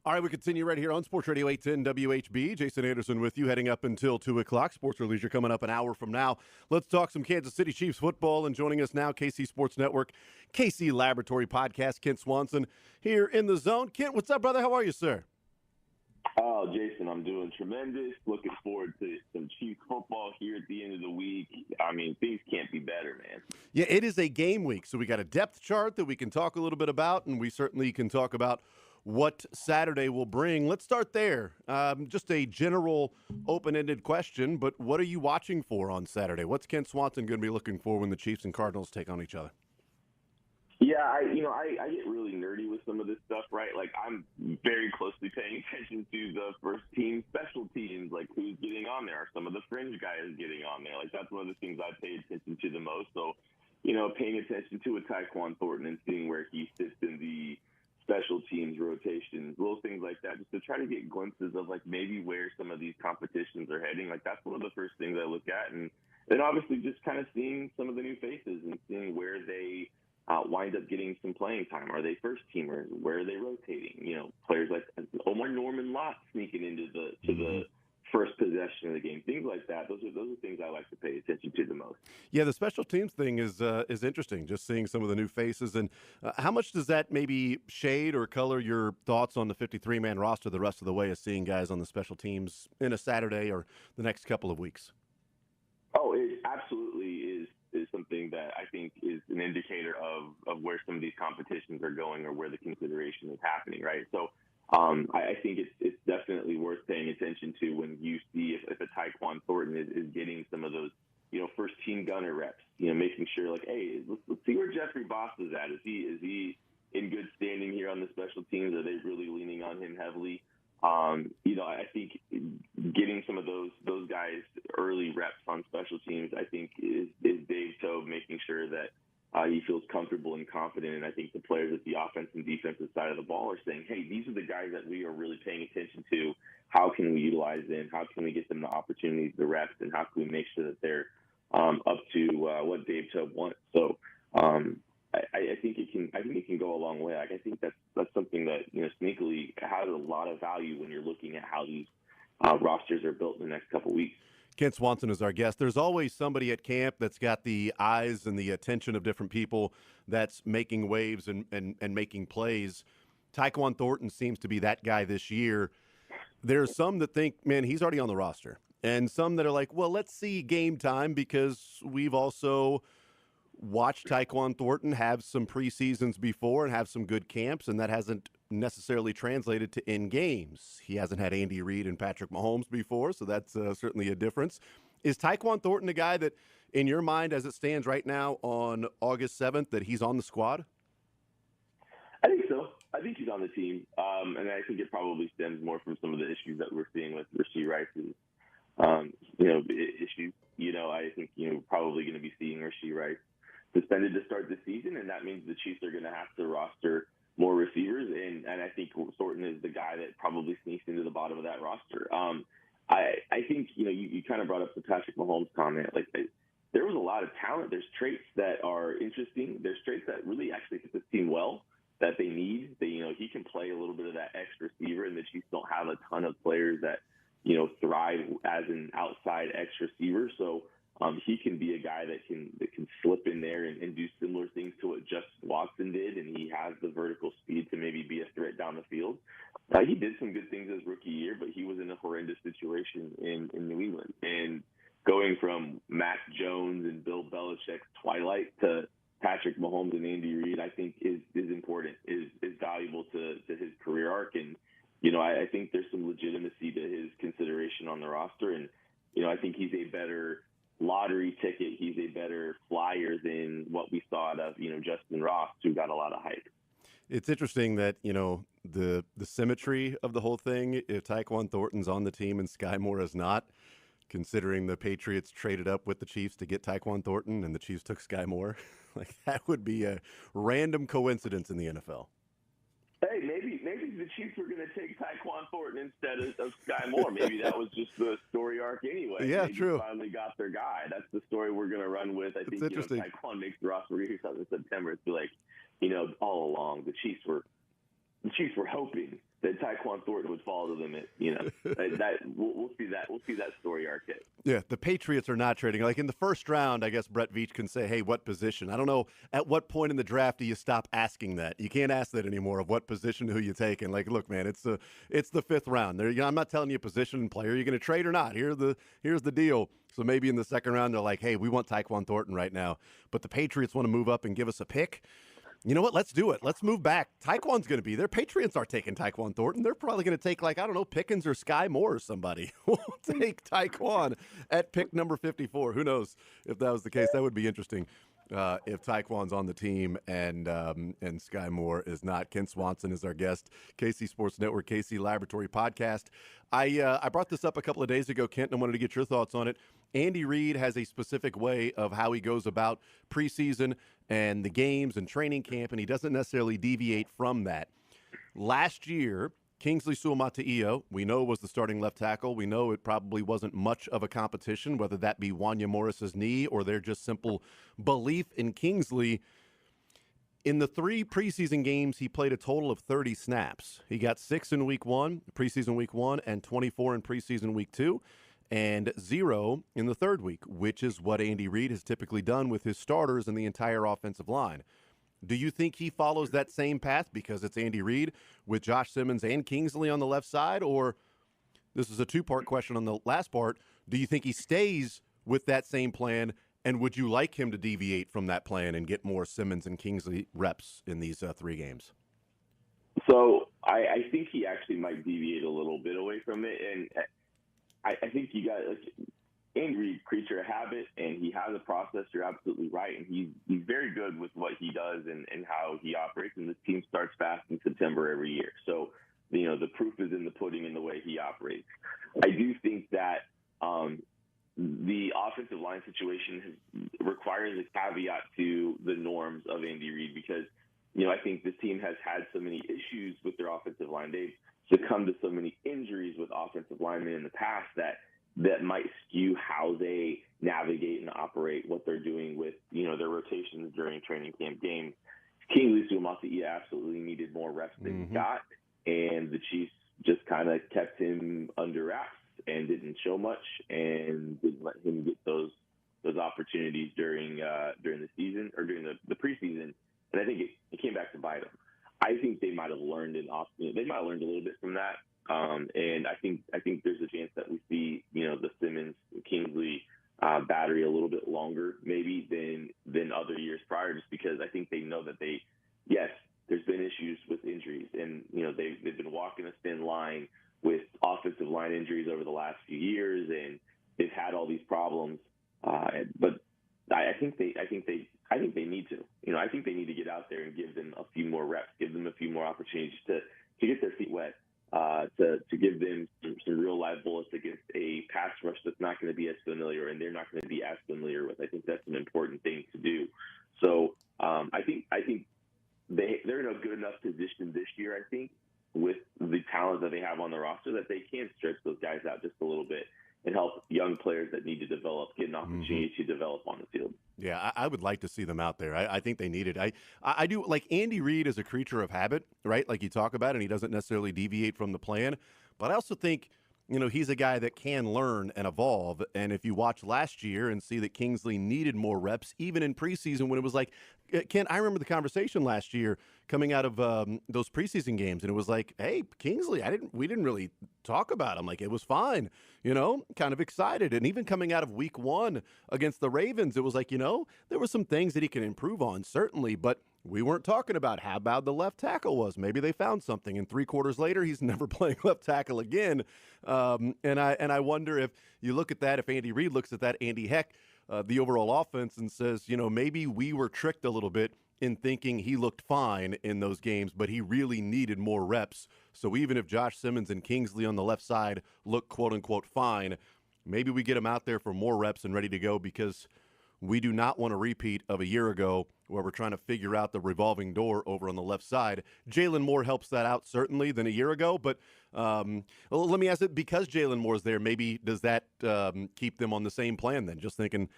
All right, we continue right here on Sports Radio 810 WHB. Jason Anderson with you, heading up until 2 o'clock. Sports or Leisure coming up an hour from now. Let's talk some Kansas City Chiefs football. And joining us now, KC Sports Network, KC Laboratory Podcast, Kent Swanson here in the zone. Kent, what's up, brother? How are you, sir? Oh, Jason, I'm doing tremendous. Looking forward to some Chiefs football here at the end of the week. I mean, things can't be better, man. Yeah, it is a game week, so we got a depth chart that we can talk a little bit about, and we certainly can talk about what Saturday will bring. Let's start there. Just a general open-ended question, but what are you watching for on Saturday? What's Kent Swanson going to be looking for when the Chiefs and Cardinals take on each other? Yeah, I get really nerdy with some of this stuff, right? Like, I'm very closely paying attention to the first team special teams, like who's getting on there. Are some of the fringe guys getting on there? Like, that's one of the things I pay attention to the most. So, paying attention to a Tyquan Thornton and seeing where he sits in the special teams rotations, little things like that, just to try to get glimpses of, like, maybe where some of these competitions are heading. Like, that's one of the first things I look at. And then obviously just kind of seeing some of the new faces and seeing where they wind up getting some playing time. Are they first teamers? Where are they rotating? Players like Omar Norman Lott sneaking into the first possession of the game. Things like that. Those are things I like to pay attention to the most. Yeah, the special teams thing is interesting. Just seeing some of the new faces, and how much does that maybe shade or color your thoughts on the 53-man roster the rest of the way, as seeing guys on the special teams in a Saturday or the next couple of weeks? Oh, it absolutely is something that I think is an indicator of where some of these competitions are going or where the consideration is happening, right? So I think it's definitely worth paying attention to when you see if a Tyquan Thornton is getting some of those, first team gunner reps, making sure like, hey, let's see where Jeffrey Boss is at. Is he in good standing here on the special teams? Are they really leaning on him heavily? I think getting some of those guys early reps on special teams, I think is Dave Tobe making sure that he feels comfortable and confident. And I think the players at the offense and defensive side of the ball are saying, hey, these are the guys that we are really paying attention to. How can we utilize them? How can we get them the opportunities, the reps, and how can we make sure that they're up to what Dave Tobe wants? So I think it can go a long way. Like, I think that's something that sneakily has a lot of value when you're looking at how these rosters are built in the next couple weeks. Kent Swanson is our guest. There's always somebody at camp that's got the eyes and the attention of different people that's making waves and making plays. Tyquan Thornton seems to be that guy this year. There's some that think, man, he's already on the roster. And some that are like, well, let's see game time, because we've also watched Tyquan Thornton have some preseasons before and have some good camps, and that hasn't necessarily translated to in games. He hasn't had Andy Reid and Patrick Mahomes before, so that's certainly a difference. Is Tyquan Thornton a guy that, in your mind, as it stands right now on August 7th, that he's on the squad? I think so. I think he's on the team, and I think it probably stems more from some of the issues that we're seeing with Rashee Rice's, issues. I think probably going to be seeing Rashee Rice suspended to start the season, and that means the Chiefs are going to have to roster more receivers, and I think Thornton is the guy that probably sneaks into the bottom of that roster. I think you kind of brought up the Patrick Mahomes comment. Like, there was a lot of talent. There's traits that are interesting. There's traits that really actually fit this team well that they need. He can play a little bit of that X receiver, and the Chiefs don't have a ton of players that thrive as an outside X receiver. So he can be a guy that can slip in there and do similar things to what Justin Watson did, and he has the vertical speed to maybe be a threat down the field. He did some good things his rookie year, but he was in a horrendous situation in New England. And going from Mac Jones and Bill Belichick's twilight to Patrick Mahomes and Andy Reid, I think is important, is valuable to his career arc. And, I think there's some legitimacy to his consideration on the roster. And, I think he's a better lottery ticket. He's a better flyer than what we saw out of, Justin Ross, who got a lot of hype. It's interesting that, the symmetry of the whole thing, if Tyquan Thornton's on the team and Sky Moore is not, considering the Patriots traded up with the Chiefs to get Tyquan Thornton and the Chiefs took Sky Moore, like, that would be a random coincidence in the NFL. Hey, maybe the Chiefs were going to take Tyquan Thornton instead of Sky Moore. Maybe that was just the story arc anyway. Yeah, maybe true. Finally got their guy. That's the story we're going to run with. I think interesting. Tyquan makes the roster here in September. It's like, all along the Chiefs were hoping that Tyquan Thornton would fall to them. We'll see that. We'll see that story arc hit. Yeah, the Patriots are not trading. Like in the first round, I guess Brett Veach can say, hey, what position? I don't know at what point in the draft do you stop asking that. You can't ask that anymore of what position, who you take. And like, look, man, it's the fifth round. I'm not telling you position and player. You're going to trade or not. Here's the deal. So maybe in the second round, they're like, hey, we want Tyquan Thornton right now. But the Patriots want to move up and give us a pick. You know what? Let's do it. Let's move back. Tyquan's going to be there. Patriots aren't taking Tyquan Thornton. They're probably going to take, Pickens or Sky Moore or somebody. We'll take Tyquan at pick number 54. Who knows if that was the case? That would be interesting if Tyquan's on the team and Sky Moore is not. Ken Swanson is our guest. KC Sports Network, KC Laboratory Podcast. I brought this up a couple of days ago, Kent, and I wanted to get your thoughts on it. Andy Reid has a specific way of how he goes about preseason and the games and training camp, and he doesn't necessarily deviate from that. Last year, Kingsley Suamataia, we know, was the starting left tackle. We know it probably wasn't much of a competition, whether that be Wanya Morris's knee or their just simple belief in Kingsley. In the 3 preseason games, he played a total of 30 snaps. He got 6 in preseason week 1, and 24 in preseason week 2. And 0 in the 3rd week, which is what Andy Reid has typically done with his starters and the entire offensive line. Do you think he follows that same path because it's Andy Reid with Josh Simmons and Kingsley on the left side? Or, this is a 2-part question on the last part, do you think he stays with that same plan, and would you like him to deviate from that plan and get more Simmons and Kingsley reps in these 3 games? So I think he actually might deviate a little bit away from it, and I think you got Andy Reid, creature of habit, and he has a process. You're absolutely right, and he's very good with what he does and how he operates. And the team starts fast in September every year, so the proof is in the pudding in the way he operates. I do think that the offensive line situation requires a caveat to the norms of Andy Reid because I think this team has had so many issues with their offensive line. They've succumbed to so many injuries with offensive linemen in the past that might skew how they navigate and operate what they're doing with, their rotations during training camp games. Kingsley Suamataia absolutely needed more reps than he got, and the Chiefs just kind of kept him under wraps and didn't show much and didn't let him get those opportunities during the season or during the preseason. And I think it came back to bite them. I think they might have learned they might have learned a little bit from that. And I think there's a chance that we see, the Simmons Kingsley battery a little bit longer maybe than other years prior, just because I think they know that there's been issues with injuries, and they've been walking a thin line with offensive line injuries over the last few years, and they've had all these problems. But I think they need to. I think they need to get out there and give them a few more reps, give them a few more opportunities to get their feet wet, to give them some real live bullets against a pass rush that's not going to be as familiar, and they're not going to be as familiar with. I think that's an important thing to do. So I think they're in a good enough position this year, I think, with the talent that they have on the roster, that they can stretch those guys out just a little bit and help young players that need to develop get an opportunity to develop on the field. Yeah, I would like to see them out there. I think they need it. I do. Like, Andy Reid is a creature of habit, right? Like you talk about, and he doesn't necessarily deviate from the plan. But I also think, he's a guy that can learn and evolve. And if you watch last year and see that Kingsley needed more reps, even in preseason when it was like, Ken, I remember the conversation last year coming out of those preseason games, and it was like, hey, Kingsley, we didn't really talk about him. Like, it was fine, kind of excited. And even coming out of week 1 against the Ravens, it was like, there were some things that he can improve on, certainly, but we weren't talking about how bad the left tackle was. Maybe they found something, and 3 quarters later, he's never playing left tackle again. And I wonder if you look at that, if Andy Reid looks at that, Andy Heck, the overall offense, and says, maybe we were tricked a little bit in thinking he looked fine in those games, but he really needed more reps. So even if Josh Simmons and Kingsley on the left side look quote-unquote fine, maybe we get him out there for more reps and ready to go, because we do not want a repeat of a year ago where we're trying to figure out the revolving door over on the left side. Jalen Moore helps that out, certainly, than a year ago. But let me ask it, because Jalen Moore's there, maybe does that keep them on the same plan then? Just thinking,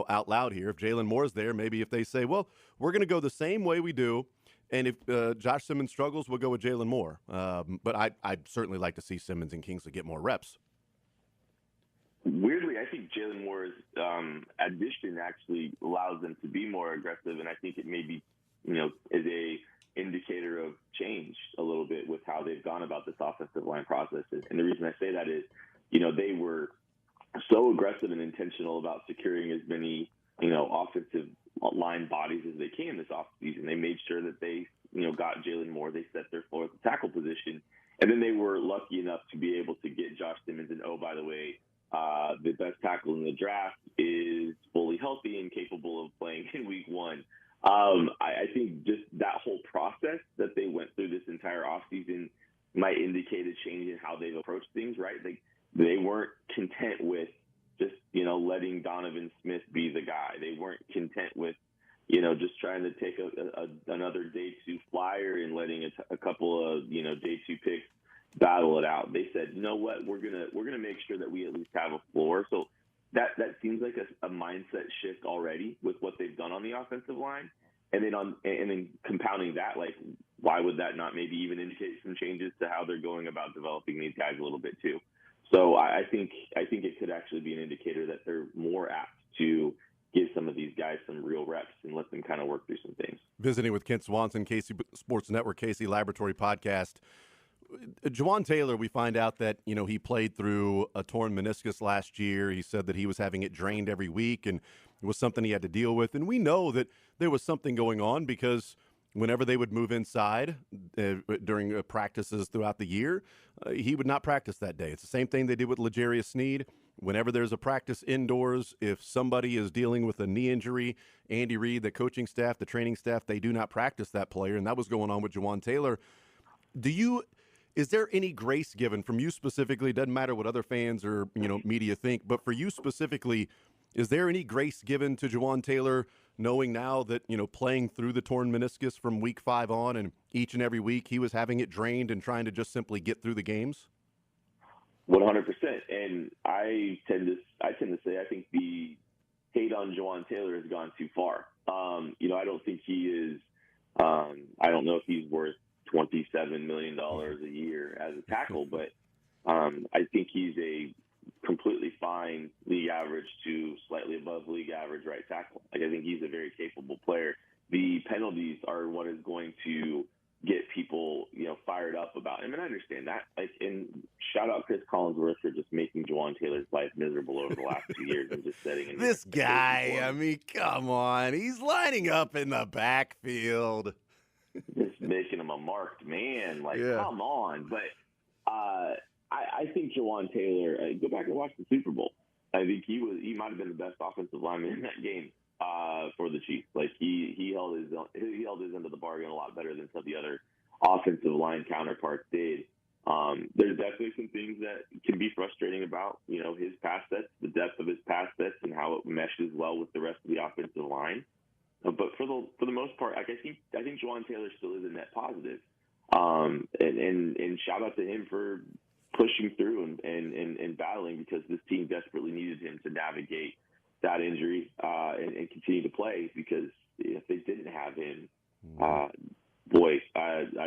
out loud here. If Jalen Moore's there, maybe if they say, well, we're going to go the same way we do, And if Josh Simmons struggles, we'll go with Jalen Moore. But I'd certainly like to see Simmons and Kingsley get more reps. Weirdly, I think Jalen Moore's addition actually allows them to be more aggressive, and I think it maybe, is a indicator of change a little bit with how they've gone about this offensive line process. And the reason I say that is, they were so aggressive and intentional about securing as many, offensive line bodies as they can this offseason. They made sure that they, got Jalen Moore. They set their floor at the tackle position. And then they were lucky enough to be able to get Josh Simmons. And, oh, by the way, the best tackle in the draft is fully healthy and capable of playing in week 1. I think just that whole process that they went through this entire offseason might indicate a change in how they've approached things, right? They weren't content with just, letting Donovan Smith be the guy. They weren't content with, just trying to take another day 2 flyer and letting a couple of, day 2 picks battle it out. They said, you know what, we're gonna make sure that we at least have a floor. So that seems like a mindset shift already with what they've done on the offensive line. And then compounding that, why would that not maybe even indicate some changes to how they're going about developing these guys a little bit too? So I think it could actually be an indicator that they're more apt to give some of these guys some real reps and let them kind of work through some things. Visiting with Kent Swanson, KC Sports Network, KC Laboratory Podcast. Jawaan Taylor, we find out that, he played through a torn meniscus last year. He said that he was having it drained every week, and it was something he had to deal with. And we know that there was something going on because whenever they would move inside during practices throughout the year, he would not practice that day. It's the same thing they did with L'Jarius Sneed. Whenever there's a practice indoors, if somebody is dealing with a knee injury, Andy Reid, the coaching staff, the training staff, they do not practice that player, and that was going on with Jawaan Taylor. Is there any grace given from you specifically? Doesn't matter what other fans or media think, but for you specifically, is there any grace given to Jawaan Taylor, knowing now that playing through the torn meniscus from week 5 on, and each and every week he was having it drained and trying to just simply get through the games? 100%. And I tend to say I think the hate on Jawaan Taylor has gone too far. I don't think he is. I don't know if he's worth $27 million a year as a tackle, but I think he's a completely fine league average to slightly above league average right tackle. I think he's a very capable player. The penalties are what is going to get people, fired up about him, and I understand that. And shout out Chris Collinsworth for just making Jawaan Taylor's life miserable over the last 2 years and just setting. This guy, I mean, come on, he's lining up in the backfield. Just making him a marked man. Come on. But I think Jawaan Taylor, go back and watch the Super Bowl. I think he might have been the best offensive lineman in that game for the Chiefs. He held his end of the bargain a lot better than some of the other offensive line counterparts did. There's definitely some things that can be frustrating about, his pass sets, the depth of his pass sets, and how it meshes well with the rest of the offensive line. But for the most part, I think Jawaan Taylor still is a net positive. And shout out to him for pushing through and battling, because this team desperately needed him to navigate that injury and continue to play, because if they didn't have him, I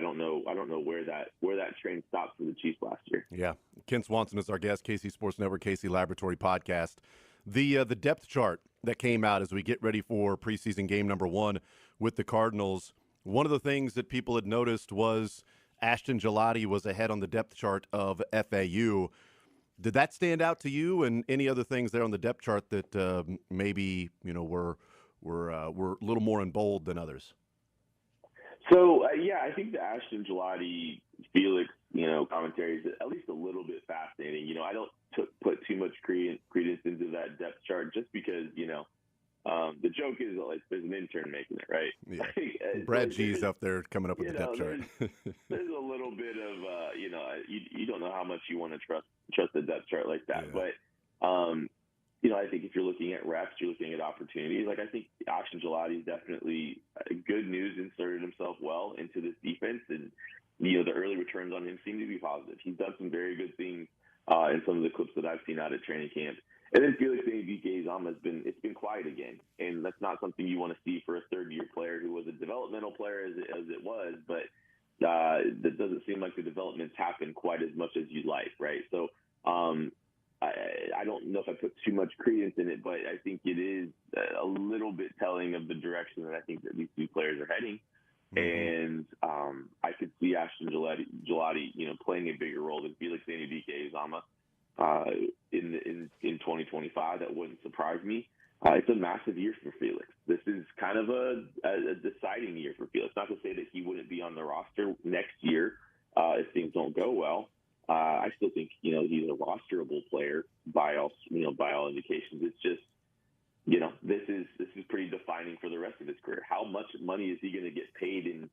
don't know where that train stopped for the Chiefs last year. Yeah. Ken Swanson is our guest, KC Sports Network, KC Laboratory Podcast. The depth chart that came out as we get ready for preseason game number 1 with the Cardinals, one of the things that people had noticed was Ashton Gelati was ahead on the depth chart of FAU. Did that stand out to you, and any other things there on the depth chart that maybe were a little more in bold than others? So I think the Ashton Gelati Felix commentary is at least a little bit fascinating. I don't put too much credence into that depth chart, just because the joke is there's an intern making it, right? Yeah. Brad G's up there coming up with the depth chart. There's a little bit of you don't know how much you want to trust the depth chart like that, but I think if you're looking at reps, you're looking at opportunities. I think Ashton Gelati's definitely good news, inserted himself well into this defense, and the early returns on him seem to be positive. He's done some very good things in some of the clips that I've seen out at training camp. And then Felix Anudike-Uzomah it's been quiet again, and that's not something you want to see for a third-year player who was a developmental player as it was, but that doesn't seem like the development's happened quite as much as you'd like, right? So I don't know if I put too much credence in it, but I think it is a little bit telling of the direction that I think that these two players are heading. And I could see Ashton Gillotte, playing a bigger role than Felix Anudike-Uzomah in 2025. That wouldn't surprise me. It's a massive year for Felix. This is kind of a deciding year for Felix. Not to say that he wouldn't be on the roster next year if things don't go well. I still think he's a rosterable player by all indications. It's just this is pretty defining for the rest of his career. How much money is he going to get paid in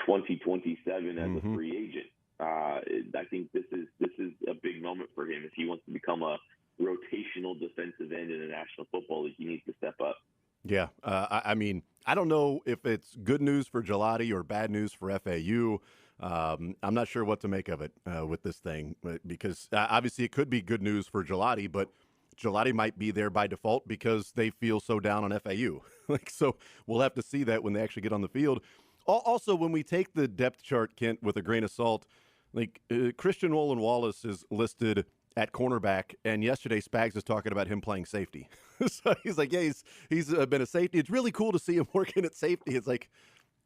2027 as a free agent? I think this is a big moment for him. If he wants to become a rotational defensive end in the National Football League, he needs to step up. Yeah, I mean, I don't know if it's good news for Gillotte or bad news for FAU. I'm not sure what to make of it with this thing, because obviously it could be good news for Gillotte, but Gillotte might be there by default because they feel so down on FAU. So we'll have to see that when they actually get on the field. Also, when we take the depth chart, Kent, with a grain of salt, Christian Nolan-Wallace is listed at cornerback, and yesterday Spags is talking about him playing safety. So he's like, yeah, he's been a safety. It's really cool to see him working at safety. It's like,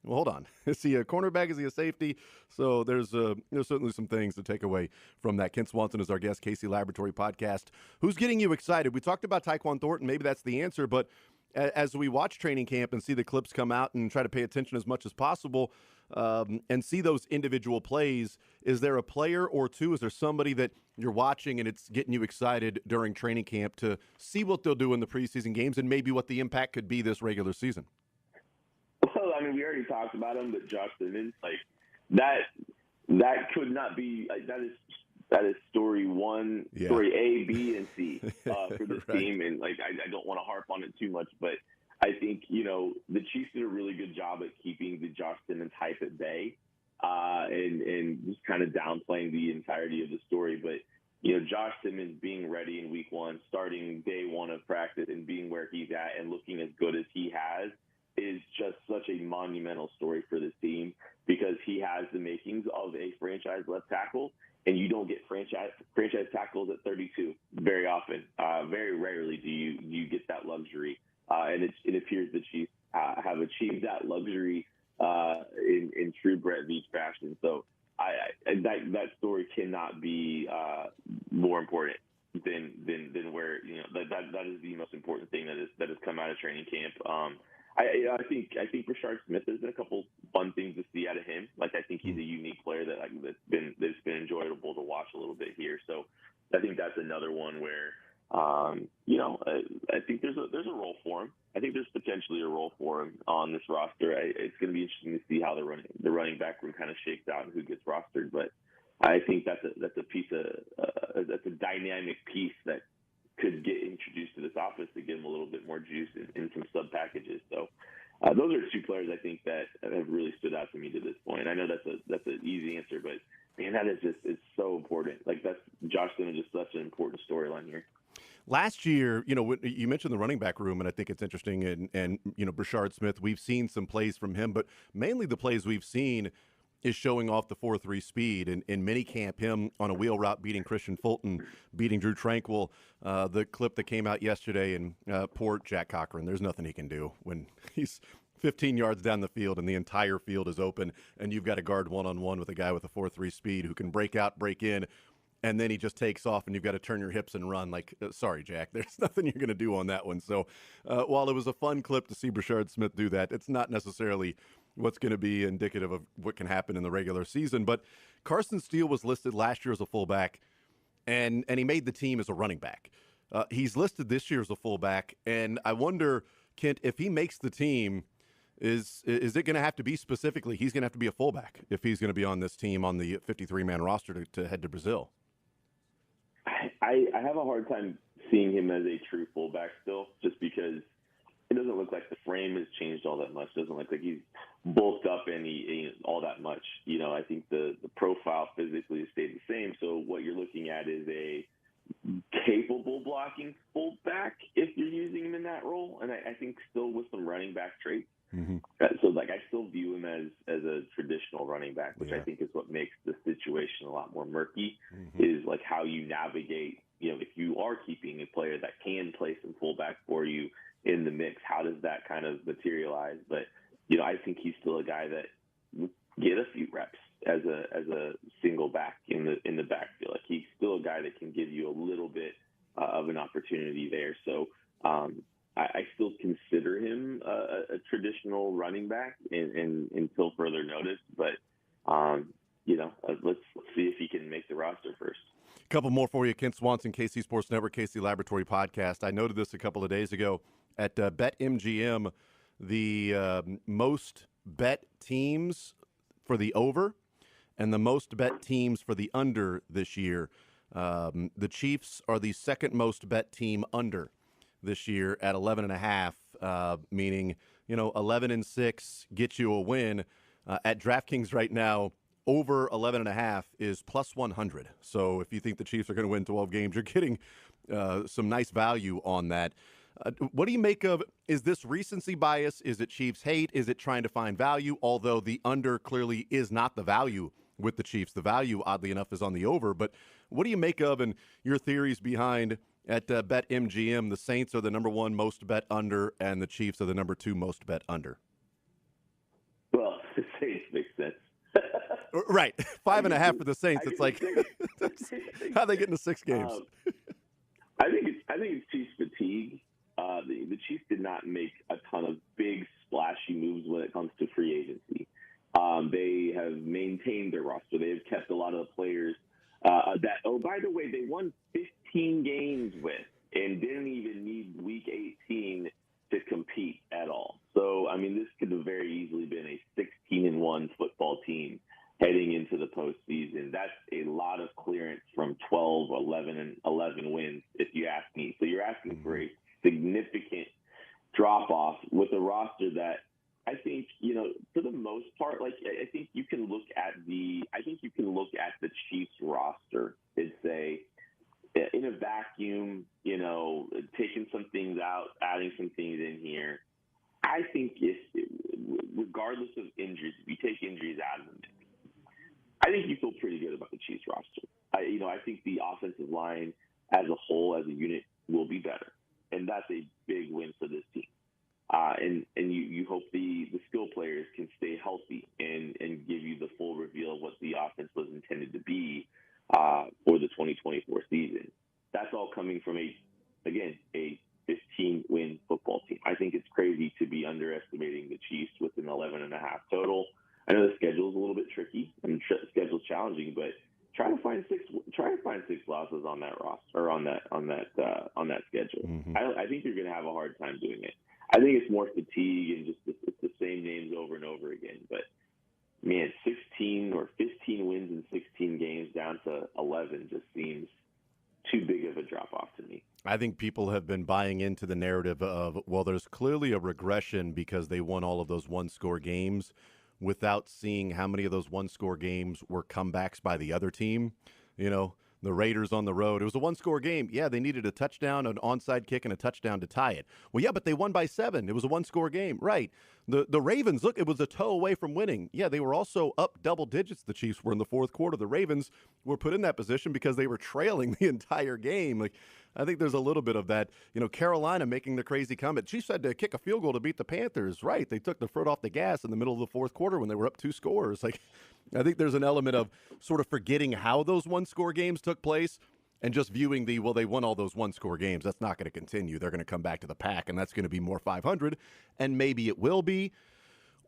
well, hold on. Is he a cornerback? Is he a safety? So there's certainly some things to take away from that. Kent Swanson is our guest, Casey Laboratory Podcast. Who's getting you excited? We talked about Tyquan Thornton. Maybe that's the answer, but as we watch training camp and see the clips come out and try to pay attention as much as possible and see those individual plays, is there a player or two? Is there somebody that you're watching and it's getting you excited during training camp to see what they'll do in the preseason games and maybe what the impact could be this regular season? Well, I mean, we already talked about him, but Josh Simmons, that could not be that is story one, story A, B, and C for this team, and I don't want to harp on it too much, but I think the Chiefs did a really good job at keeping the Josh Simmons hype at bay, and just kind of downplaying the entirety of the story, but. Josh Simmons being ready in week one, starting day one of practice and being where he's at and looking as good as he has is just such a monumental story for this team, because he has the makings of a franchise left tackle, and you don't get franchise tackles at 32 very often. Very rarely do you get that luxury, and it appears the Chiefs have achieved that luxury in true Brett Veach fashion. So that story cannot be more important than where that is the most important thing that has come out of training camp. I think Rashard Smith, there's been a couple fun things to see out of him. I think he's a unique player that's been enjoyable to watch a little bit here. So I think that's another one where I think there's a role for him. I think there's potentially a role for him on this roster. It's going to be interesting to see how the running back room kind of shakes out and who gets rostered. But I think that's a dynamic piece that could get introduced to this offense to give them a little bit more juice in some sub packages. So those are two players I think that have really stood out to me to this point. I know that's an easy answer, but man, that is it's so important. That's Josh Simmons is such an important storyline here. Last year, you mentioned the running back room, and I think it's interesting. And Rashard Smith, we've seen some plays from him, but mainly the plays we've seen is showing off the 4.3 speed. And in minicamp, him on a wheel route beating Christian Fulton, beating Drew Tranquil. The clip that came out yesterday, and poor Jack Cochran, there's nothing he can do when he's 15 yards down the field and the entire field is open, and you've got to guard one-on-one with a guy with a 4.3 speed who can break out, break in, and then he just takes off, and you've got to turn your hips and run. Sorry, Jack, there's nothing you're going to do on that one. So while it was a fun clip to see Rashard Smith do that, it's not necessarily what's going to be indicative of what can happen in the regular season. But Carson Steele was listed last year as a fullback, and he made the team as a running back. He's listed this year as a fullback, and I wonder, Kent, if he makes the team, is it going to have to be specifically he's going to have to be a fullback if he's going to be on this team on the 53-man roster to head to Brazil? I have a hard time seeing him as a true fullback still, just because it doesn't look like the frame has changed all that much. It doesn't look like he's bulked up all that much. I think the profile physically has stayed the same. So what you're looking at is a capable blocking fullback I think still with some running back traits. Mm-hmm. So, like, I still view him as a traditional running back, which I think is what makes the situation a lot more murky, is, like, how you navigate, if you are keeping a player that can play some fullback for you in the mix, how does that kind of materialize? But, I think he's still a guy that would get a few reps as a single back in the backfield. Like, he's still a guy that can give you a little bit of an opportunity there. So, I still consider him a traditional running back until further notice. But, let's see if he can make the roster first. A couple more for you. Kent Swanson, KC Sports Network, KC Laboratory Podcast. I noted this a couple of days ago at BetMGM. The most bet teams for the over and the most bet teams for the under this year. The Chiefs are the second most bet team under this year at 11.5, meaning 11-6 gets you a win. At DraftKings right now, over 11.5 is plus 100. So if you think the Chiefs are going to win 12 games, you're getting some nice value on that. What do you make of, is this recency bias? Is it Chiefs hate? Is it trying to find value? Although the under clearly is not the value with the Chiefs. The value, oddly enough, is on the over. But what do you make of, and your theories behind at BetMGM, the Saints are the number one most bet under, and the Chiefs are the number two most bet under? Well, the Saints makes sense. Right. 5.5 for the Saints. It's like, how are they getting to 6 games? I think it's Chiefs fatigue. The Chiefs did not make a ton of big splashy moves when it comes to free agency. They have maintained their roster. They have kept a lot of the players that, oh, by the way, they won 15 games with and didn't even need week 18 to compete at all. So, I mean, this could have very easily been a 16-1 football team heading into the postseason. That's a lot of clearance from 12, 11, and 11 wins, if you ask me. So you're asking for a significant drop-off with a roster that I think, for the most part, like, I think you can look at the Chiefs roster and say, in a vacuum, taking some things out, adding some things in here. I think regardless of injuries, if you take injuries out of the mix, I think you feel pretty good about the Chiefs roster. I think the offensive line as a whole, as a unit, will be better, and that's a big win for this team. And you hope the skill players can stay healthy and give you the full reveal of what the offense was intended to be for the 2024 season. That's all coming from a 15-win football team. I think it's crazy to be underestimating the Chiefs with an 11.5 total. I know the schedule is a little bit tricky. I mean, the schedule's challenging, but try to find six losses on that roster or on that schedule. Mm-hmm. I think you're going to have a hard time doing it. I think it's more fatigue and just it's the same names over and over again. But man, 16 or 15 wins in 16 games down to 11 just seems too big of a drop-off to me. I think people have been buying into the narrative of, well, there's clearly a regression because they won all of those one-score games without seeing how many of those one-score games were comebacks by the other team. The Raiders on the road, it was a one-score game. Yeah, they needed a touchdown, an onside kick, and a touchdown to tie it. Well, yeah, but they won by 7. It was a one-score game. Right. The Ravens, look, it was a toe away from winning. Yeah, they were also up double digits, the Chiefs were in the fourth quarter. The Ravens were put in that position because they were trailing the entire game. Like, I think there's a little bit of that. Carolina making the crazy comment. Chiefs had to kick a field goal to beat the Panthers. Right. They took the foot off the gas in the middle of the fourth quarter when they were up 2 scores. Like, I think there's an element of sort of forgetting how those one-score games took place and just viewing they won all those one-score games. That's not going to continue. They're going to come back to the pack, and that's going to be more 500, and maybe it will be,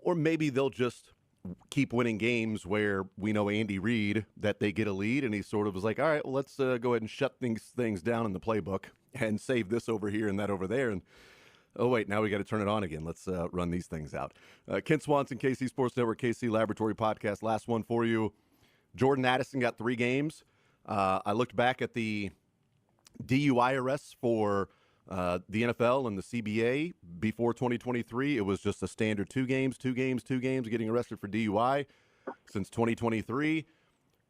or maybe they'll just keep winning games where we know Andy Reid, that they get a lead, and he sort of was like, all right, well, let's go ahead and shut things down in the playbook and save this over here and that over there, and oh, wait, now we got to turn it on again. Let's run these things out. Kent Swanson, KC Sports Network, KC Laboratory Podcast. Last one for you. Jordan Addison got 3 games. I looked back at the DUI arrests for the NFL and the CBA before 2023. It was just a standard 2 games, getting arrested for DUI. Since 2023,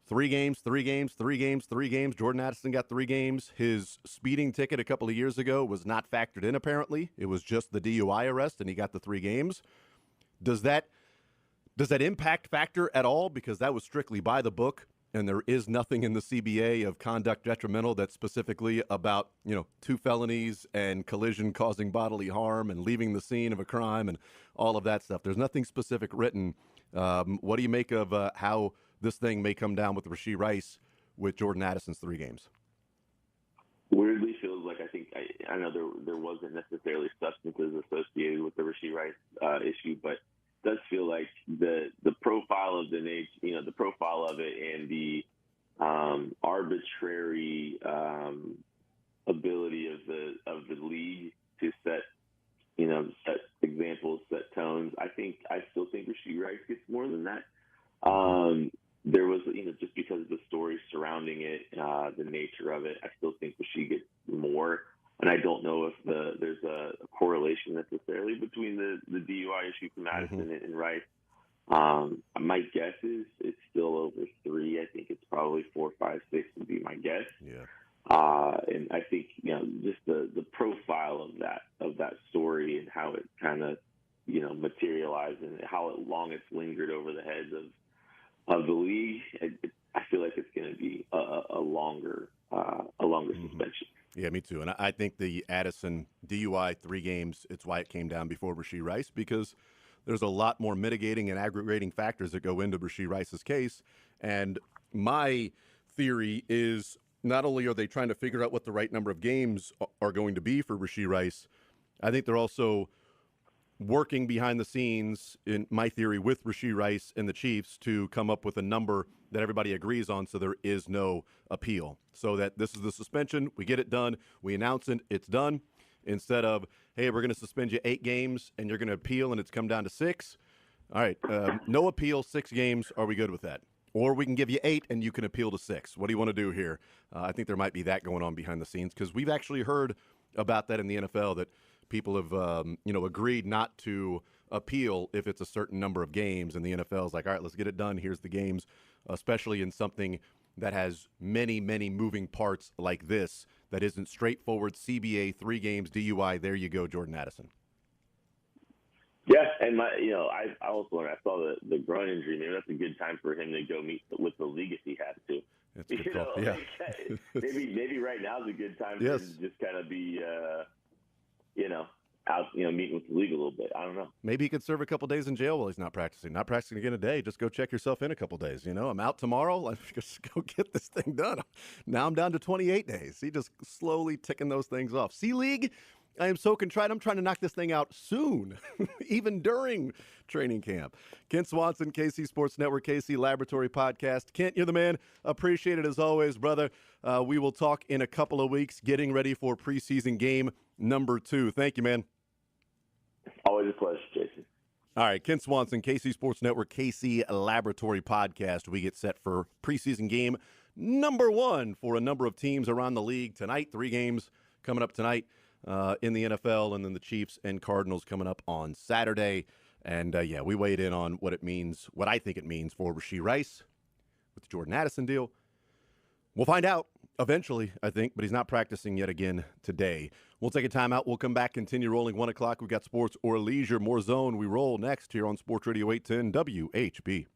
3 games, 3 games, 3 games, 3 games. Jordan Addison got 3 games. His speeding ticket a couple of years ago was not factored in, apparently. It was just the DUI arrest, and he got the 3 games. Does that impact factor at all? Because that was strictly by the book, and there is nothing in the CBA of conduct detrimental that's specifically about, 2 felonies and collision causing bodily harm and leaving the scene of a crime and all of that stuff. There's nothing specific written. What do you make of how this thing may come down with Rashee Rice with Jordan Addison's 3 games? Weirdly feels like I know there wasn't necessarily substances associated with the Rashee Rice issue, but it does feel like the profile of the profile of it and the arbitrary ability of the league to set examples, set tones. I still think Rashee Rice gets more than that. There was, just because of the story surrounding it, the nature of it, I still think Rashee gets more. And I don't know if there's a correlation necessarily between the DUI issue from Addison and Rice. My guess is it's still over 3. I think it's probably 4, 5, 6 would be my guess. Yeah. And I think just the profile of that story and how it kind of materialized and how long it's lingered over the heads of the league. I feel like it's going to be a longer suspension. Yeah, me too. And I think the Addison DUI 3 games, it's why it came down before Rashee Rice, because there's a lot more mitigating and aggravating factors that go into Rashee Rice's case. And my theory is not only are they trying to figure out what the right number of games are going to be for Rashee Rice, I think they're also working behind the scenes, in my theory, with Rashee Rice and the Chiefs to come up with a number that everybody agrees on so there is no appeal. So that this is the suspension, we get it done, we announce it, it's done, instead of, hey, we're going to suspend you 8 games and you're going to appeal and it's come down to 6. All right, no appeal, 6 games, are we good with that? Or we can give you 8 and you can appeal to 6. What do you want to do here? I think there might be that going on behind the scenes because we've actually heard about that in the NFL, that people have, agreed not to appeal if it's a certain number of games, and the NFL is like, all right, let's get it done. Here's the games, especially in something that has many, many moving parts like this that isn't straightforward. CBA, 3 games, DUI, there you go, Jordan Addison. Yeah, and I also learned, I saw the groin injury. Maybe that's a good time for him to go meet with the league if he has to. That's a good call. Yeah. maybe right now is a good time for Yes. him to just kind of be, out, meeting with the league a little bit. I don't know. Maybe he could serve a couple days in jail while he's not practicing. Not practicing again today. Just go check yourself in a couple days. I'm out tomorrow. Let's just go get this thing done. Now I'm down to 28 days. He just slowly ticking those things off. C-League, I am so contrite. I'm trying to knock this thing out soon, even during training camp. Kent Swanson, KC Sports Network, KC Laboratory Podcast. Kent, you're the man. Appreciate it as always, brother. We will talk in a couple of weeks, getting ready for preseason game number 2. Thank you, man. Always a pleasure, Jason. All right, Kent Swanson, KC Sports Network, KC Laboratory Podcast. We get set for preseason game number 1 for a number of teams around the league tonight. 3 games coming up tonight in the NFL, and then the Chiefs and Cardinals coming up on Saturday. And, we weighed in on what I think it means for Rashee Rice with the Jordan Addison deal. We'll find out eventually, I think, but he's not practicing yet again today. We'll take a timeout. We'll come back, continue rolling 1 o'clock. We've got sports or leisure, more zone. We roll next here on Sports Radio 810 WHB.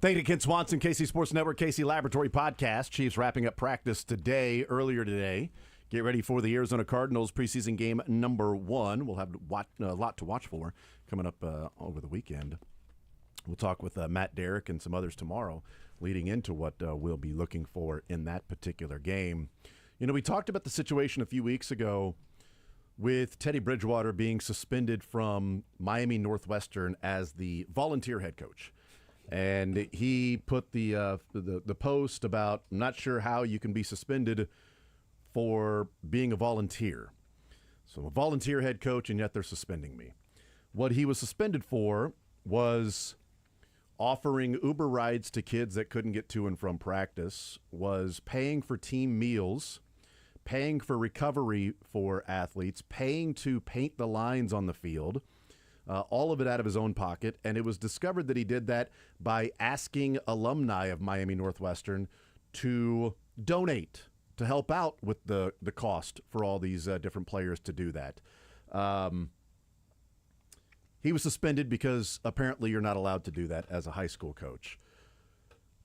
Thank you to Kent Swanson, KC Sports Network, KC Laboratory Podcast. Chiefs wrapping up practice earlier today. Get ready for the Arizona Cardinals preseason game number 1. We'll have a lot to watch for coming up over the weekend. We'll talk with Matt Derrick and some others tomorrow leading into what we'll be looking for in that particular game. You know, we talked about the situation a few weeks ago with Teddy Bridgewater being suspended from Miami Northwestern as the volunteer head coach. And he put the post about, I'm not sure how you can be suspended for being a volunteer. So I'm a volunteer head coach, and yet they're suspending me. What he was suspended for was offering Uber rides to kids that couldn't get to and from practice, was paying for team meals, paying for recovery for athletes, paying to paint the lines on the field, all of it out of his own pocket. And it was discovered that he did that by asking alumni of Miami Northwestern to donate, to help out with the cost for all these different players to do that. He was suspended because apparently you're not allowed to do that as a high school coach.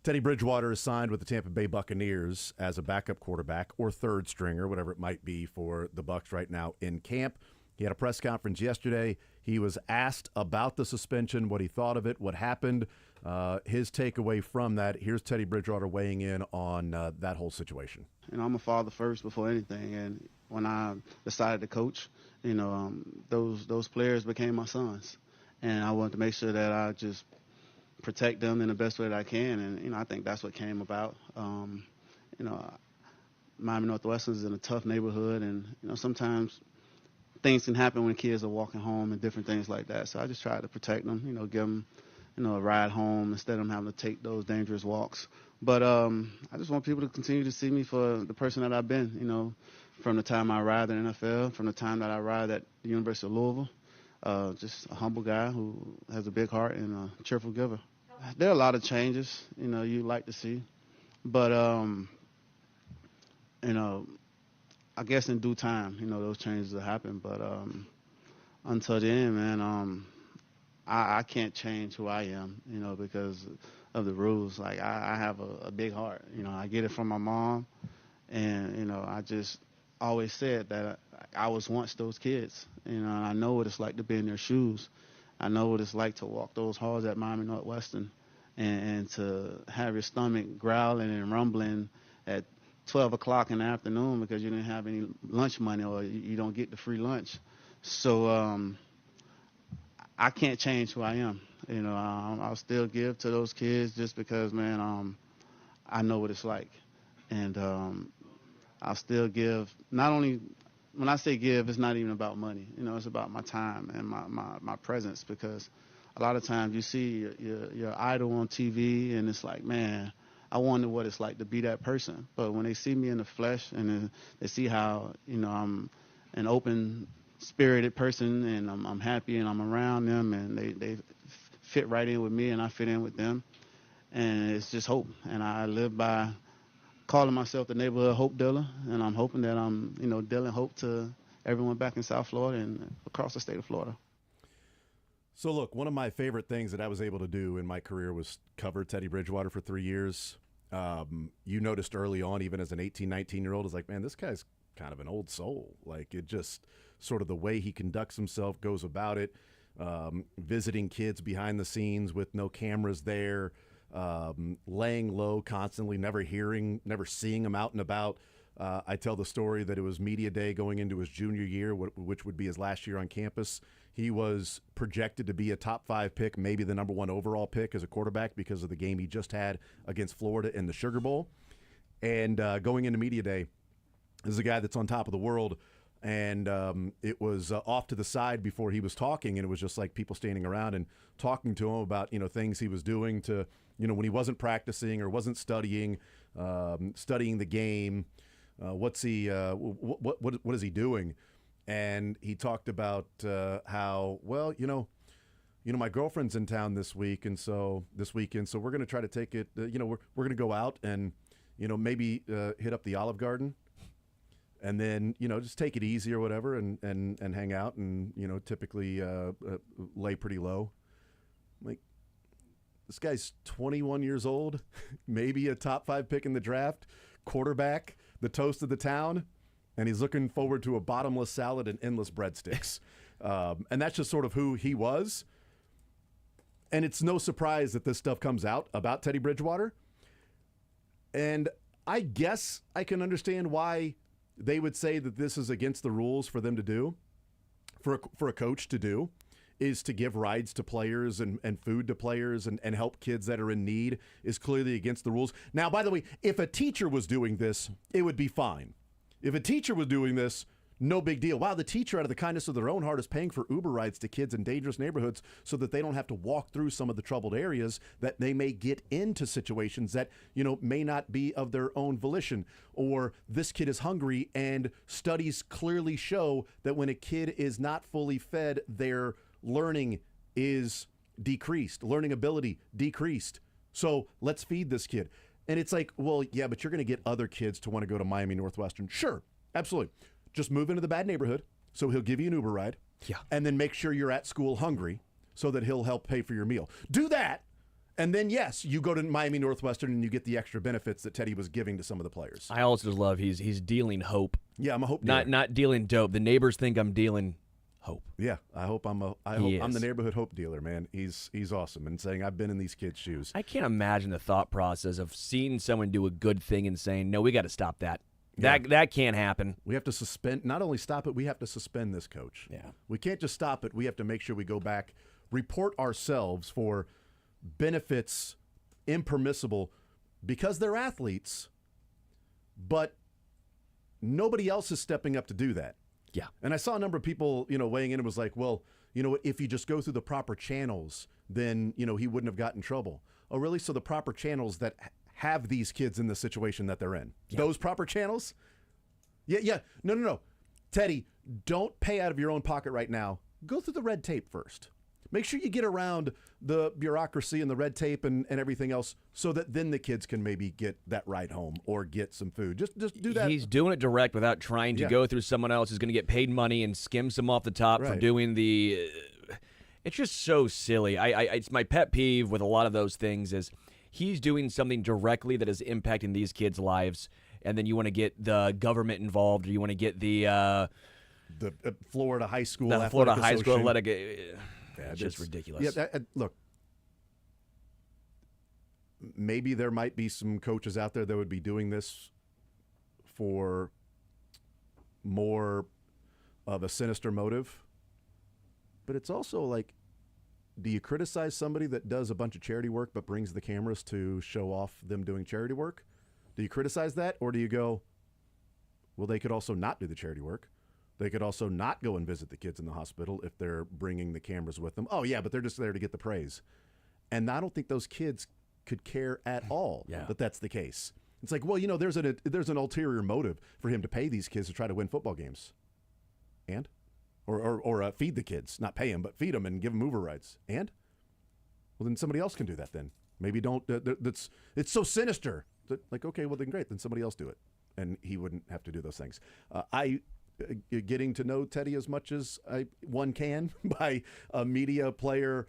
Teddy Bridgewater is signed with the Tampa Bay Buccaneers as a backup quarterback or third stringer, whatever it might be for the Bucs right now in camp. He had a press conference yesterday. He was asked about the suspension, what he thought of it, what happened, his takeaway from that. Here's Teddy Bridgewater weighing in on that whole situation. You know, I'm a father first before anything, and when I decided to coach, you know, those players became my sons, and I wanted to make sure that I just protect them in the best way that I can, and you know, I think that's what came about. You know, Miami Northwestern is in a tough neighborhood, and you know, sometimes things can happen when kids are walking home and different things like that. So I just tried to protect them, you know, give them, you know, a ride home instead of them having to take those dangerous walks. But I just want people to continue to see me for the person that I've been, you know, from the time I arrived in the NFL, from the time that I arrived at the University of Louisville. Just a humble guy who has a big heart and a cheerful giver. There are a lot of changes, you know, you'd like to see. But, you know, I guess in due time, you know, those changes will happen. But until then, man, I can't change who I am, you know, because of the rules. Like, I have a big heart. You know, I get it from my mom. And, you know, I just always said that I was once those kids. You know, and I know what it's like to be in their shoes. I know what it's like to walk those halls at Miami Northwestern and to have your stomach growling and rumbling at 12 o'clock in the afternoon because you didn't have any lunch money or you don't get the free lunch. So I can't change who I am. You know, I'll still give to those kids just because, man, I know what it's like. And I'll still give. Not only, when I say give, it's not even about money. You know, it's about my time and my presence, because a lot of times you see your idol on TV and it's like, man, I wonder what it's like to be that person. But when they see me in the flesh and they see how, you know, I'm an open-spirited person and I'm happy and I'm around them and they fit right in with me and I fit in with them, and it's just hope. And I live by calling myself the neighborhood hope dealer, and I'm hoping that I'm, you know, dealing hope to everyone back in South Florida and across the state of Florida. So, look, one of my favorite things that I was able to do in my career was cover Teddy Bridgewater for 3 years. You noticed early on, even as an 18, 19-year-old, is like, man, this guy's kind of an old soul. Like, it just sort of the way he conducts himself, goes about it, visiting kids behind the scenes with no cameras there, laying low constantly, never seeing him out and about. I tell the story that it was media day going into his junior year, which would be his last year on campus. He was projected to be a top 5 pick, maybe the number 1 overall pick as a quarterback because of the game he just had against Florida in the Sugar Bowl. And going into media day, this is a guy that's on top of the world. And it was off to the side before he was talking, and it was just like people standing around and talking to him about, you know, things he was doing to, you know, when he wasn't practicing or wasn't studying the game. What's he? What is he doing? And he talked about how, well, you know, my girlfriend's in town this weekend, so we're going to try to take it. We're going to go out and, you know, maybe hit up the Olive Garden, and then, you know, just take it easy or whatever, and hang out, and, you know, typically lay pretty low. Like, This guy's 21 years old, maybe a top 5 pick in the draft, quarterback, the toast of the town, and he's looking forward to a bottomless salad and endless breadsticks. And that's just sort of who he was. And it's no surprise that this stuff comes out about Teddy Bridgewater. And I guess I can understand why they would say that this is against the rules for them to do, for a coach to do, is to give rides to players and food to players and help kids that are in need is clearly against the rules. Now, by the way, if a teacher was doing this, it would be fine. If a teacher was doing this, no big deal. Wow, the teacher, out of the kindness of their own heart, is paying for Uber rides to kids in dangerous neighborhoods so that they don't have to walk through some of the troubled areas that they may get into situations that, may not be of their own volition. Or this kid is hungry, and studies clearly show that when a kid is not fully fed, their learning is decreased, learning ability decreased. So let's feed this kid. And it's like, well, yeah, but you're going to get other kids to want to go to Miami Northwestern. Sure, absolutely. Just move into the bad neighborhood, so he'll give you an Uber ride. Yeah. And then make sure you're at school hungry so that he'll help pay for your meal. Do that, and then, yes, you go to Miami Northwestern and you get the extra benefits that Teddy was giving to some of the players. I also love he's dealing hope. Yeah, I'm a hope dealer. Not dealing dope. The neighbors think I'm dealing hope. Yeah, I hope I'm the neighborhood hope dealer, man. He's awesome, and saying I've been in these kids' shoes. I can't imagine the thought process of seeing someone do a good thing and saying, no, we got to stop that. That can't happen. We have to suspend, not only stop it, we have to suspend this coach. Yeah. We can't just stop it. We have to make sure we go back, report ourselves for benefits impermissible because they're athletes, but nobody else is stepping up to do that. Yeah. And I saw a number of people, weighing in and was like, well, if you just go through the proper channels, then, he wouldn't have gotten in trouble. Oh, really? So the proper channels that have these kids in the situation that they're in. Yeah. Those proper channels? Yeah. No. Teddy, don't pay out of your own pocket right now. Go through the red tape first. Make sure you get around the bureaucracy and the red tape and everything else so that then the kids can maybe get that ride home or get some food. Just do that. He's doing it direct without trying to go through someone else who's going to get paid money and skim some off the top for doing the... It's just so silly. It's my pet peeve with a lot of those things is he's doing something directly that is impacting these kids' lives, and then you want to get the government involved, or you want to get the Florida High School Athletic Florida High School Association. Athletic. It's just ridiculous. Yeah, look, maybe there might be some coaches out there that would be doing this for more of a sinister motive, but it's also like, do you criticize somebody that does a bunch of charity work but brings the cameras to show off them doing charity work? Do you criticize that, or do you go, well, they could also not do the charity work? They could also not go and visit the kids in the hospital if they're bringing the cameras with them. Oh, yeah, but they're just there to get the praise. And I don't think those kids could care at all that that's the case. It's like, well, there's an ulterior motive for him to pay these kids to try to win football games. And? Or feed the kids. Not pay them, but feed them and give them Uber rides. And? Well, then somebody else can do that then. Maybe don't. It's so sinister. Like, okay, well, then great. Then somebody else do it. And he wouldn't have to do those things. Getting to know Teddy as much as one can by a media player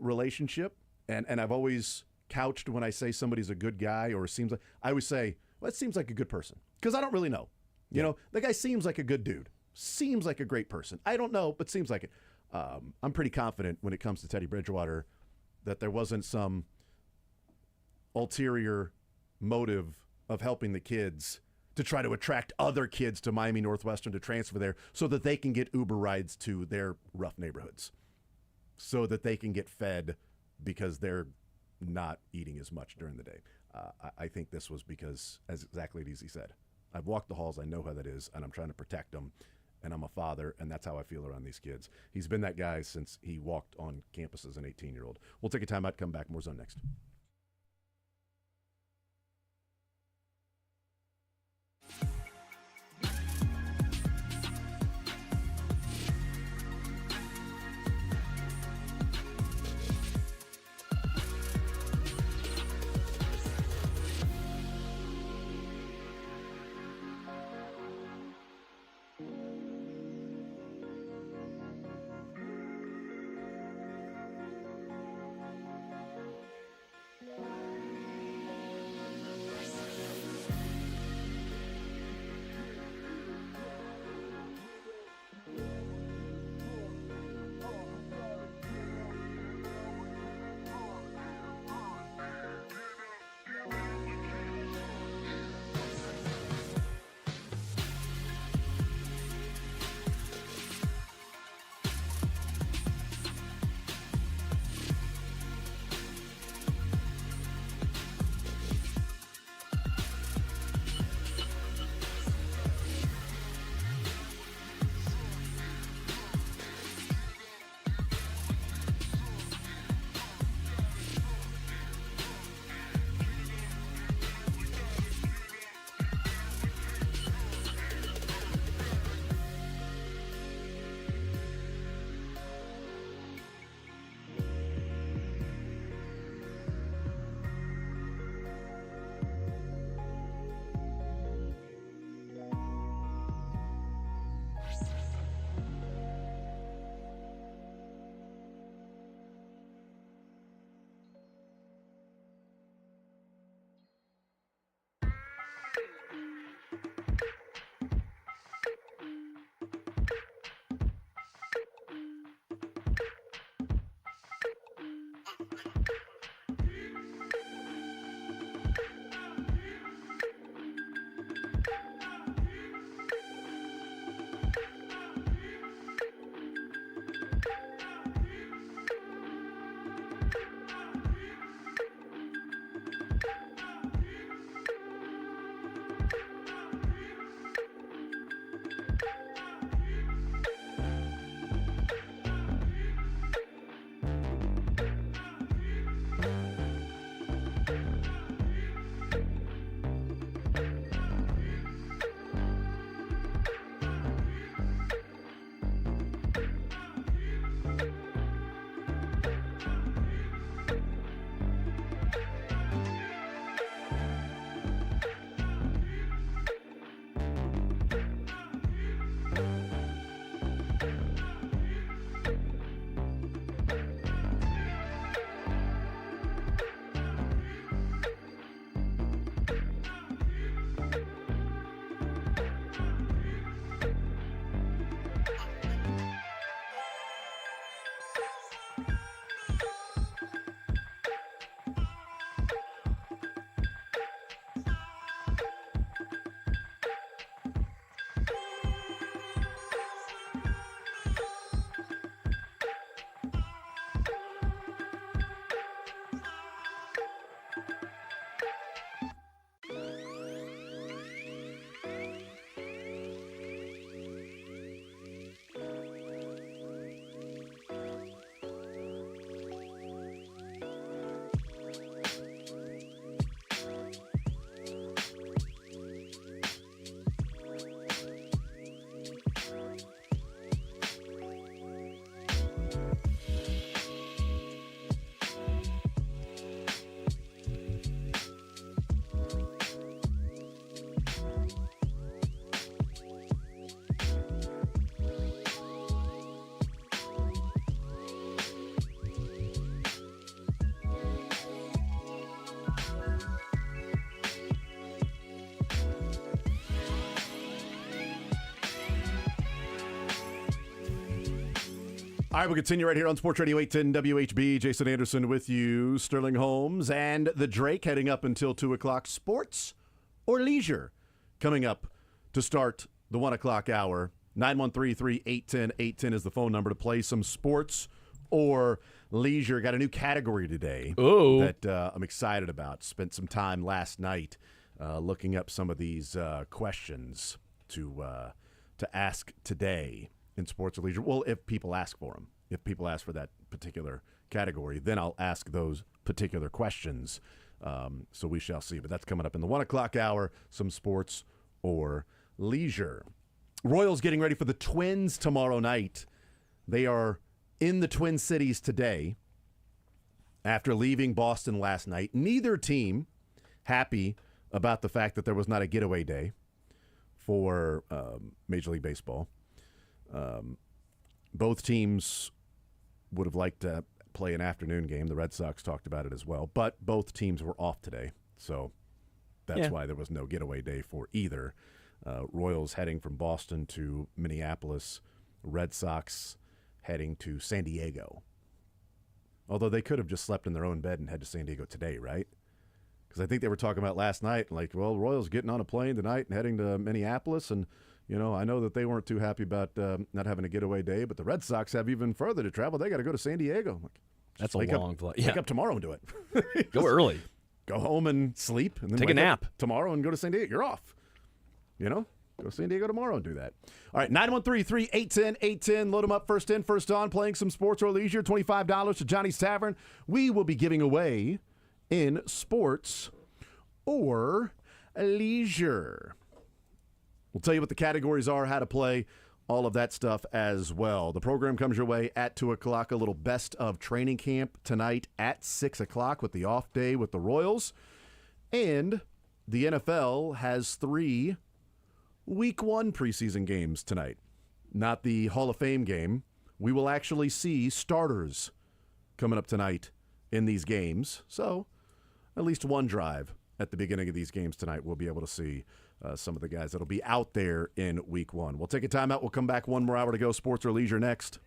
relationship. And I've always couched when I say somebody's a good guy or seems like, I always say, well, it seems like a good person. Because I don't really know. You know, the guy seems like a good dude. Seems like a great person. I don't know, but seems like it. I'm pretty confident when it comes to Teddy Bridgewater that there wasn't some ulterior motive of helping the kids to try to attract other kids to Miami Northwestern to transfer there so that they can get Uber rides to their rough neighborhoods, so that they can get fed because they're not eating as much during the day. I think this was because, as exactly as he said, I've walked the halls, I know how that is, and I'm trying to protect them, and I'm a father, and that's how I feel around these kids. He's been that guy since he walked on campus as an 18-year-old. We'll take a time out, come back, more Zone next. All right, we'll continue right here on Sports Radio 810 WHB. Jason Anderson with you, Sterling Holmes, and the Drake heading up until 2 o'clock. Sports or leisure coming up to start the 1 o'clock hour. 913-3810810 is the phone number to play some sports or leisure. Got a new category today that I'm excited about. Spent some time last night looking up some of these questions to ask today in sports or leisure. Well, if people ask for them. If people ask for that particular category, then I'll ask those particular questions. So we shall see. But that's coming up in the 1 o'clock hour, some sports or leisure. Royals getting ready for the Twins tomorrow night. They are in the Twin Cities today after leaving Boston last night. Neither team happy about the fact that there was not a getaway day for Major League Baseball. Both teams would have liked to play an afternoon game. The Red Sox talked about it as well. But both teams were off today, so that's why there was no getaway day for either. Royals heading from Boston to Minneapolis. Red Sox heading to San Diego. Although they could have just slept in their own bed and head to San Diego today, right? Because I think they were talking about last night, like, well, Royals getting on a plane tonight and heading to Minneapolis. And, you know, I know that they weren't too happy about not having a getaway day, but the Red Sox have even further to travel. They got to go to San Diego. Like, that's a long flight. Wake up tomorrow and do it. Go early. Go home and sleep. And then take a nap tomorrow and go to San Diego. You're off. You know? Go to San Diego tomorrow and do that. All right, 913-3810810. Load them up first in, first on, playing some sports or leisure. $25 to Johnny's Tavern. We will be giving away in sports or leisure. We'll tell you what the categories are, how to play, all of that stuff as well. The program comes your way at 2 o'clock. A little best of training camp tonight at 6 o'clock with the off day with the Royals. And the NFL has 3 Week 1 preseason games tonight. Not the Hall of Fame game. We will actually see starters coming up tonight in these games. So at least one drive at the beginning of these games tonight, we'll be able to see some of the guys that'll be out there in Week 1. We'll take a timeout. We'll come back. 1 more hour to go. Sports or leisure next.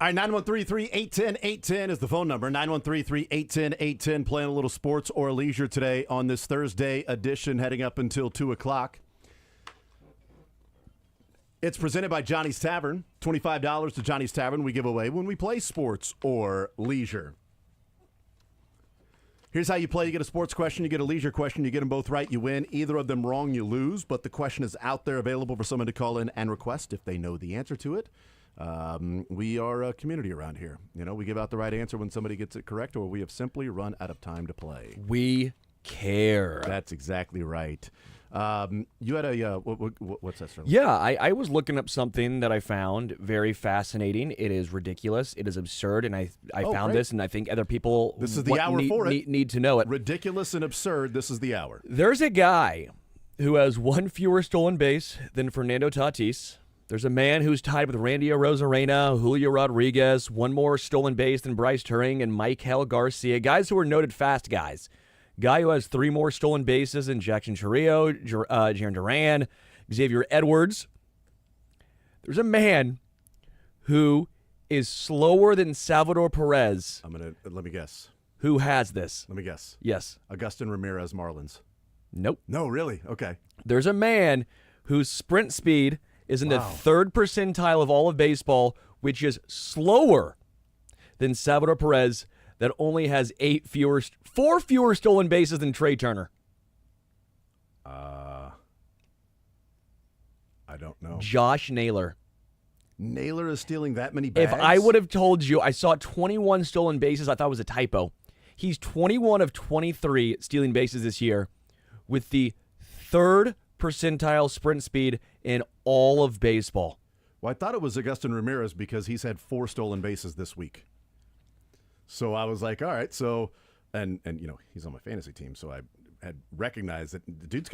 All right, 913-381-0810 is the phone number. 913-381-0810. Playing a little sports or leisure today on this Thursday edition, heading up until 2 o'clock. It's presented by Johnny's Tavern. $25 to Johnny's Tavern we give away when we play sports or leisure. Here's how you play. You get a sports question, you get a leisure question. You get them both right, you win. Either of them wrong, you lose. But the question is out there available for someone to call in and request if they know the answer to it. We are a community around here. You know, we give out the right answer when somebody gets it correct, or we have simply run out of time to play. We care. That's exactly right. You had a what's that? Sterling? Yeah, I was looking up something that I found very fascinating. It is ridiculous. It is absurd, and I found great. this, and I think other people This is the hour for it. Need to know it. Ridiculous and absurd. This is the hour. There's a guy who has one fewer stolen base than Fernando Tatis. There's a man who's tied with Randy Arozarena, Julio Rodriguez, one more stolen base than Bryce Turing and Michael Garcia, guys who are noted fast guys. Guy who has 3 more stolen bases than Jackson Chourio, Jarren Duran, Xavier Edwards. There's a man who is slower than Salvador Perez. Let me guess. Who has this? Let me guess. Yes. Agustin Ramirez Marlins. Nope. No, really? Okay. There's a man whose sprint speed is in the 3rd percentile of all of baseball, which is slower than Salvador Perez, that only has 4 fewer stolen bases than Trey Turner. I don't know. Josh Naylor. Naylor is stealing that many bags? If I would have told you, I saw 21 stolen bases, I thought it was a typo. He's 21 of 23 stealing bases this year with the 3rd percentile sprint speed in all of baseball. Well, I thought it was Agustin Ramirez because he's had 4 stolen bases this week. So I was like, all right, so, and you know, he's on my fantasy team, so I had recognized that the dude's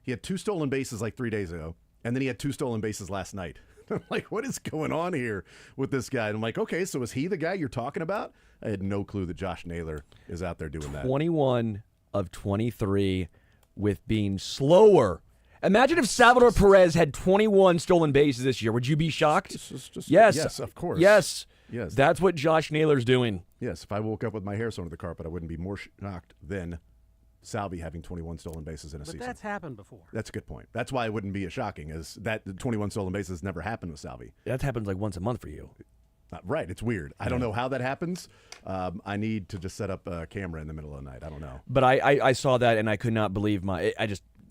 he had 2 stolen bases like 3 days ago, and then he had 2 stolen bases last night. I'm like, what is going on here with this guy? And I'm like, okay, so is he the guy you're talking about? I had no clue that Josh Naylor is out there doing that. 21 of 23 with being slower. Imagine if Salvador Perez had 21 stolen bases this year. Would you be shocked? Yes. Yes, of course. Yes. Yes. That's what Josh Naylor's doing. Yes, if I woke up with my hair sewn to the carpet, I wouldn't be more shocked than Salvi having 21 stolen bases in a season. But that's happened before. That's a good point. That's why it wouldn't be as shocking as that 21 stolen bases never happened with Salvi. That happens like once a month for you. Right. It's weird. I don't know how that happens. I need to just set up a camera in the middle of the night. I don't know. But I saw that and I could not believe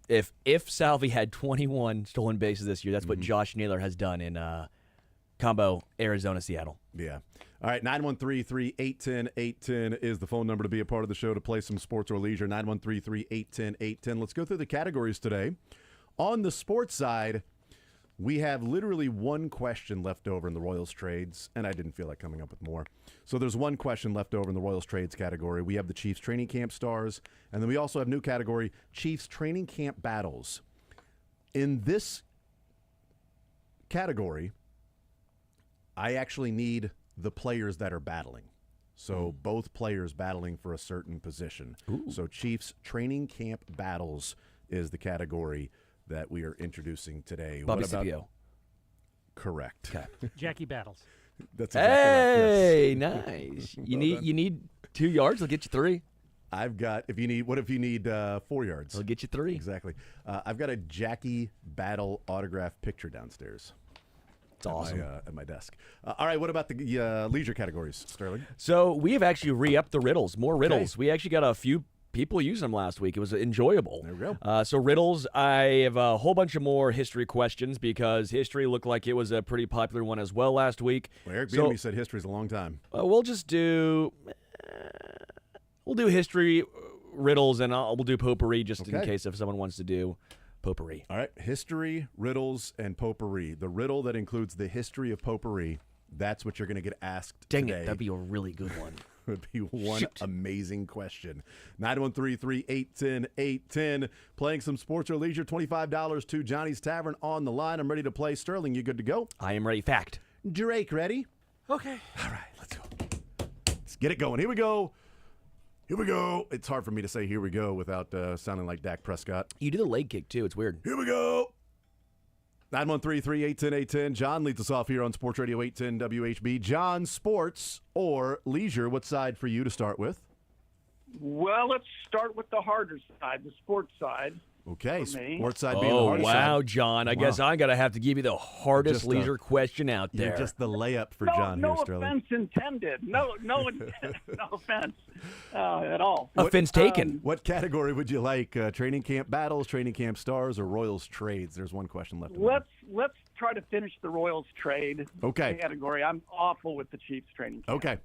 if Salvi had 21 stolen bases this year, that's what Josh Naylor has done in combo Arizona, Seattle. Yeah. All right, 913-381-0810 is the phone number to be a part of the show to play some sports or leisure, 913-381-0810. Let's go through the categories today. On the sports side, we have literally one question left over in the Royals trades, and I didn't feel like coming up with more. So there's one question left over in the Royals trades category. We have the Chiefs training camp stars, and then we also have new category, Chiefs training camp battles. In this category, I actually need the players that are battling. So both players battling for a certain position. So Chiefs training camp battles is the category that we are introducing today. Bobby What about Scipio. Correct. Okay. Jackie Battles. That's exactly Hey, right. Yes. nice. Well You need 2 yards, I'll get you 3. I've got, if you need 4 yards? I'll get you 3. Exactly. I've got a Jackie Battle autograph picture downstairs. It's awesome. At my desk. All right, what about the leisure categories, Sterling? So we have actually re-upped the riddles, more riddles. We actually got a few people using them last week. It was enjoyable. There we go. So riddles, I have a whole bunch of more history questions because history looked like it was a pretty popular one as well last week. Well, Eric Bieniemy said history's a long time. We'll just do history riddles, and we'll do potpourri just in case if someone wants to do potpourri. All right, history, riddles, and potpourri. The riddle that includes the history of potpourri, that's what you're going to get asked Dang today. it, that'd be a really good one. Would be one amazing question. 913-381-0810. Playing some sports or leisure, $25 to Johnny's Tavern on the line. I'm ready to play. Sterling, you good to go? I am ready. Fact. Drake, ready? Okay. All right, let's go. Let's get it going. Here we go. Here we go. It's hard for me to say here we go without sounding like Dak Prescott. You do the leg kick, too. It's weird. Here we go. 913-381-0810. John leads us off here on Sports Radio 810 WHB. John, sports or leisure, what side for you to start with? Well, let's start with the harder side, the sports side. Okay, for me. sports side being the hardest wow, side. John. I guess I'm going to have to give you the hardest leisure question out there. You're just the layup for no, John no here, Sterling. offense intended. No offense at all. Offense taken. What category would you like? Training camp battles, training camp stars, or Royals trades? There's one question left. Let's try to finish the Royals trade category. I'm awful with the Chiefs training camp. Okay.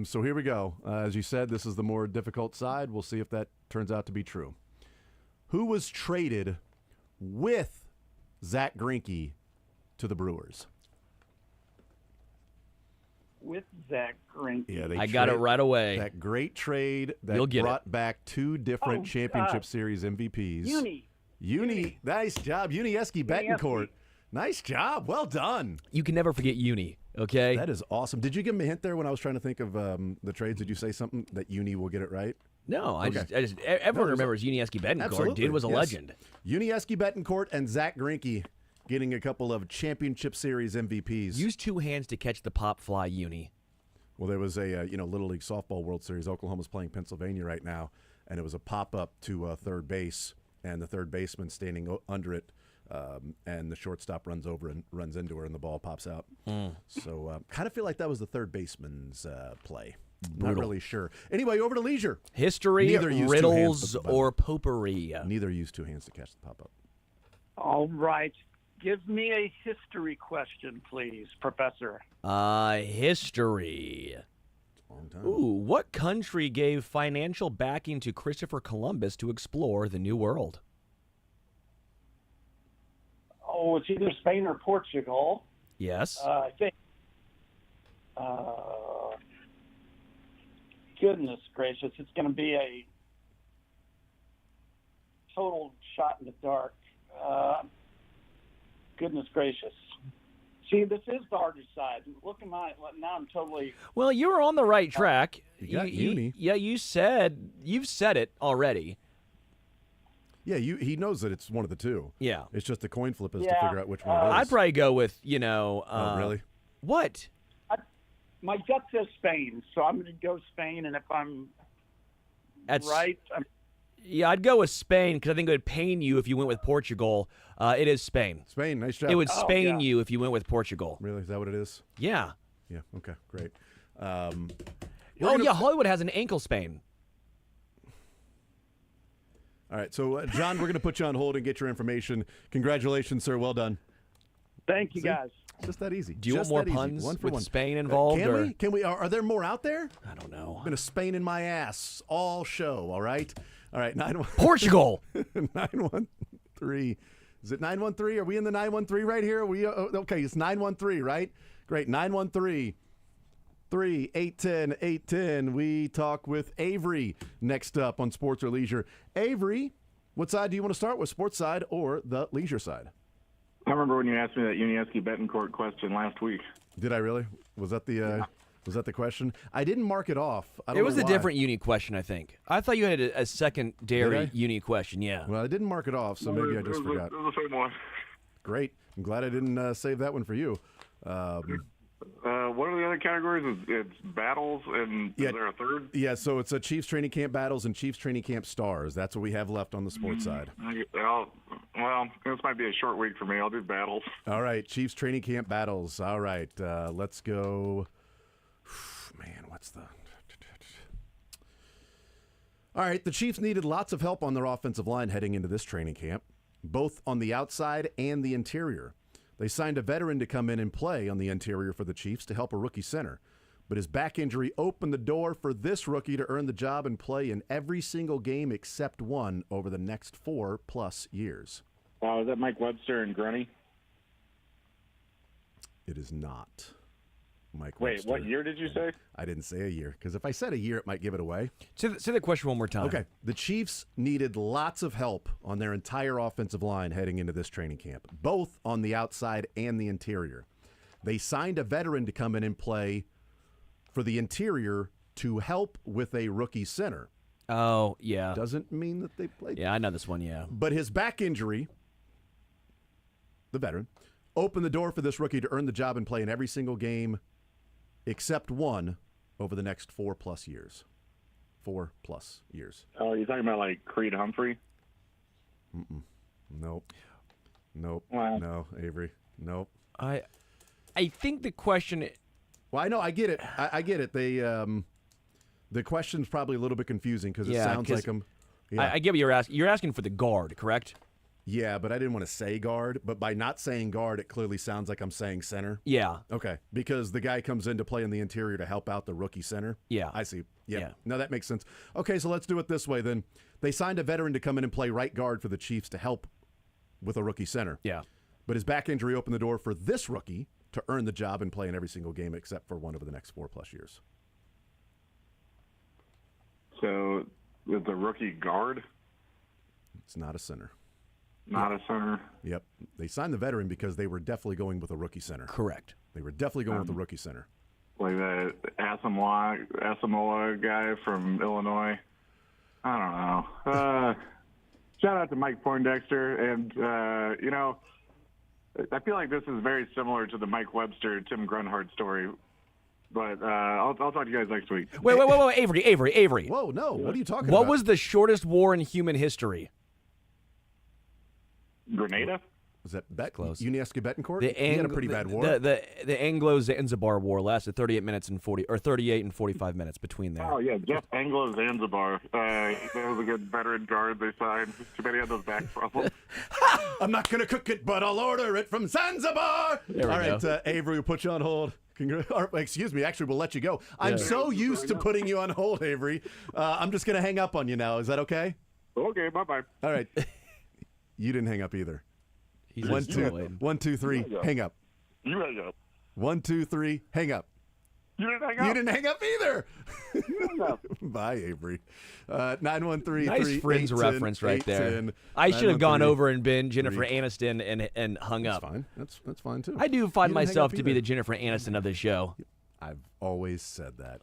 So here we go. As you said, this is the more difficult side. We'll see if that turns out to be true. Who was traded with Zach Greinke to the Brewers? With Zach Greinke. Yeah, I got it right away. That great trade that You'll get brought back two different championship series MVPs. Uni. Nice job. Unieski Betancourt. Nice job. Well done. You can never forget Uni, okay? That is awesome. Did you give him a hint there when I was trying to think of the trades? Did you say something that Uni will get it right? No, I just everyone remembers Unieski Betancourt. Absolutely. Dude was a legend. Unieski Betancourt and Zach Greinke getting a couple of championship series MVPs. Use two hands to catch the pop fly, Uni. Well, there was a Little League Softball World Series. Oklahoma's playing Pennsylvania right now, and it was a pop-up to third base, and the third baseman standing under it, and the shortstop runs over and runs into her, and the ball pops out. So kind of feel like that was the third baseman's play. Not really sure. Anyway, over to leisure. History, riddles, or potpourri. Neither used two hands to catch the pop-up. All right. Give me a history question, please, Professor. History. Long time. Ooh, what country gave financial backing to Christopher Columbus to explore the New World? Oh, it's either Spain or Portugal. Yes. I think. Goodness gracious, it's going to be a total shot in the dark. Goodness gracious. See, this is the hardest side. Look at now I'm totally. Well, you were on the right track. You got Uni. Yeah, you've said it already. Yeah, he knows that it's one of the two. Yeah. It's just a coin flip as to figure out which one it is. I'd probably go with, oh, really? What? My gut says Spain, so I'm going to go Spain, and if I'm right, yeah, I'd go with Spain because I think it would pain you if you went with Portugal. It is Spain. Spain, nice job. It would Spain you if you went with Portugal. Really? Is that what it is? Yeah. Yeah, okay, great. Hollywood has an ankle sprain. All right, so, John, we're going to put you on hold and get your information. Congratulations, sir. Well done. Thank you, guys. It's just that easy. Do you want more puns with Spain involved? Can we? Are there more out there? I don't know. I'm going to Spain in my ass all show, all right? All right, Portugal. 913. Is it 913? Are we in the 913 right here? Okay, it's 913, right? Great, 913-381-0810. We talk with Avery next up on Sports or Leisure. Avery, what side do you want to start with, sports side or the leisure side? I remember when you asked me that Unieski Betancourt question last week. Did I really? Was that the question? I didn't mark it off. It was a different uni question, I think. I thought you had a secondary uni question, yeah. Well, I didn't mark it off, so maybe I just forgot. It was the same one. Great. I'm glad I didn't save that one for you. What are the other categories? It's battles, and is there a third? Yeah, so it's a Chiefs training camp battles and Chiefs training camp stars. That's what we have left on the sports side. Well, this might be a short week for me. I'll do battles. All right, Chiefs training camp battles. All right, let's go. Man, what's the... All right, the Chiefs needed lots of help on their offensive line heading into this training camp, both on the outside and the interior. They signed a veteran to come in and play on the interior for the Chiefs to help a rookie center. But his back injury opened the door for this rookie to earn the job and play in every single game except one over the next 4+ years. Is that Mike Webster and Grunny? It is not Mike Wait, Webster. what year did you say? I didn't say a year, because if I said a year, it might give it away. Say the question one more time. Okay. The Chiefs needed lots of help on their entire offensive line heading into this training camp, both on the outside and the interior. They signed a veteran to come in and play for the interior to help with a rookie center. Oh, yeah. Doesn't mean that they played. Yeah, I know this one, yeah. But his back injury the veteran, opened the door for this rookie to earn the job and play in every single game except one over the next 4+ years. 4+ years. Oh, you're talking about like Creed Humphrey? Nope. Wow. No, Avery. Nope. I think the question. Well, I know. I get it. I get it. They the question's probably a little bit confusing because it sounds like them. I get what you're asking. You're asking for the guard, correct? Yeah, but I didn't want to say guard. But by not saying guard, it clearly sounds like I'm saying center. Yeah. Okay. Because the guy comes in to play in the interior to help out the rookie center. Yeah. I see. Yeah. No, that makes sense. Okay, so let's do it this way then. They signed a veteran to come in and play right guard for the Chiefs to help with a rookie center. Yeah. But his back injury opened the door for this rookie to earn the job and play in every single game except for one over the next 4+ years. So, with the rookie guard? It's not a center. Not a center? Yep. They signed the veteran because they were definitely going with a rookie center. Correct. They were definitely going with a rookie center. Like the Asamoah guy from Illinois? I don't know. Shout out to Mike Poindexter. And, I feel like this is very similar to the Mike Webster, Tim Grunhard story. But I'll talk to you guys next week. Wait, Avery. Whoa, no. What are you talking What about? was the shortest war in human history? Grenada? Was that close? Uniesky Betancourt? The He had a pretty bad war. The Anglo-Zanzibar War lasted 38 and 45 minutes between there. Oh, yeah, Jeff Anglo-Zanzibar. That was a good veteran guard they signed. Too many of those back problems. I'm not going to cook it, but I'll order it from Zanzibar. There we All right, go. Avery, we'll put you on hold. Excuse me. Actually, we'll let you go. I'm so used to putting you on hold, Avery. I'm just going to hang up on you now. Is that okay? Okay, bye-bye. All right. You didn't hang up either. He's 1, 2, 3, hang up. You hang up. 1, 2, 3, hang up. You didn't hang up. You didn't hang up either. You hang up. Bye, Avery. 913. Nice Friends reference right there. I should have gone over and been Jennifer Aniston and hung up. That's fine. That's fine too. I do find You didn't hang myself up to be either. the Jennifer Aniston of this show. I've always said that.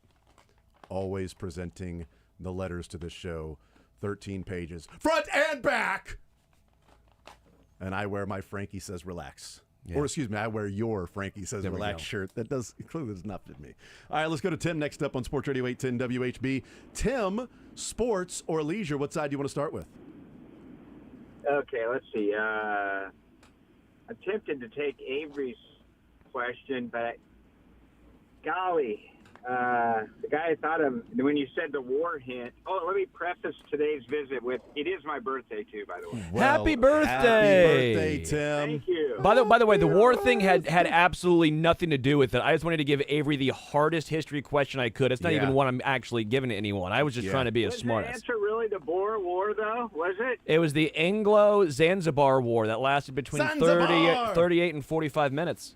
Always presenting the letters to this show, 13 pages, front and back. And I wear my Frankie Says Relax. Yeah. Or excuse me, I wear your Frankie Says There we Relax go. shirt. That clearly does not fit me. All right, let's go to Tim next up on Sports Radio 810 WHB. Tim, sports or leisure, what side do you want to start with? Okay, let's see. I'm tempted to take Avery's question, but golly, the guy I thought of when you said the war hint. Oh, let me preface today's visit with it is my birthday too, by the way. Happy birthday! Happy birthday, Tim. Thank you. By the way, the war thing had absolutely nothing to do with it. I just wanted to give Avery the hardest history question I could. It's not even one I'm actually giving to anyone. I was just trying to be a Was smart the ass. answer really the Boer War, though? Was it? It was the Anglo-Zanzibar War that lasted between Zanzibar! 38 and 45 minutes.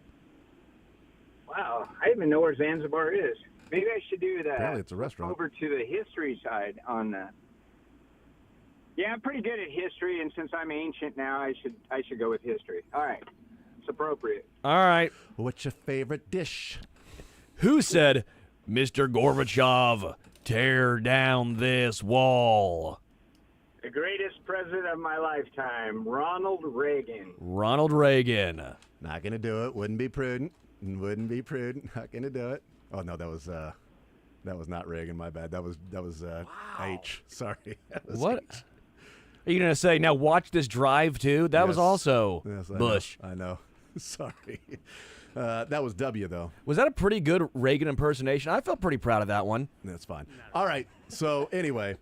Wow, I didn't even know where Zanzibar is. Maybe I should do that. Apparently it's a restaurant. Over to the history side on that. Yeah, I'm pretty good at history, and since I'm ancient now, I should go with history. All right, it's appropriate. All right. What's your favorite dish? Who said, Mr. Gorbachev, tear down this wall? The greatest president of my lifetime, Ronald Reagan. Ronald Reagan. Not going to do it. Wouldn't be prudent. Wouldn't be prudent. Not going to do it. Oh, no, that was not Reagan. My bad. That was H. Sorry. That was What? H. Are you going to say, now watch this drive, too? That was Yes. also Yes, I Bush. know. I know. Sorry. That was W, though. Was that a pretty good Reagan impersonation? I felt pretty proud of that one. That's fine. All right. So, anyway,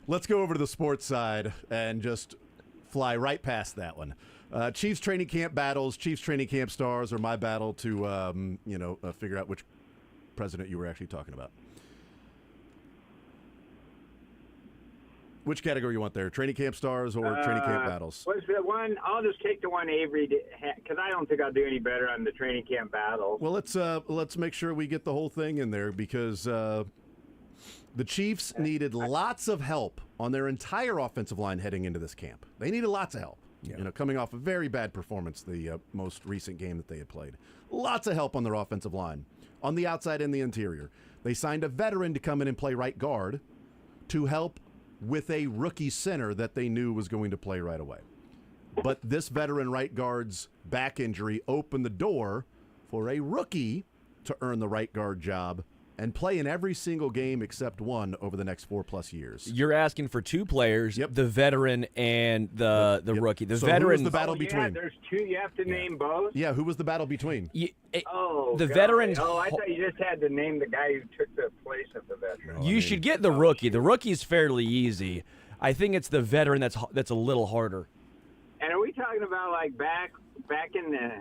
let's go over to the sports side and just fly right past that one. Chiefs training camp battles, Chiefs training camp stars, or my battle to, figure out which president you were actually talking about. Which category you want there? Training camp stars or training camp battles? Was the one? I'll just take the one Avery because I don't think I'll do any better on the training camp battles. Well, let's make sure we get the whole thing in there because the Chiefs needed lots of help on their entire offensive line heading into this camp. They needed lots of help. Yeah. Coming off a very bad performance the most recent game that they had played. Lots of help on their offensive line, on the outside and the interior. They signed a veteran to come in and play right guard to help with a rookie center that they knew was going to play right away. but this veteran right guard's back injury opened the door for a rookie to earn the right guard job and play in every single game except one over the next 4+ years. You're asking for two players, the veteran and the rookie. The So veteran. who was the battle between? Yeah, there's two. You have to name both. Yeah, who was the battle between? The God. veteran. Oh, I thought you just had to name the guy who took the place of the veteran. You should get the rookie. The rookie's fairly easy. I think it's the veteran that's a little harder. And are we talking about like back in the?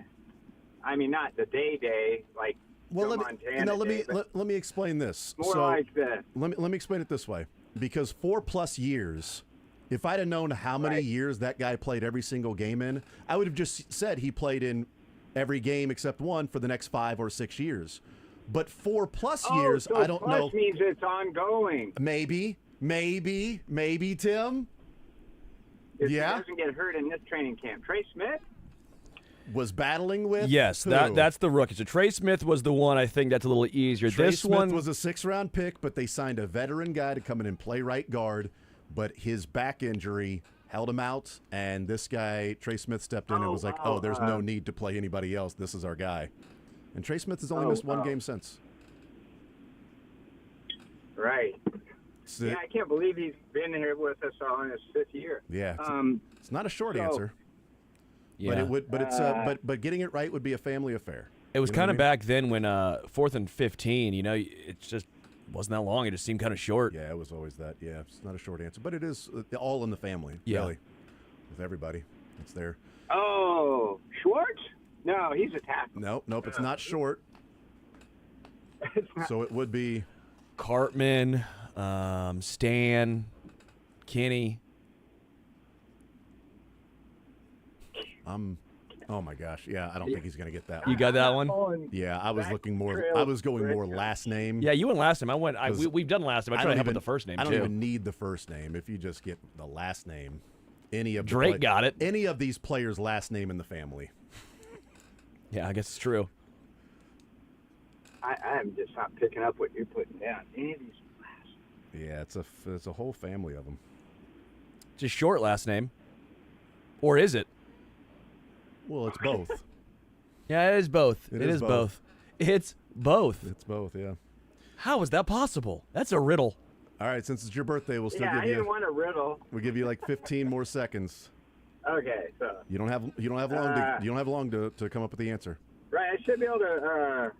I mean, not the day, like. Well, Joe let Montana me day, but let me explain this. more So, like the. let me explain it this way. Because 4+ years, if I'd have known how many years that guy played every single game in, I would have just said he played in every game except one for the next 5 or 6 years. But 4+ years, so I don't know. plus means it's ongoing. Maybe, Tim. If Yeah? he doesn't get hurt in this training camp, Trey Smith. Was battling with? Yes, who? that's the rookie. So Trey Smith was the one. I think that's a little easier. Trey This Smith one was a 6th-round pick, but they signed a veteran guy to come in and play right guard. But his back injury held him out, and this guy, Trey Smith, stepped in and was like, "Oh, there's no need to play anybody else. This is our guy." And Trey Smith has only missed one game since. Right. So, Yeah, I can't believe he's been here with us all in his 5th year. yeah, it's not a short so- answer. But it would, but it's, but getting it right would be a family affair. It was You know kind what of back then when 4th and 15. You know, it just wasn't that long. It just seemed kind of short. Yeah, it was always that. Yeah, it's not a short answer, but it is all in the family. Yeah. Really, with everybody, it's there. Oh, Schwartz? No, he's a tackle. Nope, it's not short. So it would be Cartman, Stan, Kenny. Oh my gosh, yeah. I don't think he's gonna get that. You got that one? Yeah, I was looking more. I was going more last name. Yeah, you went last name. I went. We've done last name. I tried to help with even- the first name I don't too. even need the first name. If you just get the last name, any of the Drake got it. Any of these players' last name in the family. Yeah, I guess it's true. I'm just not picking up what you're putting down. Any of these last. Yeah, it's a whole family of them. Just short last name, or is it? Well, it's both. Yeah, it is both. It It is is both. both. It's both. It's both. Yeah. How is that possible? That's a riddle. All right, since it's your birthday, we'll still Yeah, I give didn't you. want a riddle. We'll give you like 15 more seconds. Okay, so. You don't have long to come up with the answer. Right, I should be able to.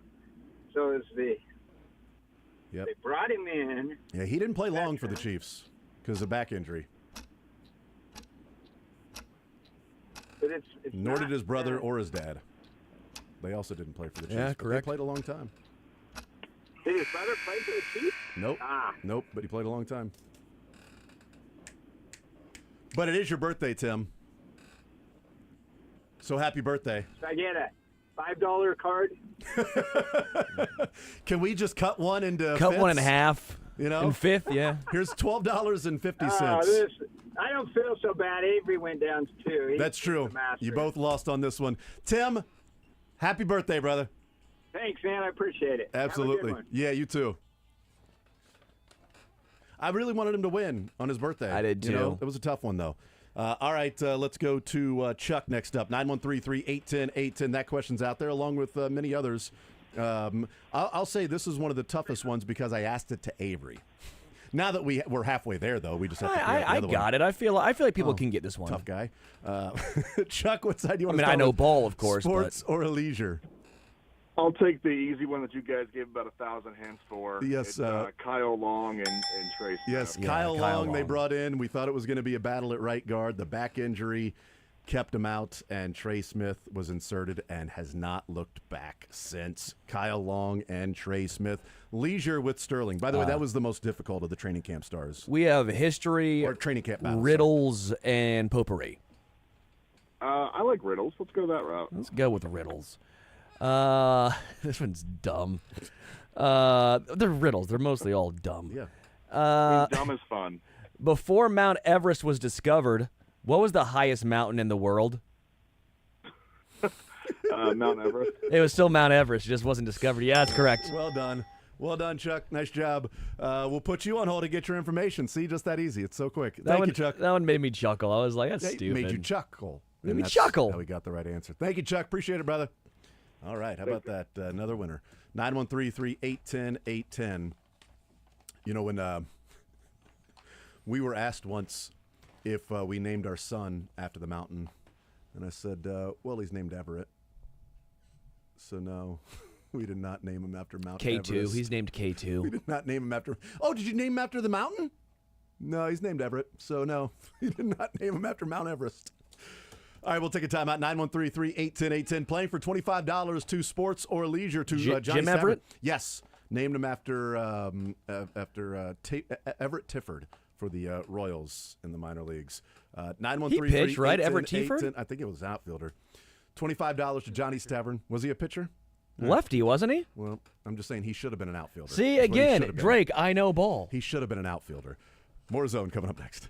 So it's the. Yep. They brought him in. Yeah, he didn't play long for the Chiefs because of back injury. But it's Nor not, did his brother or his dad. They also didn't play for the Chiefs. Yeah, but correct. They played a long time. Did his brother play for the Chiefs? Nope. Ah. Nope, but he played a long time. But it is your birthday, Tim. So happy birthday. Should I get a $5 card? Can we just cut one into Cut fifths? one in half. You know? In fifth, yeah. Here's $12.50. I don't feel so bad. Avery went down too. He's That's true. the master. You both lost on this one. Tim, happy birthday, brother. Thanks, man. I appreciate it. Have a good Absolutely. one. Yeah, you too. I really wanted him to win on his birthday. I did, You know, too. it was a tough one, though. All right, let's go to Chuck next up. 913-381-0810. That question's out there, along with many others. I'll say this is one of the toughest ones because I asked it to Avery. Now that we're halfway there, though, we just have to figure out the I other got one. it. I feel like people can get this one. Tough guy. Chuck, what side do you want I mean, to start I know with? ball, of course, Sports or leisure? I'll take the easy one that you guys gave about 1,000 hands for. Yes, It's, Kyle Long and Trey Smith. Yes, Kyle Long they brought in. We thought it was going to be a battle at right guard. The back injury kept him out, and Trey Smith was inserted and has not looked back since. Kyle Long and Trey Smith. Leisure with Sterling. By the way, that was the most difficult of the training camp stars. We have history, Or training camp battles. riddles, and potpourri. I like riddles. Let's go that route. Let's go with the riddles. This one's dumb. They're riddles. They're mostly all dumb. Yeah. Dumb is fun. Before Mount Everest was discovered, what was the highest mountain in the world? Mount Everest. It was still Mount Everest. It just wasn't discovered. Yeah, that's correct. Well done. Well done, Chuck. Nice job. We'll put you on hold to get your information. See, just that easy. It's so quick. Thank you, Chuck. That one made me chuckle. I was like, that's It stupid. made you chuckle. Made me that's chuckle. How we got the right answer. Thank you, Chuck. Appreciate it, brother. All right. How about that? Another winner. 913-381-0810. You know, when we were asked once if we named our son after the mountain, and I said, well, he's named Everett. So, no, we did not name him after Mount K2. Everest. He's named K2. We did not name him after... Oh, did you name him after the mountain? No, he's named Everett. So, no, you did not name him after Mount Everest. All right, we'll take a time out. 913-381-0810. Playing for $25 to Sports or Leisure to Johnny Jim Everett? Yes. Named him after Everett Tifford for the Royals in the minor leagues. 913-381-0810. He pitched, right? Everett Tifford? I think it was an outfielder. $25 to Johnny's Tavern. Was he a pitcher? Lefty, wasn't he? Well, I'm just saying he should have been an outfielder. See, That's what he again, should have been. Drake, I know ball. He should have been an outfielder. More Zone coming up next.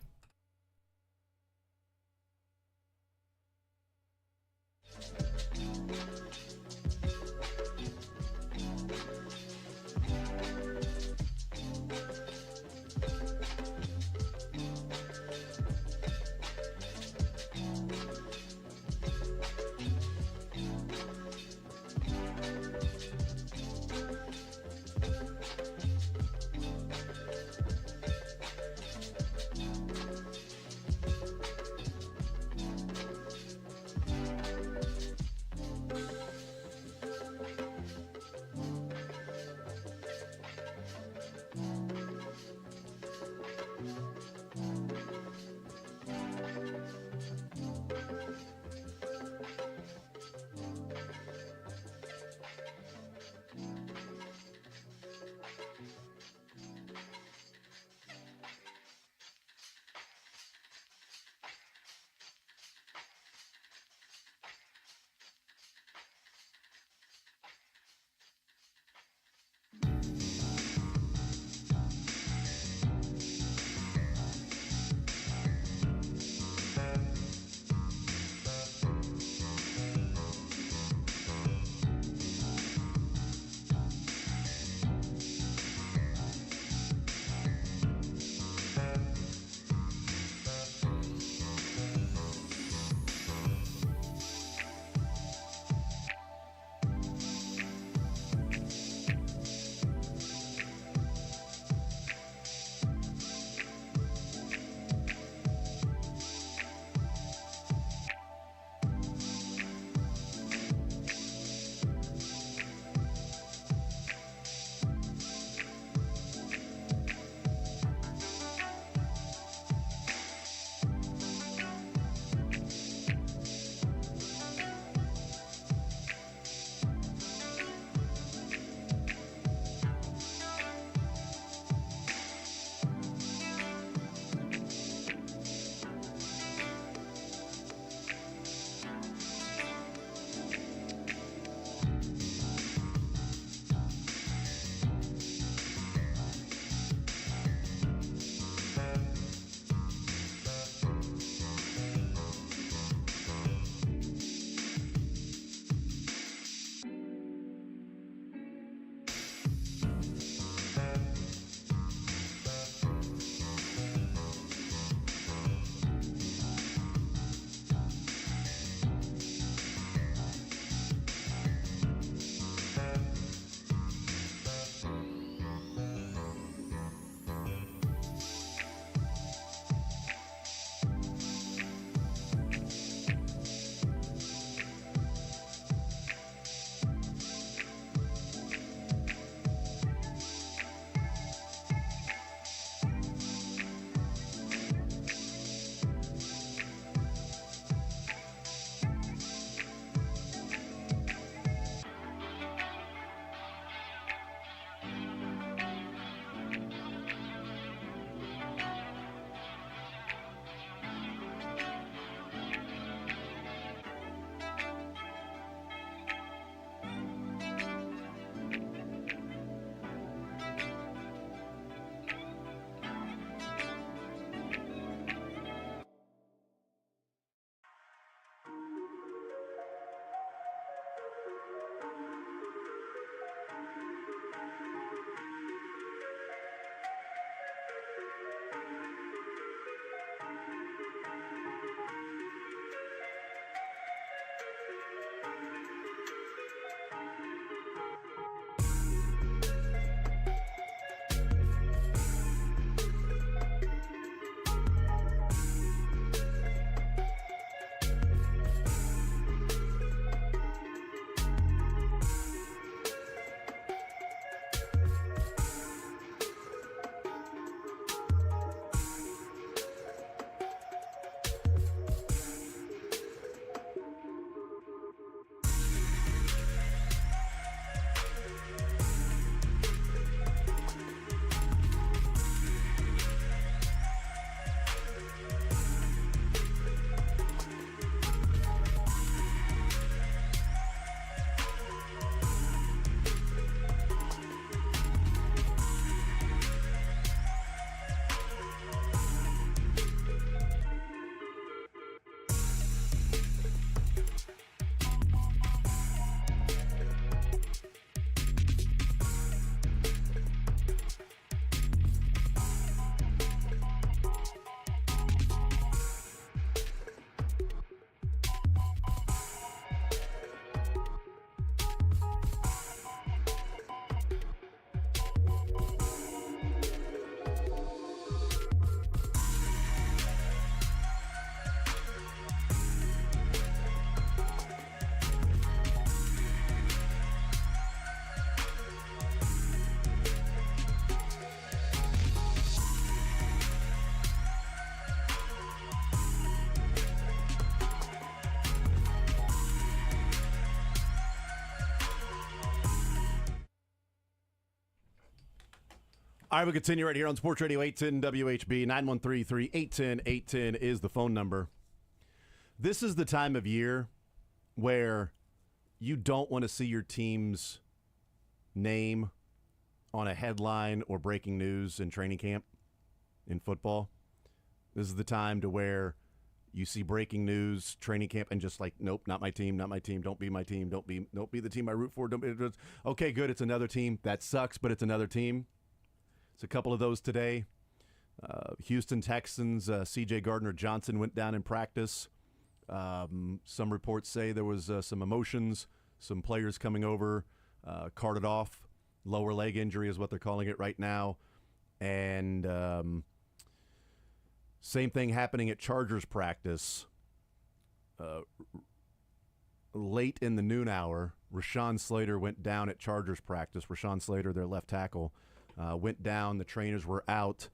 All right, we'll continue right here on Sports Radio 810 WHB. 913-381-810 is the phone number. This is the time of year where you don't want to see your team's name on a headline or breaking news in training camp in football. This is the time to where you see breaking news, training camp, and just like, nope, not my team, not my team, don't be my team, don't be the team I root for. Okay, good, it's another team. That sucks, but it's another team. It's a couple of those today. Houston Texans, C.J. Gardner-Johnson went down in practice. Some reports say there was some emotions, some players coming over, carted off. Lower leg injury is what they're calling it right now. And same thing happening at Chargers practice. Late in the noon hour, Rashawn Slater went down at Chargers practice. Rashawn Slater, their left tackle, went down. The trainers were out.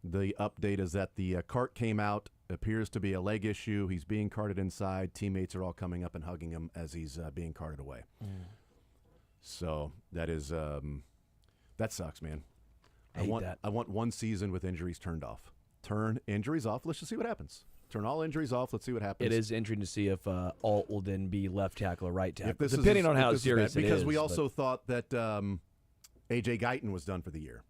The update is that the cart came out. Appears to be a leg issue. He's being carted inside. Teammates are all coming up and hugging him as he's being carted away. So that is that sucks, man. I want one season with injuries turned off. Turn injuries off. Let's just see what happens. Turn all injuries off. Let's see what happens. It is interesting to see if Alt will then be left tackle or right tackle, depending on how serious it is. Because we also thought that A.J. Guyton was done for the year.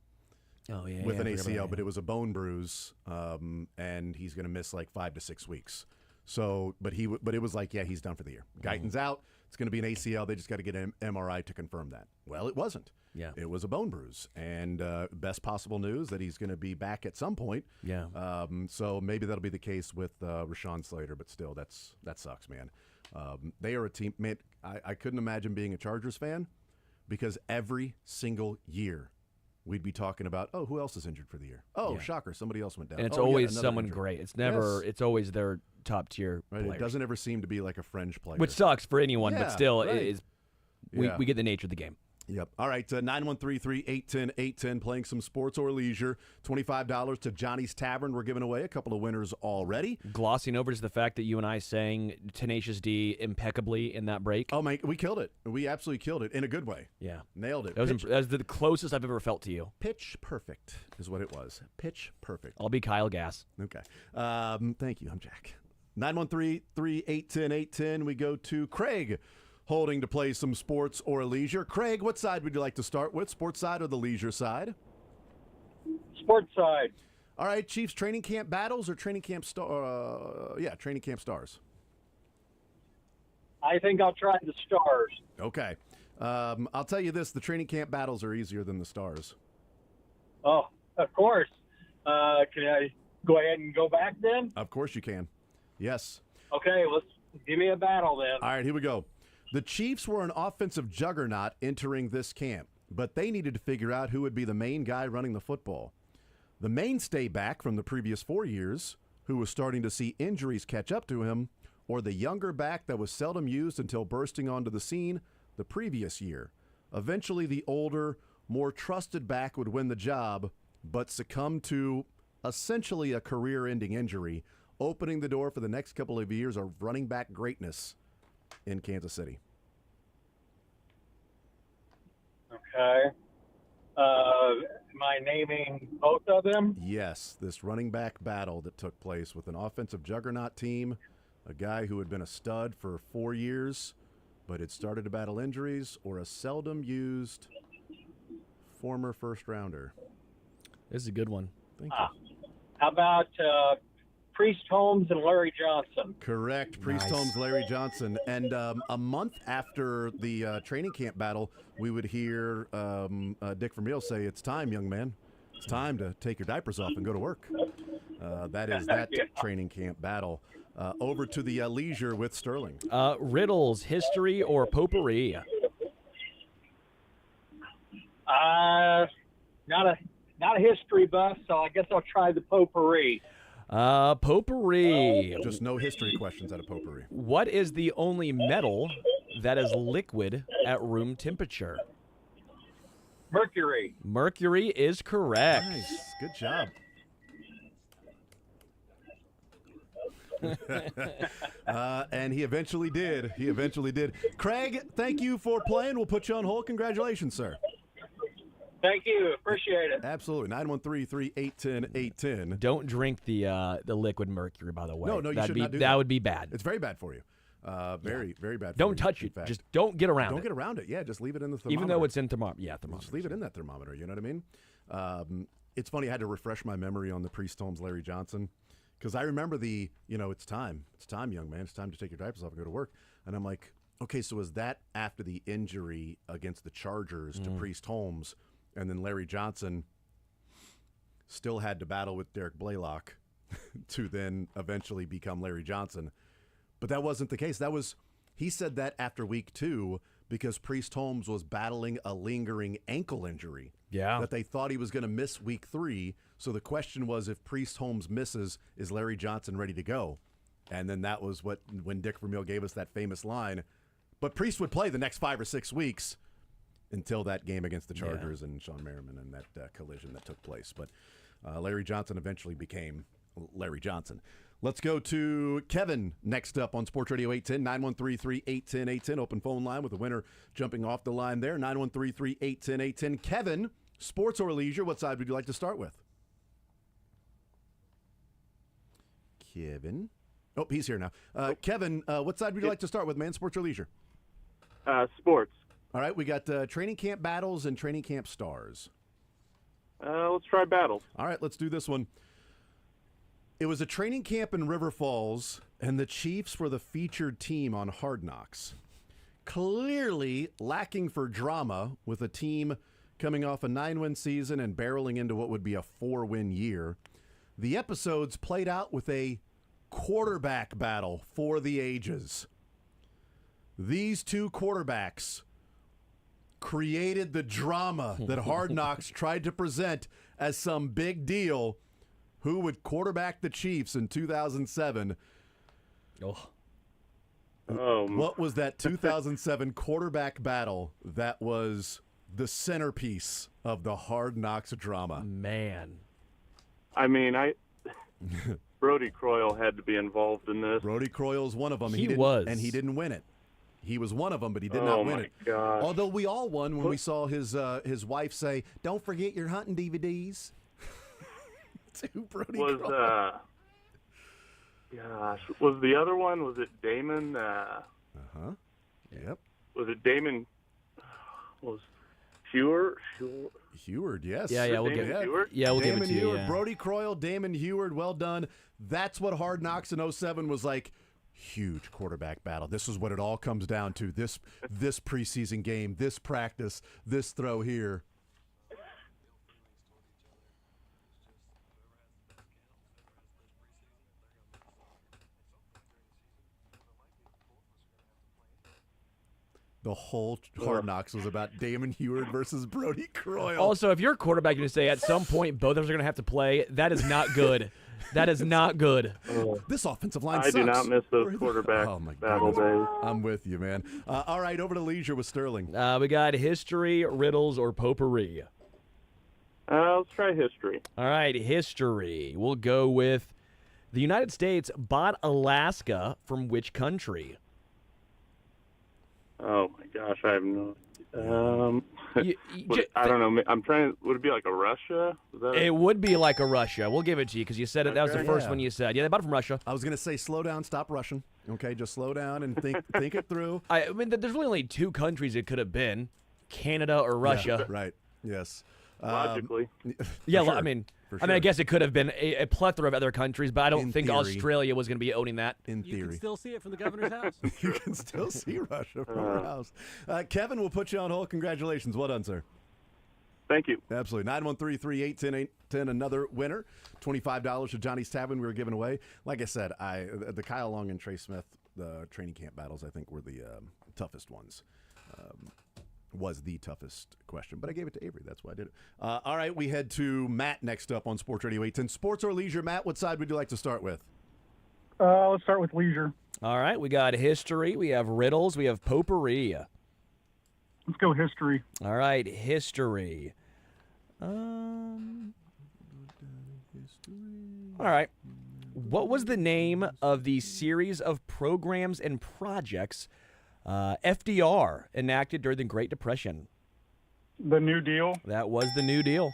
Oh, yeah. With an ACL, but it was a bone bruise, and he's going to miss like 5 to 6 weeks. So, but it was like, yeah, he's done for the year. Guyton's out. It's going to be an ACL. They just got to get an MRI to confirm that. Well, it wasn't. Yeah. It was a bone bruise. And best possible news that he's going to be back at some point. Yeah. So maybe that'll be the case with Rashawn Slater, but still, that sucks, man. They are a team. Man, I couldn't imagine being a Chargers fan because every single year we'd be talking about, oh, who else is injured for the year? Oh, Yeah. shocker, somebody else went down. And it's Oh, yeah, always another someone injury. great. It's never. Yes. It's always their top tier. Right, players. it doesn't ever seem to be like a fringe player. Which sucks for anyone, Yeah, but still, right. it is. We get the nature of the game. Yep. All right, 913-381-810, playing some sports or leisure. $25 to Johnny's Tavern. We're giving away a couple of winners already. Glossing over just the fact that you and I sang Tenacious D impeccably in that break. Oh, my, we killed it. We absolutely killed it in a good way. Yeah. Nailed it. That was the closest I've ever felt to you. Pitch perfect is what it was. Pitch perfect. I'll be Kyle Gass. Okay. Thank you. I'm Jack. 913-381-810. We go to Craig, holding to play some sports or leisure. Craig, what side would you like to start with? Sports side or the leisure side? Sports side. All right, Chiefs training camp battles or training camp training camp stars? I think I'll try the stars. Okay. I'll tell you this, the training camp battles are easier than the stars. Oh, of course. Can I go ahead and go back then? Of course you can. Yes. Okay, let's give me a battle then. All right, here we go. The Chiefs were an offensive juggernaut entering this camp, but they needed to figure out who would be the main guy running the football. The mainstay back from the previous 4 years, who was starting to see injuries catch up to him, or the younger back that was seldom used until bursting onto the scene the previous year. Eventually, the older, more trusted back would win the job, but succumb to essentially a career-ending injury, opening the door for the next couple of years of running back greatness in Kansas City. Okay. Am I naming both of them? Yes, this running back battle that took place with an offensive juggernaut team, a guy who had been a stud for 4 years, but had started to battle injuries, or a seldom used former first rounder. This is a good one. Thank you. How about Priest, Holmes, and Larry Johnson? Correct. Priest, Holmes, Larry Johnson. And a month after the training camp battle, we would hear Dick Vermeil say, "It's time, young man. It's time to take your diapers off and go to work." That is that training camp battle. Over to the leisure with Sterling. Riddles, history, or potpourri? Not a history buff, so I guess I'll try the potpourri. Potpourri. Just no history questions out of potpourri. What is the only metal that is liquid at room temperature? Mercury. Mercury is correct. Nice. Good job. And he eventually did. He eventually did. Craig, thank you for playing. We'll put you on hold. Congratulations, sir. Thank you. Appreciate it. Absolutely. 913-381-0810. Don't drink the liquid mercury, by the way. No, you That'd should be, not do that. that. would be bad. It's very bad for you. Very bad for Don't you, touch in it. fact. Just don't get around Don't it. get around it. Yeah, just leave it in the thermometer. Even though it's in thermometer. Yeah, Just thermometer. leave it in that thermometer, you know what I mean? It's funny, I had to refresh my memory on the Priest Holmes Larry Johnson, because I remember it's time, young man, it's time to take your diapers off and go to work. And I'm like, okay, so is that after the injury against the Chargers to Priest Holmes, and then Larry Johnson still had to battle with Derek Blaylock to then eventually become Larry Johnson? But that wasn't the case. He said that after week 2 because Priest Holmes was battling a lingering ankle injury. Yeah. That they thought he was going to miss week 3. So the question was, if Priest Holmes misses, is Larry Johnson ready to go? And then that was when Dick Vermeil gave us that famous line. But Priest would play the next 5 or 6 weeks until that game against the Chargers and Sean Merriman and that collision that took place. But Larry Johnson eventually became Larry Johnson. Let's go to Kevin next up on Sports Radio 810, 913-381-0810. Open phone line with the winner jumping off the line there, 913-381-0810. Kevin, sports or leisure, what side would you like to start with? Kevin. Oh, he's here now. Kevin, what side would you like to start with, man, sports or leisure? Sports. All right, we got training camp battles and training camp stars. Let's try battles. All right, let's do this one. It was a training camp in River Falls, and the Chiefs were the featured team on Hard Knocks. Clearly lacking for drama with a team coming off a 9-win season and barreling into what would be a 4-win year. The episodes played out with a quarterback battle for the ages. These two quarterbacks created the drama that Hard Knocks tried to present as some big deal. Who would quarterback the Chiefs in 2007? What was that 2007 quarterback battle that was the centerpiece of the Hard Knocks drama? Man. I mean, Brody Croyle had to be involved in this. Brody Croyle's one of them. He was. And he didn't win it. He was one of them, but he did not win it. Gosh. Although we all won when we saw his wife say, "Don't forget your hunting DVDs." To Brody Croyle. Was the other one, was it Damon? Yep. Was it Damon? Was Heward? Heward, yes. Yeah, we'll give Heward? we'll give it Damon to you. Heward, Yeah. Brody Croyle, Damon Heward, well done. That's what Hard Knocks in 07 was like. Huge quarterback battle. This is what it all comes down to. This preseason game, this practice, this throw here. The whole Hard Knocks was about Damon Heward versus Brody Croyle. Also, if you're a quarterback, you say at some point both of us are going to have to play. That is not good. That is not good. This offensive line I sucks. do not miss those quarterback battle days. I'm with you, man. All right, over to leisure with Sterling. We got history, riddles, or potpourri. Let's try history. All right, history. We'll go with the United States bought Alaska from which country? Oh my gosh, I have no. I don't know. I'm trying. Would it be like a Russia? Is that It would be like a Russia. We'll give it to you because you said it. That was the first one you said. Yeah, they bought it from Russia. I was going to say slow down, stop rushing. Okay, just slow down and think it through. I mean, there's really only two countries it could have been, Canada or Russia. Yeah, right. Yes. Logically. Yeah, sure. I mean, For I sure. guess it could have been a plethora of other countries, but I don't In think theory. Australia was going to be owning that. In You can theory. still see it from the governor's house. You can still see Russia from your house. Kevin, we'll put you on hold. Congratulations. Well done, sir. Thank you. Absolutely. 913-381-0810, another winner. $25 to Johnny's Tavern we were giving away. Like I said, the Kyle Long and Trey Smith, the training camp battles, I think were the toughest ones. Was the toughest question, but I gave it to Avery. That's why I did it. All right, we head to Matt next up on Sports Radio 810. Sports or leisure, Matt, what side would you like to start with? Let's start with leisure. All right, we got history, we have riddles, we have potpourri. Let's go history. All right, history. All right. What was the name of the series of programs and projects FDR enacted during the Great Depression? The New Deal. That was the New Deal.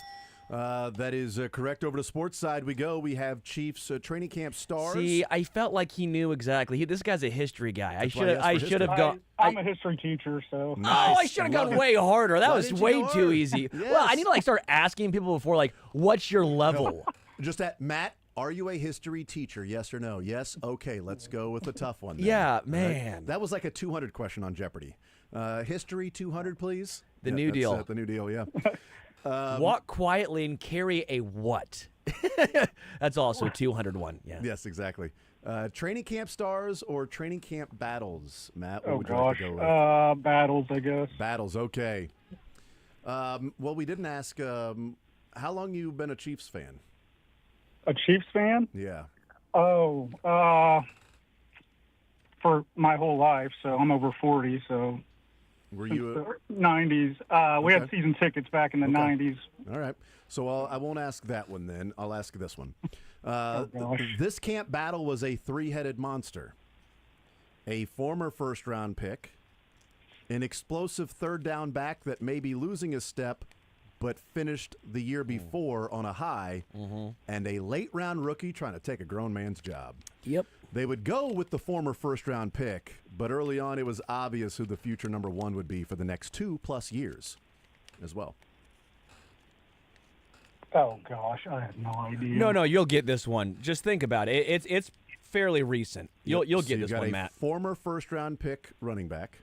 That is correct. Over to sports side we go. We have Chiefs training camp stars. See, I felt like he knew exactly. This guy's a history guy. That's why he asked for I should have gone. I'm a history teacher, so. Oh, I should have gone way harder. That Why was didn't you way go too hard? easy. Yes. Well, I need to start asking people before, what's your level? Just at Matt, are you a history teacher? Yes or no? Yes. Okay, let's go with the tough one. Then. Yeah, All right? man. That was like a 200 question on Jeopardy. History 200, please. The Yeah, New that's, Deal. The New Deal. Yeah. Walk quietly and carry a what? That's also 201. Yeah. Yes, exactly. Training camp stars or training camp battles, Matt? What Oh, would you like gosh. to go with? Battles, I guess. Battles. Okay. Well, we didn't ask how long you been a Chiefs fan. A Chiefs fan? Yeah. Oh, for my whole life, so I'm over 40, so. Were Since you? the 90s. We had Okay. season tickets back in the 90s. All right. So I won't ask that one then. I'll ask this one. gosh. This camp battle was a three-headed monster. A former first-round pick, an explosive third down back that may be losing a step but finished the year before on a high, and a late-round rookie trying to take a grown man's job. Yep. They would go with the former first-round pick, but early on it was obvious who the future number one would be for the next 2+ years as well. Oh, gosh. I have no idea. No, you'll get this one. Just think about it. It's fairly recent. You'll So get you this got one, a Matt. former first-round pick running back,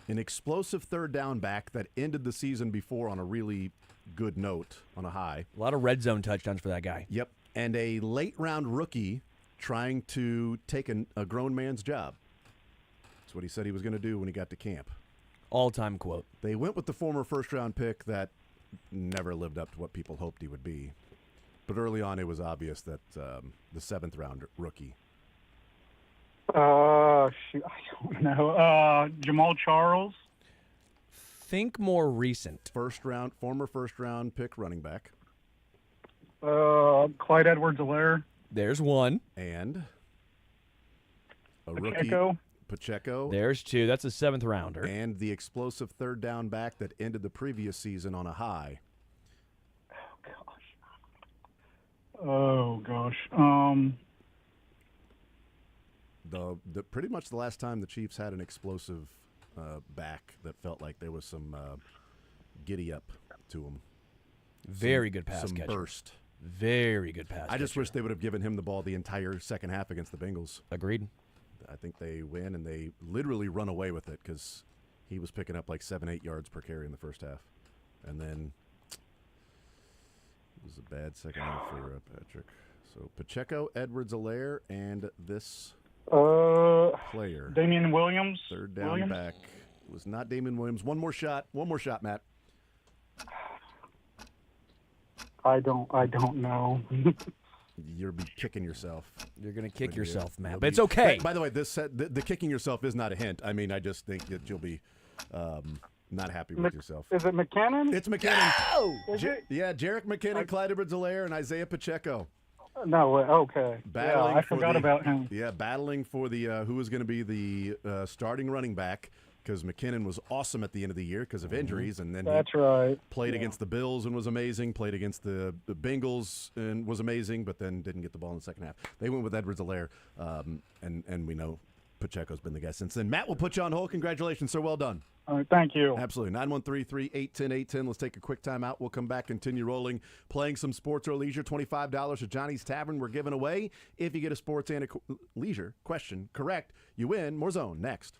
an explosive third down back that ended the season before on a really good note, on a high. A lot of red zone touchdowns for that guy. Yep. And a late-round rookie trying to take a grown man's job. That's what he said he was going to do when he got to camp. All-time quote. They went with the former first-round pick that never lived up to what people hoped he would be. But early on, it was obvious that the seventh-round rookie. Shoot, I don't know. Jamal Charles. Think more recent. Former first-round pick running back. Clyde Edwards-Helaire. There's one. And a Pacheco. rookie. Pacheco. There's two. That's a seventh rounder. And the explosive third down back that ended the previous season on a high. Oh, gosh. The pretty much the last time the Chiefs had an explosive back that felt like there was some giddy up to him. Very good pass some catcher. Burst. Very good pass I just catcher. wish they would have given him the ball the entire second half against the Bengals. Agreed. I think they win, and they literally run away with it because he was picking up like 7-8 yards per carry in the first half. And then it was a bad second half for Patrick. So Pacheco, Edwards-Helaire, and this player. Damian Williams. Third down back. It was not Damian Williams. One more shot, Matt. I don't know. You'll be kicking yourself. You're going to kick When you- yourself, Matt. you'll But it's be- okay. By the way, the kicking yourself is not a hint. I mean, I just think that you'll be not happy with yourself. Is it McKinnon? It's McKinnon. Is it? Yeah, Jarek McKinnon, Clyde Edwards-Helaire, and Isaiah Pacheco. No, okay. Battling I for forgot about him. Yeah, battling for the who was going to be the starting running back because McKinnon was awesome at the end of the year because of injuries, and then That's he right. played against the Bills and was amazing, played against the Bengals and was amazing, but then didn't get the ball in the second half. They went with Edwards-Helaire, and we know Pacheco's been the guy since then. Matt, we'll put you on hold. Congratulations, sir. Well done. All right, thank you. Absolutely. 913-381-0810. Let's take a quick time out. We'll come back, continue rolling, playing some sports or leisure. $25 at Johnny's Tavern. We're giving away. If you get a sports and a leisure question correct, you win. More Zone next.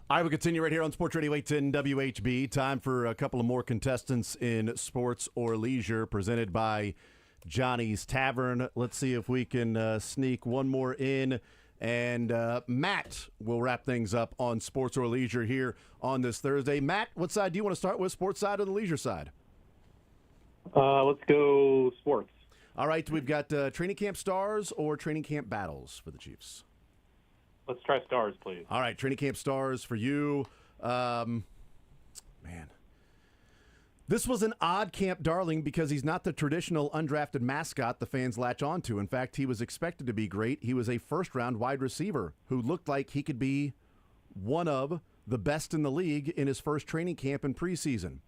All right, we'll continue right here on Sports Radio 810 WHB. Time for a couple of more contestants in Sports or Leisure, presented by Johnny's Tavern. Let's see if we can sneak one more in. And Matt will wrap things up on Sports or Leisure here on this Thursday. Matt, what side do you want to start with, sports side or the leisure side? Let's go sports. All right, we've got training camp stars or training camp battles for the Chiefs. Let's try stars, please. All right, training camp stars for you. Man, this was an odd camp darling because he's not the traditional undrafted mascot the fans latch onto. In fact, he was expected to be great. He was a first-round wide receiver who looked like he could be one of the best in the league in his first training camp and preseason.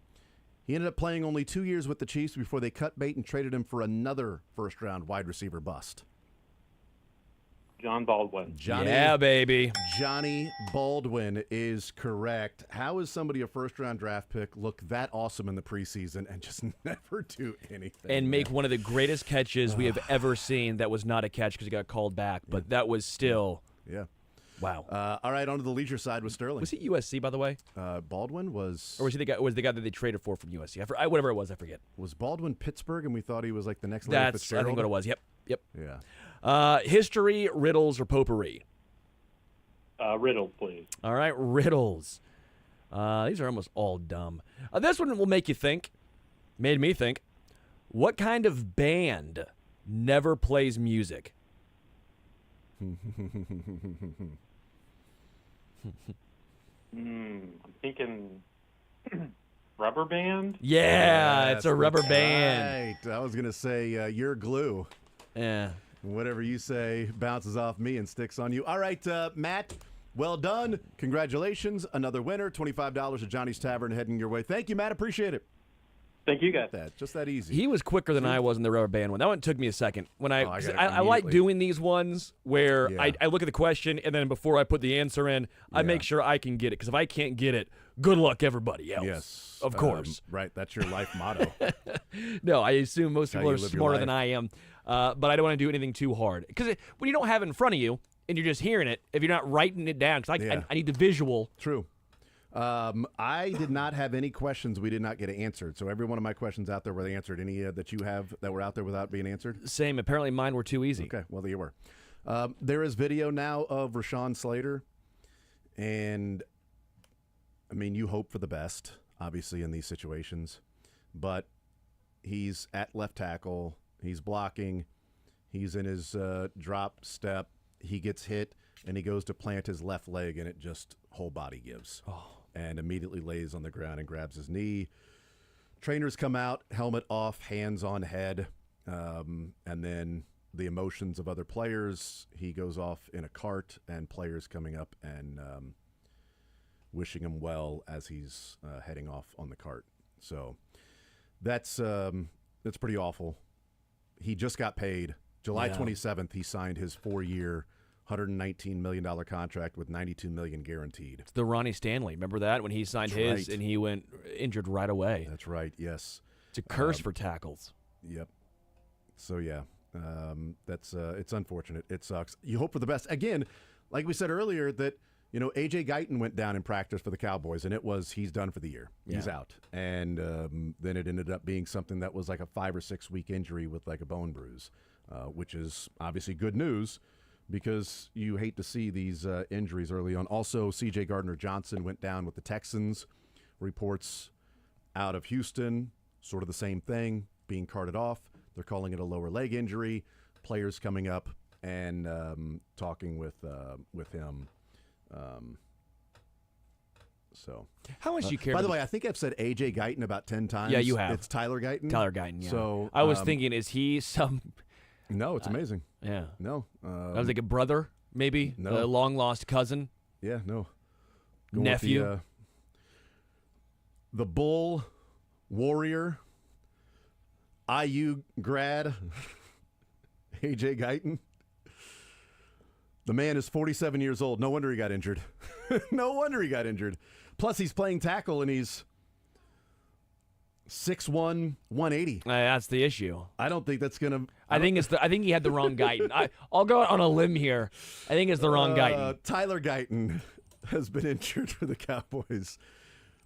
He ended up playing only 2 years with the Chiefs before they cut bait and traded him for another first-round wide receiver bust. John Baldwin. Yeah, baby. Johnny Baldwin is correct. How is somebody a first-round draft pick look that awesome in the preseason and just never do anything? And make one of the greatest catches we have ever seen that was not a catch because he got called back, but that was still... Yeah. Wow. All right, on to the leisure side with Sterling. Was he USC, by the way? Baldwin was... Or was he the guy that they traded for from USC? Whatever it was, I forget. Was Baldwin Pittsburgh and we thought he was like the next That's, Fitzgerald? I think, what it was. Yep. Yeah. History, riddles, or potpourri? Riddles, please. All right, riddles. These are almost all dumb. This one will make you think. Made me think. What kind of band never plays music? I'm thinking rubber band. Yeah, it's a rubber band. Right. I was going to say you're glue. Yeah. Whatever you say bounces off me and sticks on you. All right, Matt, well done. Congratulations. Another winner. $25 at Johnny's Tavern heading your way. Thank you, Matt. Appreciate it. Thank you, guys. Just that easy. He was quicker than I was in the rubber band one. That one took me a second. When I like immediately. doing these ones where Yeah. I look at the question and then before I put the answer in, I make sure I can get it. Because if I can't get it, good luck everybody else. Yes. Of course. Right. That's your life motto. No, I assume most How people you are live your smarter than life. I am. But I don't want to do anything too hard. Because when you don't have it in front of you and you're just hearing it, if you're not writing it down, because I need the visual. True. I did not have any questions we did not get answered. So every one of my questions out there were answered. Any that you have that were out there without being answered? Same. Apparently mine were too easy. Okay. Well, there you were. There is video now of Rashawn Slater. And, I mean, you hope for the best, obviously, in these situations. But he's at left tackle. He's blocking. He's in his drop step. He gets hit, and he goes to plant his left leg, and it just whole body gives. And immediately lays on the ground and grabs his knee. Trainers come out, helmet off, hands on head, and then the emotions of other players. He goes off in a cart, and players coming up and wishing him well as he's heading off on the cart. So that's pretty awful. He just got paid. July 27th, he signed his 4-year, $119 million contract with $92 million guaranteed. It's the Ronnie Stanley. Remember that when he signed his and he went injured right away? That's right. Yes. It's a curse for tackles. Yep. So yeah, that's it's unfortunate. It sucks. You hope for the best. Again, like we said earlier, that A.J. Guyton went down in practice for the Cowboys, and he's done for the year. He's out. And then it ended up being something that was like a 5 or 6 week injury with like a bone bruise, which is obviously good news because you hate to see these injuries early on. Also, C.J. Gardner-Johnson went down with the Texans. Reports out of Houston, sort of the same thing, being carted off. They're calling it a lower leg injury. Players coming up and talking with him. So how much do you care? By the way, I think I've said A.J. Guyton about 10 times. Yeah, you have. It's Tyler Guyton. Tyler Guyton. Yeah. So I was thinking, is he some? No, it's amazing. Yeah. No. I was like a brother, maybe. No. A long lost cousin. Yeah. No. Nephew. The Bull Warrior. IU grad. A.J. Guyton. The man is 47 years old. No wonder he got injured. No wonder he got injured. Plus, he's playing tackle, and he's 6'1", 180. That's the issue. I don't think that's gonna. I think he had the wrong Guyton. I'll go out on a limb here. I think it's the wrong Guyton. Tyler Guyton. has been injured for the Cowboys.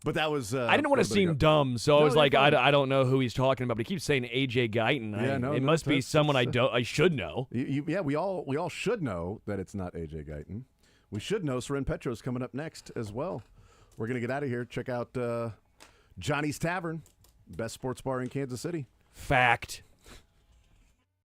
But that was. I didn't want to seem dumb, so I was like, I don't know who he's talking about. But he keeps saying A.J. Guyton. It must be someone I should know. Yeah, we all should know that it's not A.J. Guyton. We should know Soren Petro's coming up next as well. We're gonna get out of here. Check out Johnny's Tavern, best sports bar in Kansas City. Fact.